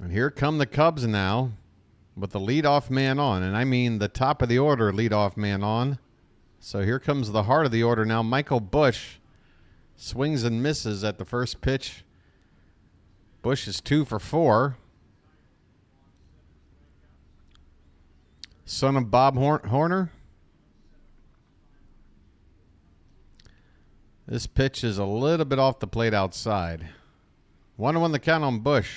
And here come the Cubs now with the leadoff man on. And I mean the top of the order leadoff man on. So here comes the heart of the order now. Michael Busch swings and misses at the first pitch. Busch is 2 for 4. Son of Bob Horner. This pitch is a little bit off the plate outside. 1-1 the count on Busch.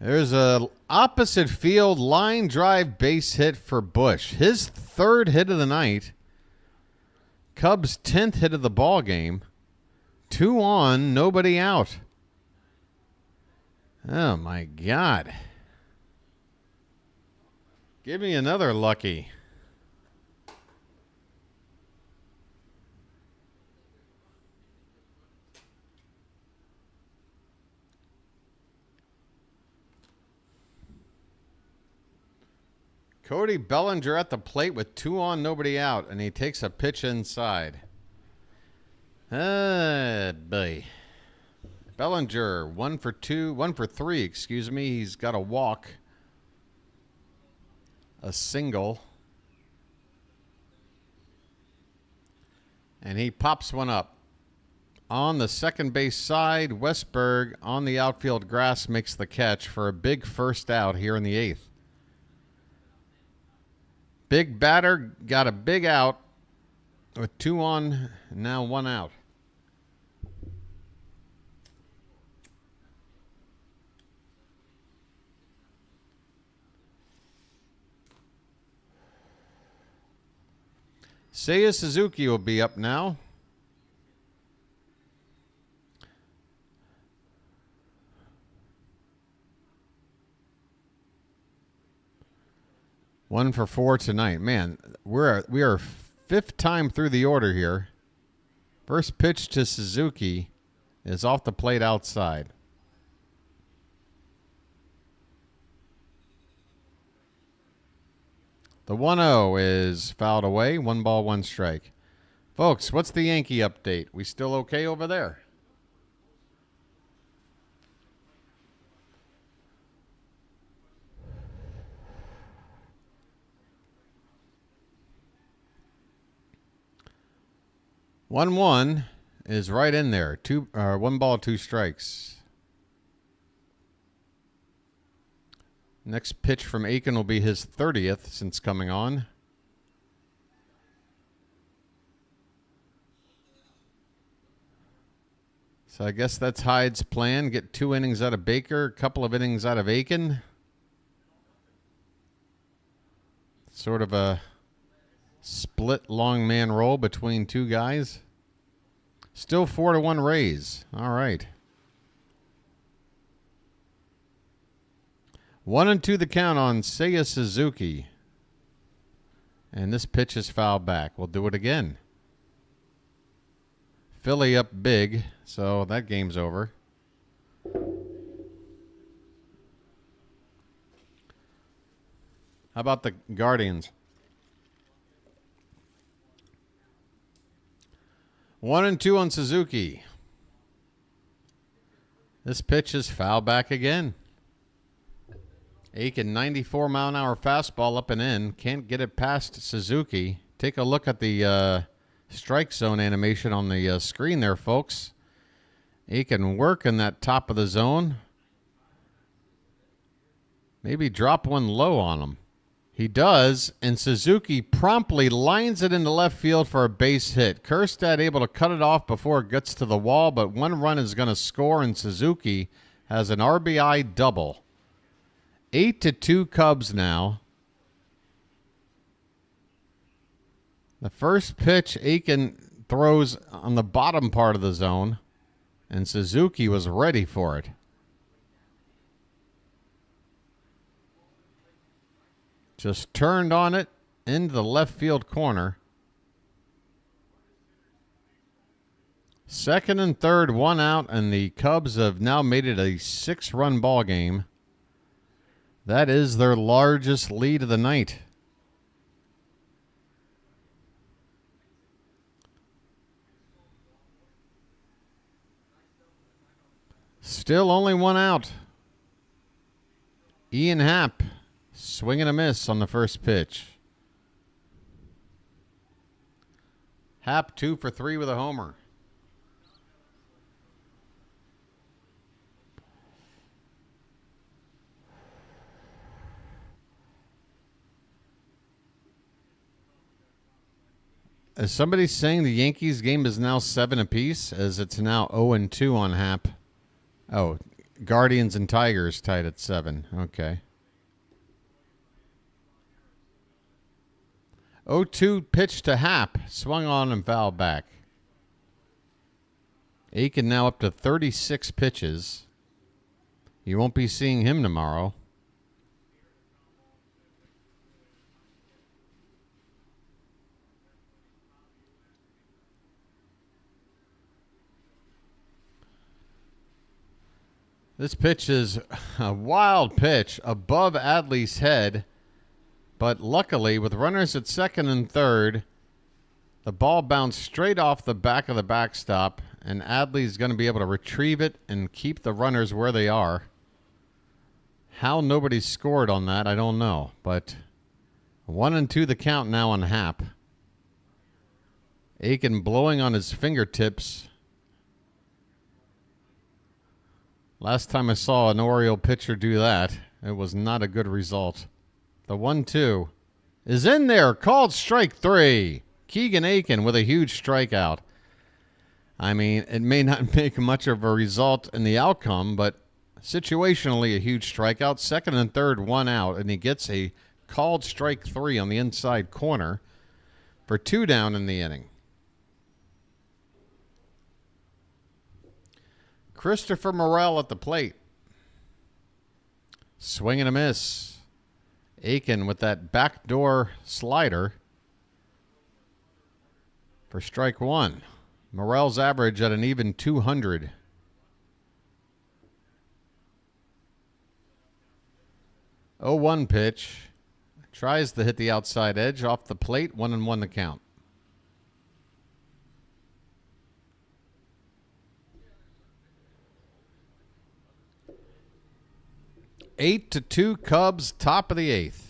There's a opposite field line drive base hit for Busch. His third hit of the night. Cubs' 10th hit of the ball game. 2 on, nobody out. Oh, my God. Give me another lucky. Cody Bellinger at the plate with 2 on, nobody out, and he takes a pitch inside. Boy. Bellinger, 1 for 3, excuse me. He's got a walk, a single, and he pops one up. On the second base side, Westberg on the outfield grass makes the catch for a big first out here in the 8th. Big batter got a big out with 2 on, now 1 out. Seiya Suzuki will be up now. One for 4 tonight. Man, we are fifth time through the order here. First pitch to Suzuki is off the plate outside. The 1-0 is fouled away. 1 ball, 1 strike. Folks, what's the Yankee update? We still okay over there? One is right in there. 1 ball, 2 strikes. Next pitch from Aiken will be his 30th since coming on. So I guess that's Hyde's plan. Get 2 innings out of Baker, a couple of innings out of Aiken. Sort of a split long man role between 2 guys. Still 4-1 Rays. All right. 1-2 the count on Seiya Suzuki. And this pitch is fouled back. We'll do it again. Philly up big, so that game's over. How about the Guardians? 1-2 on Suzuki. This pitch is fouled back again. Aiken, 94-mile-an-hour fastball up and in. Can't get it past Suzuki. Take a look at the strike zone animation on the screen there, folks. Aiken working that top of the zone. Maybe drop one low on him. He does, and Suzuki promptly lines it into left field for a base hit. Kjerstad able to cut it off before it gets to the wall, but 1 run is going to score, and Suzuki has an RBI double. 8-2 Cubs now. The first pitch Aiken throws on the bottom part of the zone, and Suzuki was ready for it. Just turned on it into the left field corner. Second and third, 1 out, and the Cubs have now made it a 6-run ball game. That is their largest lead of the night. Still only 1 out. Ian Happ swing and a miss on the first pitch. Happ 2 for 3 with a homer. Is somebody saying the Yankees game is now 7 apiece, as it's now 0-2 on Happ? Oh, Guardians and Tigers tied at 7. Okay. 0-2 pitch to Happ. Swung on and fouled back. Aiken now up to 36 pitches. You won't be seeing him tomorrow. This pitch is a wild pitch above Adley's head, but luckily with runners at second and third, the ball bounced straight off the back of the backstop, and Adley's going to be able to retrieve it and keep the runners where they are. How nobody scored on that, I don't know, but 1-2 the count now on Happ. Aiken blowing on his fingertips. Last time I saw an Oriole pitcher do that, it was not a good result. The 1-2 is in there, called strike 3. Keegan Aiken with a huge strikeout. I mean, it may not make much of a result in the outcome, but situationally a huge strikeout. Second and third, 1 out, and he gets a called strike 3 on the inside corner. for 2 down in the inning. Christopher Morel at the plate. Swing and a miss. Aiken with that backdoor slider for strike 1. Morel's average at an even 200. 0-1 pitch. Tries to hit the outside edge off the plate. 1-1 the count. Eight to 2 Cubs, top of the 8th.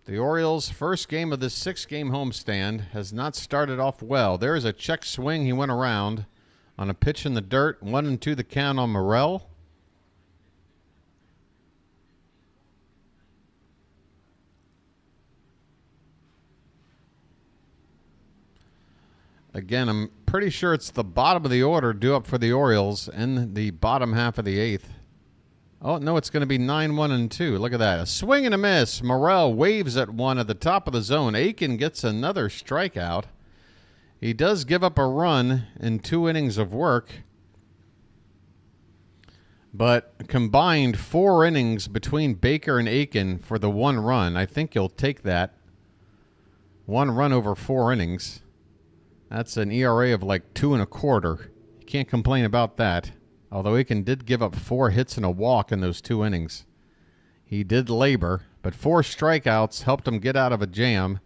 The Orioles' first game of this 6-game homestand has not started off well. There is a check swing. He went around on a pitch in the dirt. 1-2 the count on Morel. Again, I'm pretty sure it's the bottom of the order due up for the Orioles in the bottom half of the 8th. Oh, no, it's going to be 9-1-2. Look at that. A swing and a miss. Morel waves at one at the top of the zone. Aiken gets another strikeout. He does give up a run in 2 innings of work. But combined 4 innings between Baker and Aiken for the 1 run. I think you'll take that. 1 run over 4 innings. That's an ERA of like 2.25. You can't complain about that. Although Aiken did give up 4 hits and a walk in those 2 innings. He did labor, but 4 strikeouts helped him get out of a jam.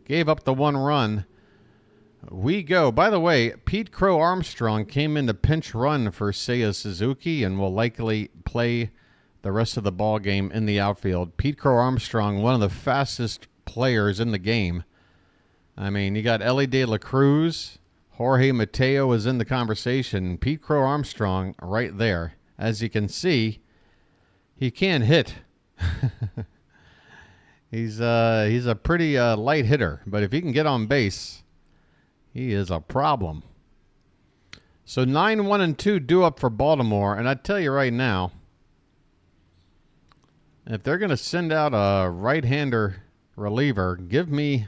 Gave up the 1 run. We go. By the way, Pete Crow Armstrong came in to pinch run for Seiya Suzuki and will likely play the rest of the ball game in the outfield. Pete Crow Armstrong, one of the fastest players in the game. I mean, you got Ellie De La Cruz. Jorge Mateo is in the conversation. Pete Crow Armstrong right there. As you can see, he can hit. He's a pretty light hitter, but if he can get on base, he is a problem. So 9-1-2 due up for Baltimore, and I tell you right now, if they're going to send out a right-hander reliever, give me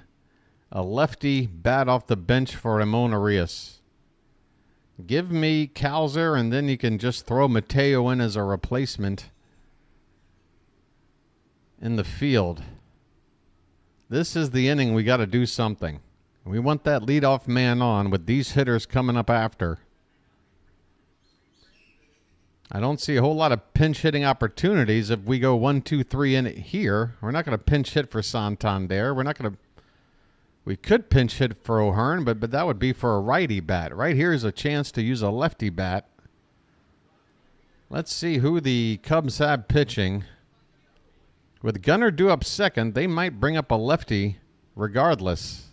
a lefty bat off the bench for Ramon Arias. Give me Calzer, and then you can just throw Mateo in as a replacement in the field. This is the inning we got to do something. We want that leadoff man on with these hitters coming up after. I don't see a whole lot of pinch hitting opportunities if we go 1, 2, 3 in it here. We're not going to pinch hit for Santander. We're not going to. We could pinch hit for O'Hearn, but that would be for a righty bat. Right here is a chance to use a lefty bat. Let's see who the Cubs have pitching. With Gunnar due up second, they might bring up a lefty regardless.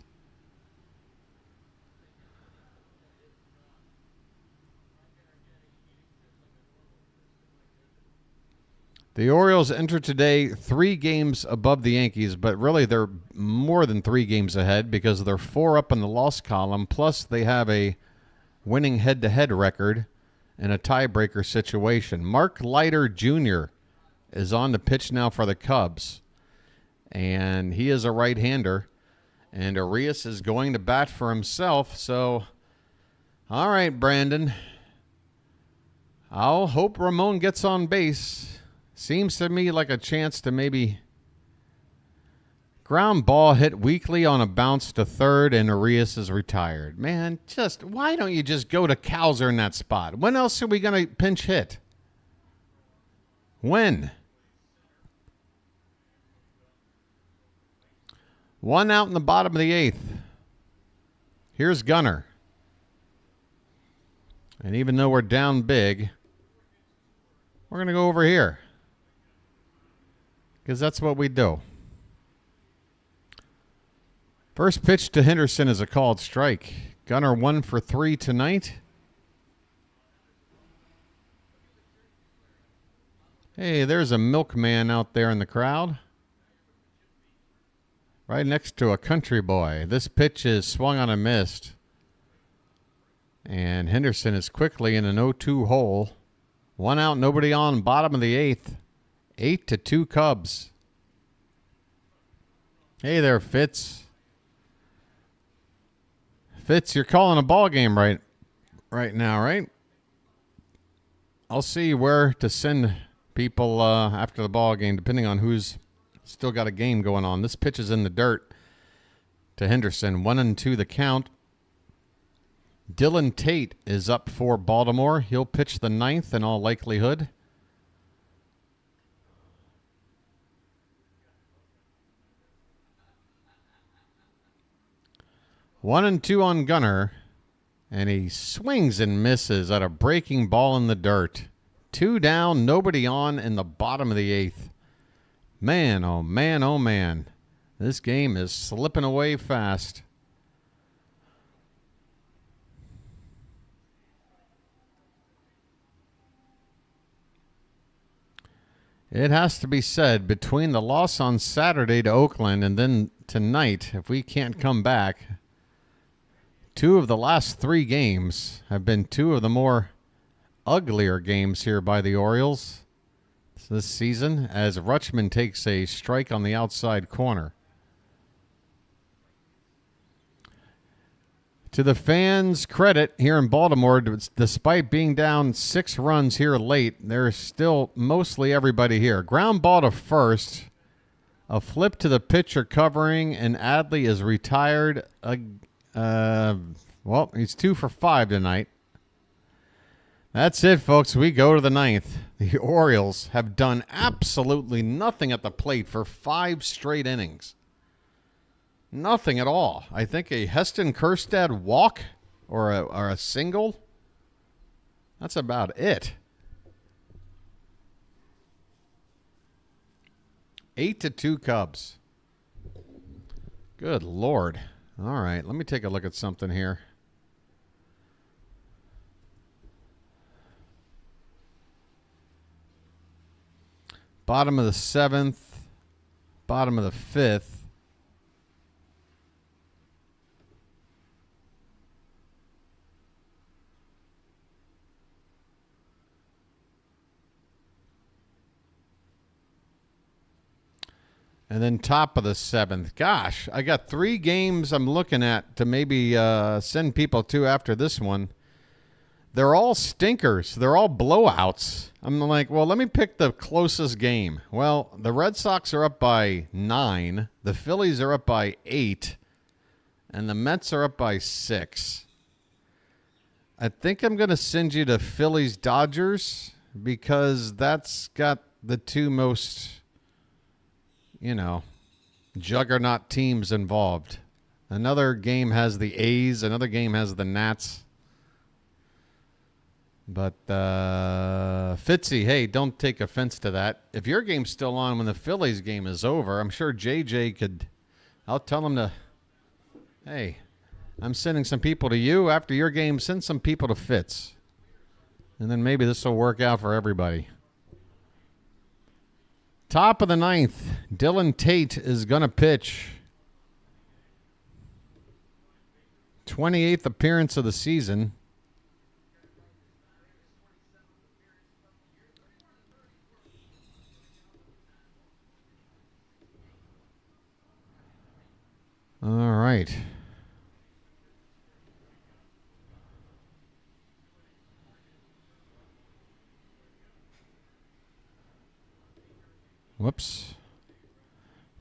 The Orioles enter today 3 games above the Yankees, but really they're more than 3 games ahead because they're 4 up in the loss column, plus they have a winning head-to-head record in a tiebreaker situation. Mark Leiter Jr. is on the pitch now for the Cubs, and he is a right-hander, and Arias is going to bat for himself. So, all right, Brandon, I'll hope Ramon gets on base. Seems to me like a chance to maybe ground ball hit weakly on a bounce to third, and Arias is retired. Man, just why don't you just go to Calzer in that spot? When else are we going to pinch hit? When? 1 out in the bottom of the 8th. Here's Gunnar. And even though we're down big, we're going to go over here. Because that's what we do. First pitch to Henderson is a called strike. Gunnar 1 for 3 tonight. Hey, there's a milkman out there in the crowd. Right next to a country boy. This pitch is swung on and missed. And Henderson is quickly in an 0-2 hole. 1 out, nobody on, bottom of the 8th. 8-2 Cubs. Hey there, Fitz. Fitz, you're calling a ball game right now, right? I'll see where to send people after the ball game, depending on who's still got a game going on. This pitch is in the dirt to Henderson. 1-2 the count. Dylan Tate is up for Baltimore. He'll pitch the ninth in all likelihood. One and two on Gunner, and he swings and misses at a breaking ball in the dirt. 2 down, nobody on in the bottom of the 8th. Man, oh man, oh man. This game is slipping away fast. It has to be said, between the loss on Saturday to Oakland and then tonight, if we can't come back, 2 of the last 3 games have been 2 of the more uglier games here by the Orioles this season, as Rutschman takes a strike on the outside corner. To the fans' credit here in Baltimore, despite being down 6 runs here late, there's still mostly everybody here. Ground ball to first, a flip to the pitcher covering, and Adley is retired. Well, he's 2 for 5 tonight. That's it, folks. We go to the 9th. The Orioles have done absolutely nothing at the plate for 5 straight innings. Nothing at all. I think a Heston Kjerstad walk or a single. That's about it. 8-2 Cubs. Good Lord. All right, let me take a look at something here. Bottom of the 7th, bottom of the 5th. And then top of the 7th. Gosh, I got 3 games I'm looking at to maybe send people to after this one. They're all stinkers. They're all blowouts. I'm like, well, let me pick the closest game. Well, the Red Sox are up by 9. The Phillies are up by 8. And the Mets are up by 6. I think I'm going to send you to Phillies-Dodgers because that's got the 2 most, juggernaut teams involved. Another game has the A's. Another game has the Nats. But Fitzy, hey, don't take offense to that. If your game's still on when the Phillies game is over, I'm sure JJ could. I'll tell him to, hey, I'm sending some people to you. After your game, send some people to Fitz. And then maybe this will work out for everybody. Top of the 9th, Dylan Tate is going to pitch. 28th appearance of the season. All right. Whoops.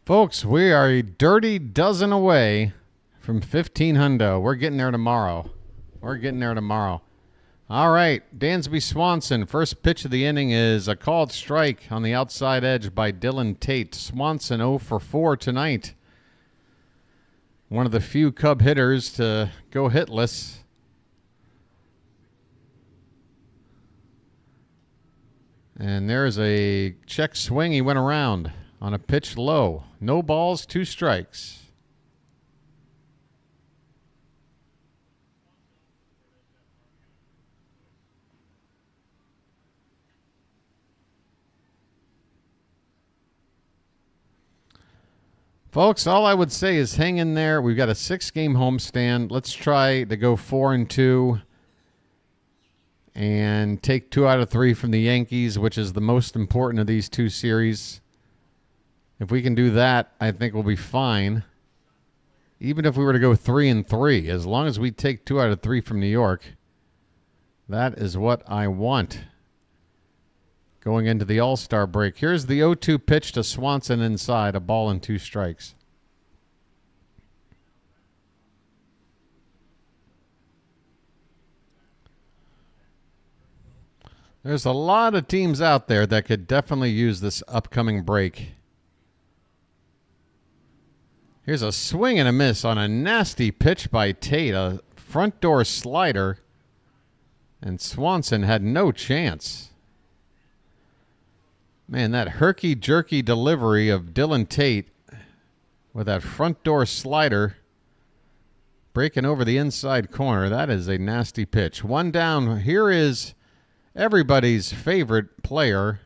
Folks, we are a dirty dozen away from 1500. We're getting there tomorrow. All right. Dansby Swanson. First pitch of the inning is a called strike on the outside edge by Dylan Tate. Swanson 0 for 4 tonight. One of the few Cub hitters to go hitless. And there's a check swing. He went around on a pitch low. No balls, 2 strikes. Folks, all I would say is hang in there. We've got a 6-game homestand. Let's try to go 4-2 and take 2 out of 3 from the Yankees, which is the most important of these 2 series. If we can do that, I think we'll be fine. Even if we were to go 3-3, as long as we take 2 out of 3 from New York, that is what I want. Going into the All-Star break. Here's the 0-2 pitch to Swanson inside, a ball and 2 strikes. There's a lot of teams out there that could definitely use this upcoming break. Here's a swing and a miss on a nasty pitch by Tate, a front door slider, and Swanson had no chance. Man, that herky-jerky delivery of Dylan Tate with that front door slider breaking over the inside corner, that is a nasty pitch. 1 down. Here is everybody's favorite player,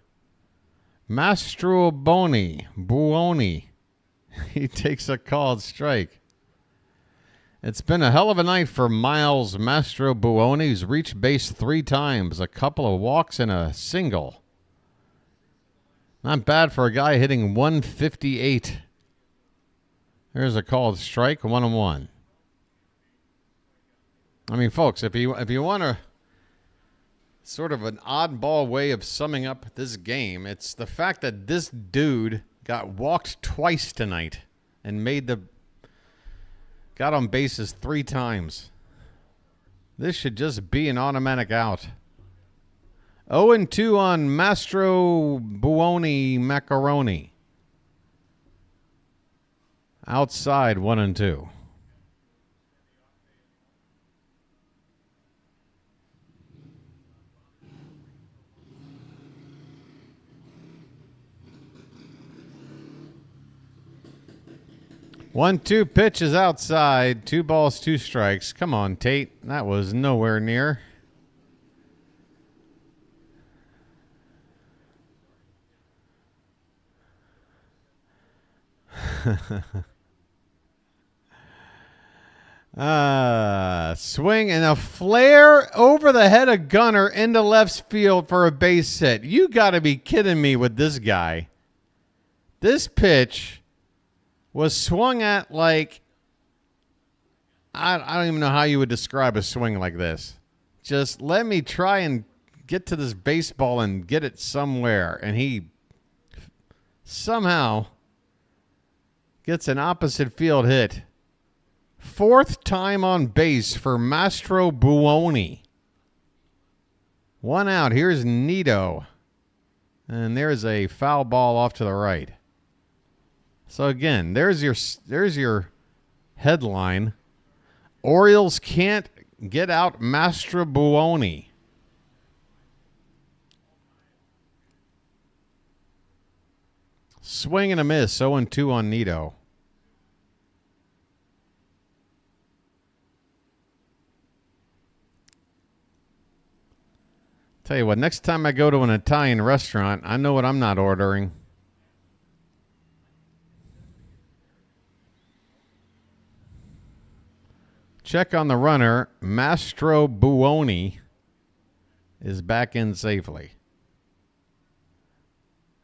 Mastro Buoni. He takes a called strike. It's been a hell of a night for Miles Mastro Buoni, who's reached base 3 times, a couple of walks and a single. Not bad for a guy hitting 158. There's a called strike, 1-1. I mean, folks, if you want to sort of an oddball way of summing up this game, it's the fact that this dude got walked twice tonight and got on bases 3 times. This should just be an automatic out. 0-2 on Mastro Buoni Macaroni. Outside 1-2. One-two pitch is outside. 2 balls, 2 strikes. Come on, Tate. That was nowhere near. Swing and a flare over the head of Gunner into left field for a base hit. You got to be kidding me with this guy. This pitch was swung at like, I don't even know how you would describe a swing like this. Just let me try and get to this baseball and get it somewhere. And he somehow gets an opposite field hit. 4th time on base for Mastro Buoni. 1 out. Here's Nito. And there's a foul ball off to the right. So again, there's your headline. Orioles can't get out Mastro Buoni. Swing and a miss. 0-2 on Nito. Tell you what, next time I go to an Italian restaurant, I know what I'm not ordering. Check on the runner. Mastro Buoni is back in safely.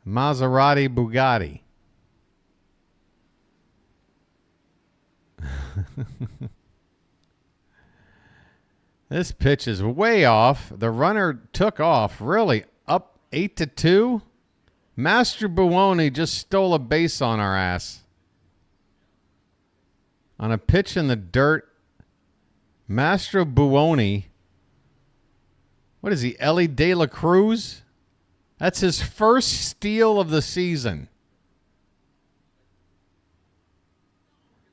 Maserati Bugatti. This pitch is way off. The runner took off, really, up 8-2. Mastro Buoni just stole a base on our ass. On a pitch in the dirt, Mastro Buoni, what is he, Ellie De La Cruz? That's his first steal of the season.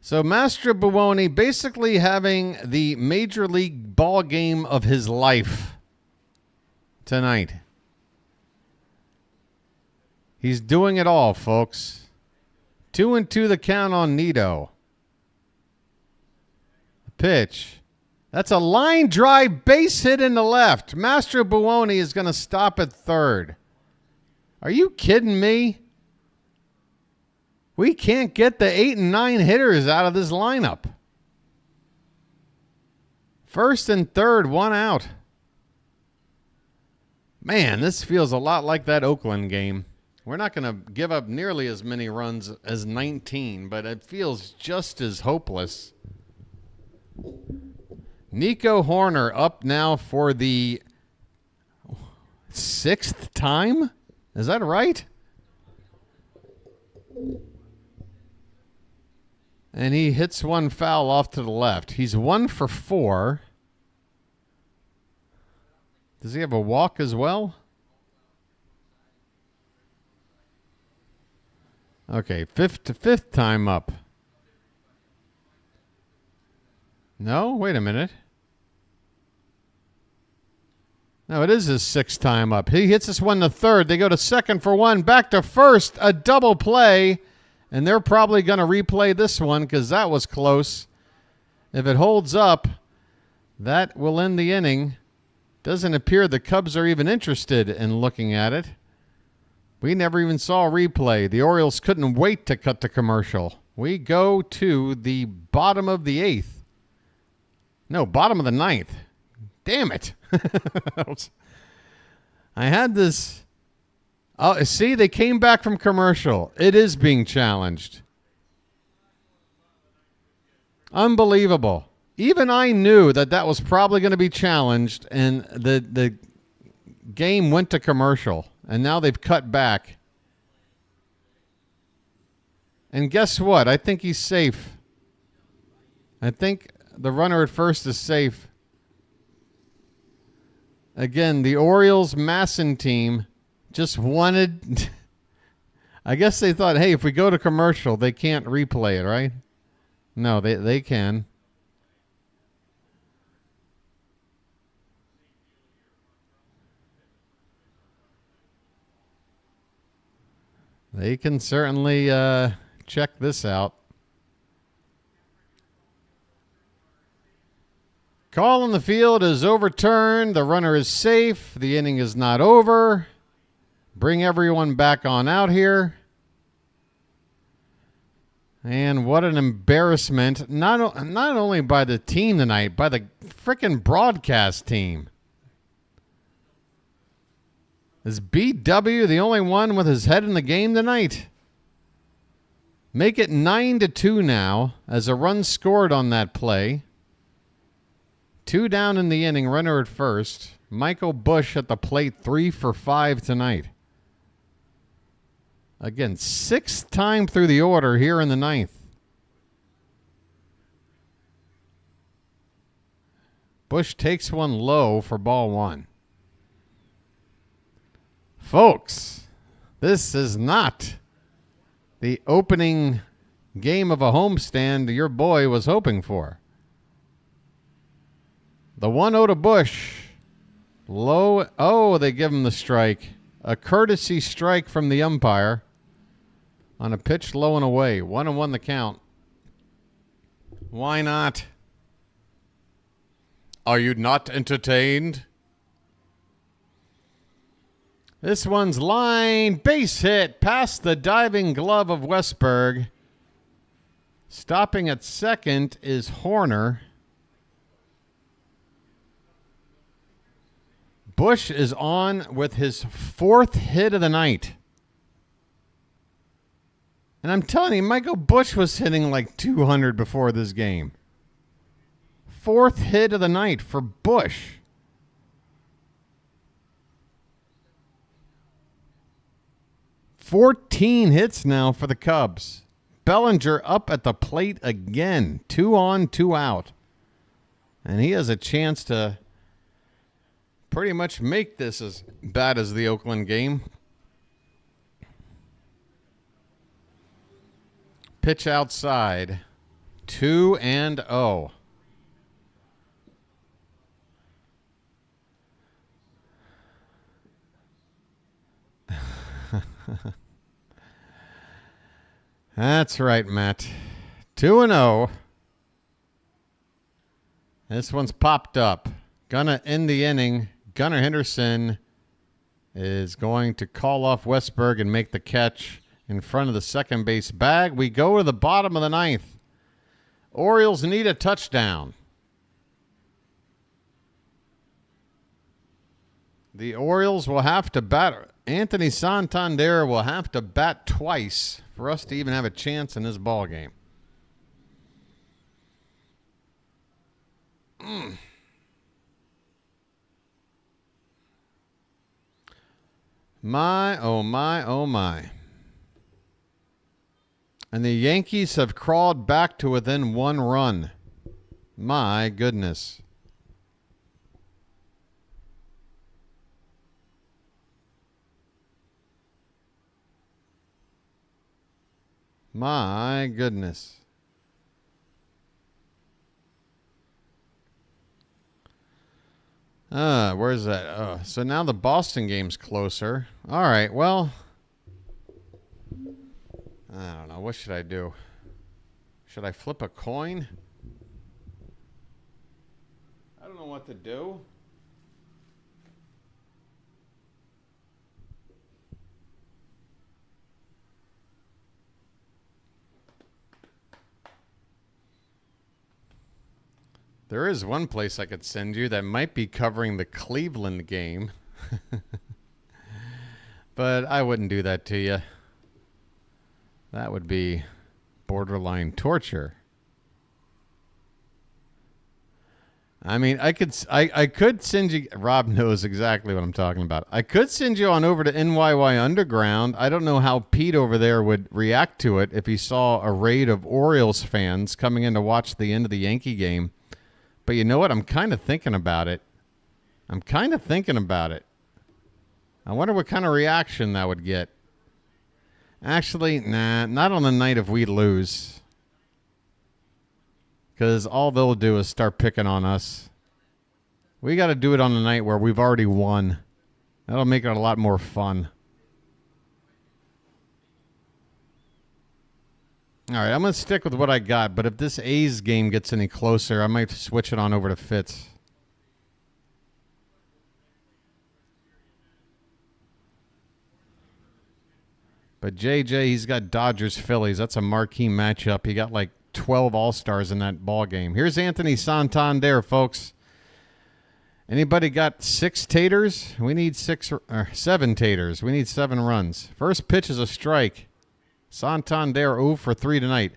So Mastro Buoni basically having the major league ball game of his life tonight. He's doing it all, folks. 2-2 the count on Nito. The pitch. That's a line drive base hit in the left. Mastro Buoni is going to stop at third. Are you kidding me? We can't get the 8 and 9 hitters out of this lineup. First and third, 1 out. Man, this feels a lot like that Oakland game. We're not going to give up nearly as many runs as 19, but it feels just as hopeless. Nico Horner up now for the 6th time? Is that right? And he hits one foul off to the left. He's 1 for 4. Does he have a walk as well? Okay, fifth time up. No, wait a minute. No, it is his 6th time up. He hits this one to third. They go to second for 1, back to first, a double play, and they're probably going to replay this one because that was close. If it holds up, that will end the inning. Doesn't appear the Cubs are even interested in looking at it. We never even saw a replay. The Orioles couldn't wait to cut the commercial. We go to the bottom of the 8th. No, bottom of the 9th. Damn it. I had this. Oh, see, they came back from commercial. It is being challenged. Unbelievable. Even I knew that was probably going to be challenged, and the game went to commercial. And now they've cut back. And guess what? I think he's safe. I think the runner at first is safe. Again, the Orioles Masson team just wanted... I guess they thought, hey, if we go to commercial, they can't replay it, right? No, they can. They can certainly check this out. Call on the field is overturned. The runner is safe. The inning is not over. Bring everyone back on out here. And what an embarrassment. Not only by the team tonight, by the frickin' broadcast team. Is BW the only one with his head in the game tonight? Make it 9-2 now as a run scored on that play. 2 down in the inning, runner at first. Michael Busch at the plate, 3 for 5 tonight. Again, 6th time through the order here in the 9th. Busch takes one low for ball 1. Folks, this is not the opening game of a homestand your boy was hoping for. The 1-0 to Busch. Low. Oh, they give him the strike. A courtesy strike from the umpire on a pitch low and away. 1-1 the count. Why not? Are you not entertained? This one's line, base hit, past the diving glove of Westberg. Stopping at second is Horner. Busch is on with his 4th hit of the night. And I'm telling you, Michael Busch was hitting like 200 before this game. 4th hit of the night for Busch. $14 hits now for the Cubs. Bellinger up at the plate again. 2 on, 2 out. And he has a chance to pretty much make this as bad as the Oakland game. Pitch outside. 2-0. That's right, Matt. 2-0. This one's popped up. Gonna end the inning. Gunnar Henderson is going to call off Westberg and make the catch in front of the second base bag. We go to the bottom of the 9th. Orioles need a touchdown. The Orioles will have to bat Anthony Santander will have to bat twice for us to even have a chance in this ball game. My, oh my, oh my. And the Yankees have crawled back to within 1 run. My goodness. My goodness. Where's that? So now the Boston game's closer. All right, well, I don't know. What should I do? Should I flip a coin? I don't know what to do. There is one place I could send you that might be covering the Cleveland game. But I wouldn't do that to you. That would be borderline torture. I mean, I could send you. Rob knows exactly what I'm talking about. I could send you on over to NYY Underground. I don't know how Pete over there would react to it if he saw a raid of Orioles fans coming in to watch the end of the Yankee game. But you know what? I'm kind of thinking about it. I wonder what kind of reaction that would get. Actually, nah, not on the night if we lose. Because all they'll do is start picking on us. We got to do it on the night where we've already won. That'll make it a lot more fun. All right, I'm going to stick with what I got, but if this A's game gets any closer, I might switch it on over to Fitz. But JJ, he's got Dodgers-Phillies. That's a marquee matchup. He got like 12 All-Stars in that ball game. Here's Anthony Santander, folks. Anybody got 6 taters? We need 7 taters. We need 7 runs. First pitch is a strike. Santander 0 for 3 tonight.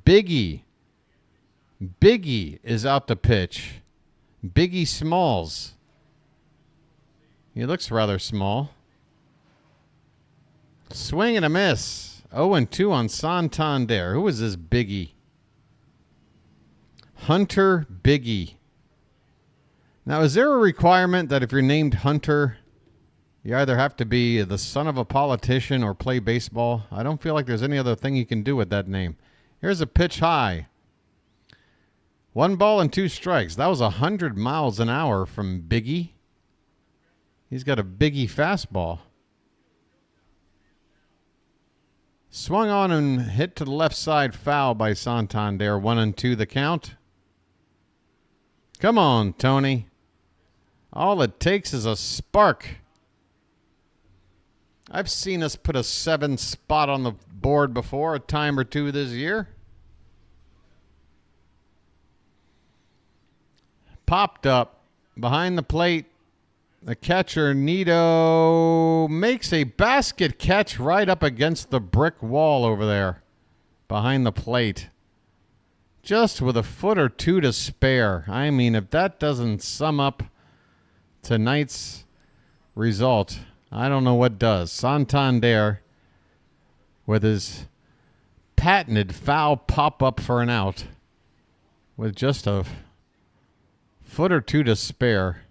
Biggie is out to pitch. Biggie Smalls. He looks rather small. Swing and a miss. 0-2 on Santander. Who is this Biggie? Hunter Biggie. Now, is there a requirement that if you're named Hunter, you either have to be the son of a politician or play baseball? I don't feel like there's any other thing you can do with that name. Here's a pitch high. 1 ball and 2 strikes. That was 100 miles an hour from Biggie. He's got a Biggie fastball. Swung on and hit to the left side, foul by Santander. 1-2 the count. Come on, Tony. All it takes is a spark. I've seen us put a 7 spot on the board before, a time or two this year. Popped up behind the plate. The catcher, Nito, makes a basket catch right up against the brick wall over there behind the plate. Just with a foot or two to spare. I mean, if that doesn't sum up tonight's result, I don't know what does. Santander with his patented foul pop-up for an out with just a foot or two to spare.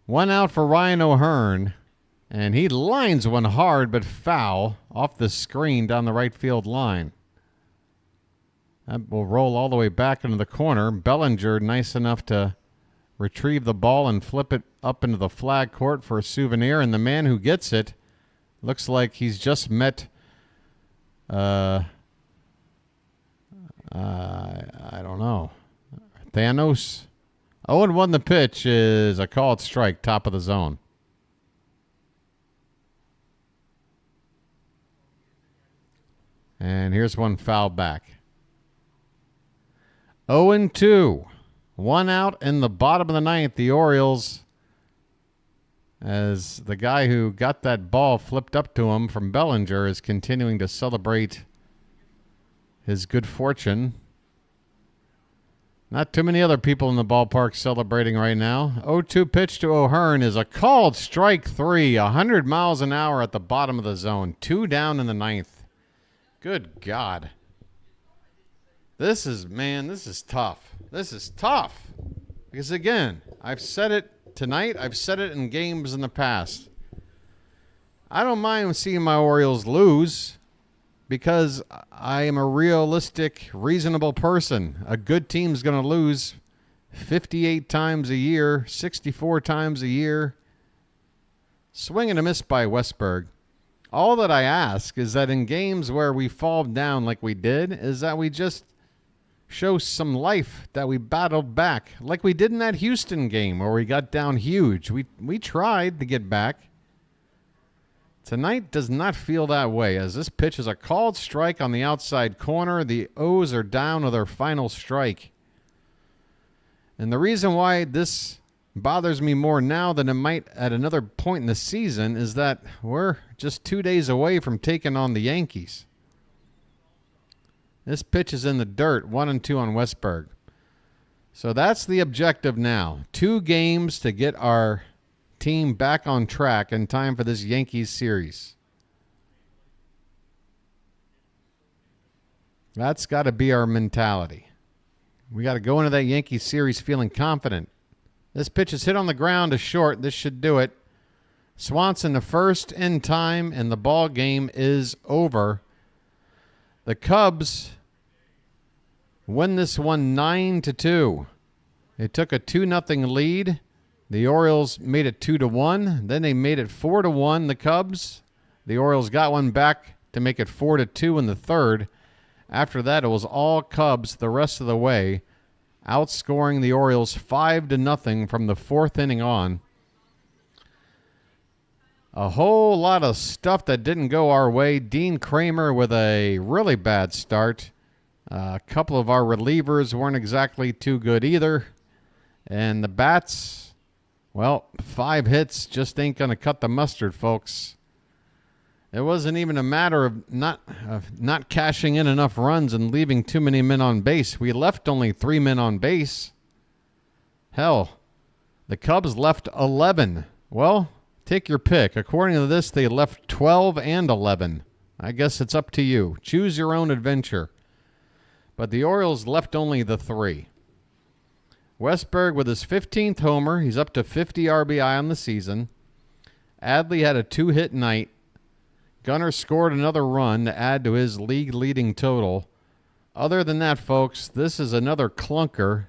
1 out for Ryan O'Hearn, and he lines one hard but foul off the screen down the right field line. That will roll all the way back into the corner. Bellinger nice enough to retrieve the ball and flip it up into the flag court for a souvenir, and the man who gets it looks like he's just met I don't know, Thanos. 0-1 the pitch is a called strike, top of the zone. And here's one foul back. 0-2. 1 out in the bottom of the ninth. The Orioles as the guy who got that ball flipped up to him from Bellinger is continuing to celebrate his good fortune. Not too many other people in the ballpark celebrating right now. 0-2 pitch to O'Hearn is a called strike 3, 100 miles an hour at the bottom of the zone. 2 down in the 9th. Good God. This is tough. This is tough. Because again, I've said it tonight. I've said it in games in the past. I don't mind seeing my Orioles lose because I am a realistic, reasonable person. A good team's going to lose 58 times a year, 64 times a year. Swing and a miss by Westberg. All that I ask is that in games where we fall down like we did, is that we just show some life, that we battled back like we did in that Houston game where we got down huge. We tried to get back. Tonight does not feel that way, as this pitch is a called strike on the outside corner. The O's are down to their final strike. And the reason why this bothers me more now than it might at another point in the season is that we're just 2 days away from taking on the Yankees. This pitch is in the dirt, 1-2 on Westberg. So that's the objective now. 2 games to get our team back on track in time for this Yankees series. That's got to be our mentality. We got to go into that Yankees series feeling confident. This pitch is hit on the ground to short. This should do it. Swanson to first in time, and the ball game is over. The Cubs win this one 9-2. They took a 2-0 lead. The Orioles made it 2-1. Then they made it 4-1, the Cubs. The Orioles got one back to make it 4-2 in the third. After that, it was all Cubs the rest of the way, outscoring the Orioles 5-0 from the 4th inning on. A whole lot of stuff that didn't go our way. Dean Kramer with a really bad start. A couple of our relievers weren't exactly too good either. And the bats, well, 5 hits just ain't going to cut the mustard, folks. It wasn't even a matter of not cashing in enough runs and leaving too many men on base. We left only 3 men on base. Hell, the Cubs left 11. Well, take your pick. According to this, they left 12 and 11. I guess it's up to you. Choose your own adventure. But the Orioles left only the 3. Westberg with his 15th homer. He's up to 50 RBI on the season. Adley had a 2-hit night. Gunnar scored another run to add to his league-leading total. Other than that, folks, this is another clunker.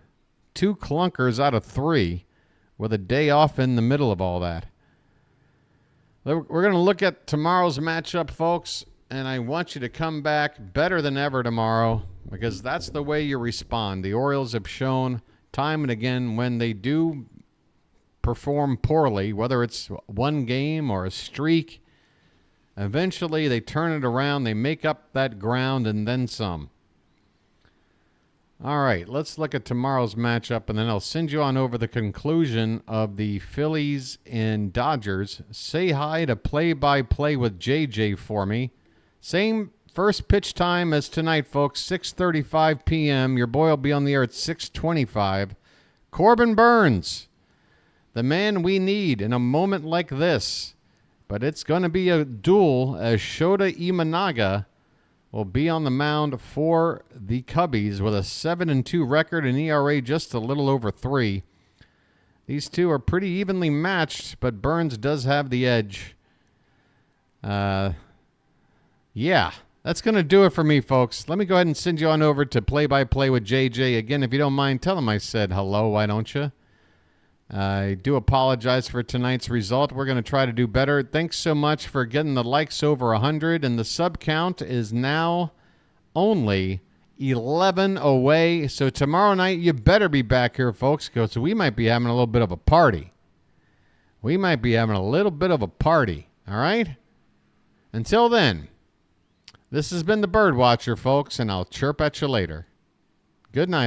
2 clunkers out of 3 with a day off in the middle of all that. We're going to look at tomorrow's matchup, folks, and I want you to come back better than ever tomorrow because that's the way you respond. The Orioles have shown time and again when they do perform poorly, whether it's one game or a streak, eventually they turn it around, they make up that ground, and then some. All right, let's look at tomorrow's matchup, and then I'll send you on over the conclusion of the Phillies and Dodgers. Say hi to Play-by-Play with JJ for me. Same first pitch time as tonight, folks, 6:35 p.m. Your boy will be on the air at 6:25. Corbin Burns, the man we need in a moment like this. But it's going to be a duel as Shota Imanaga will be on the mound for the Cubbies with a 7-2 record and ERA just a little over 3. These two are pretty evenly matched, but Burns does have the edge. Yeah, that's going to do it for me, folks. Let me go ahead and send you on over to Play-by-Play with JJ. Again, if you don't mind, tell him I said hello, why don't you? I do apologize for tonight's result. We're going to try to do better. Thanks so much for getting the likes over 100, and the sub count is now only 11 away. So tomorrow night, you better be back here, folks, because we might be having a little bit of a party. We might be having a little bit of a party, all right? Until then, this has been the Bird Watcher, folks, and I'll chirp at you later. Good night.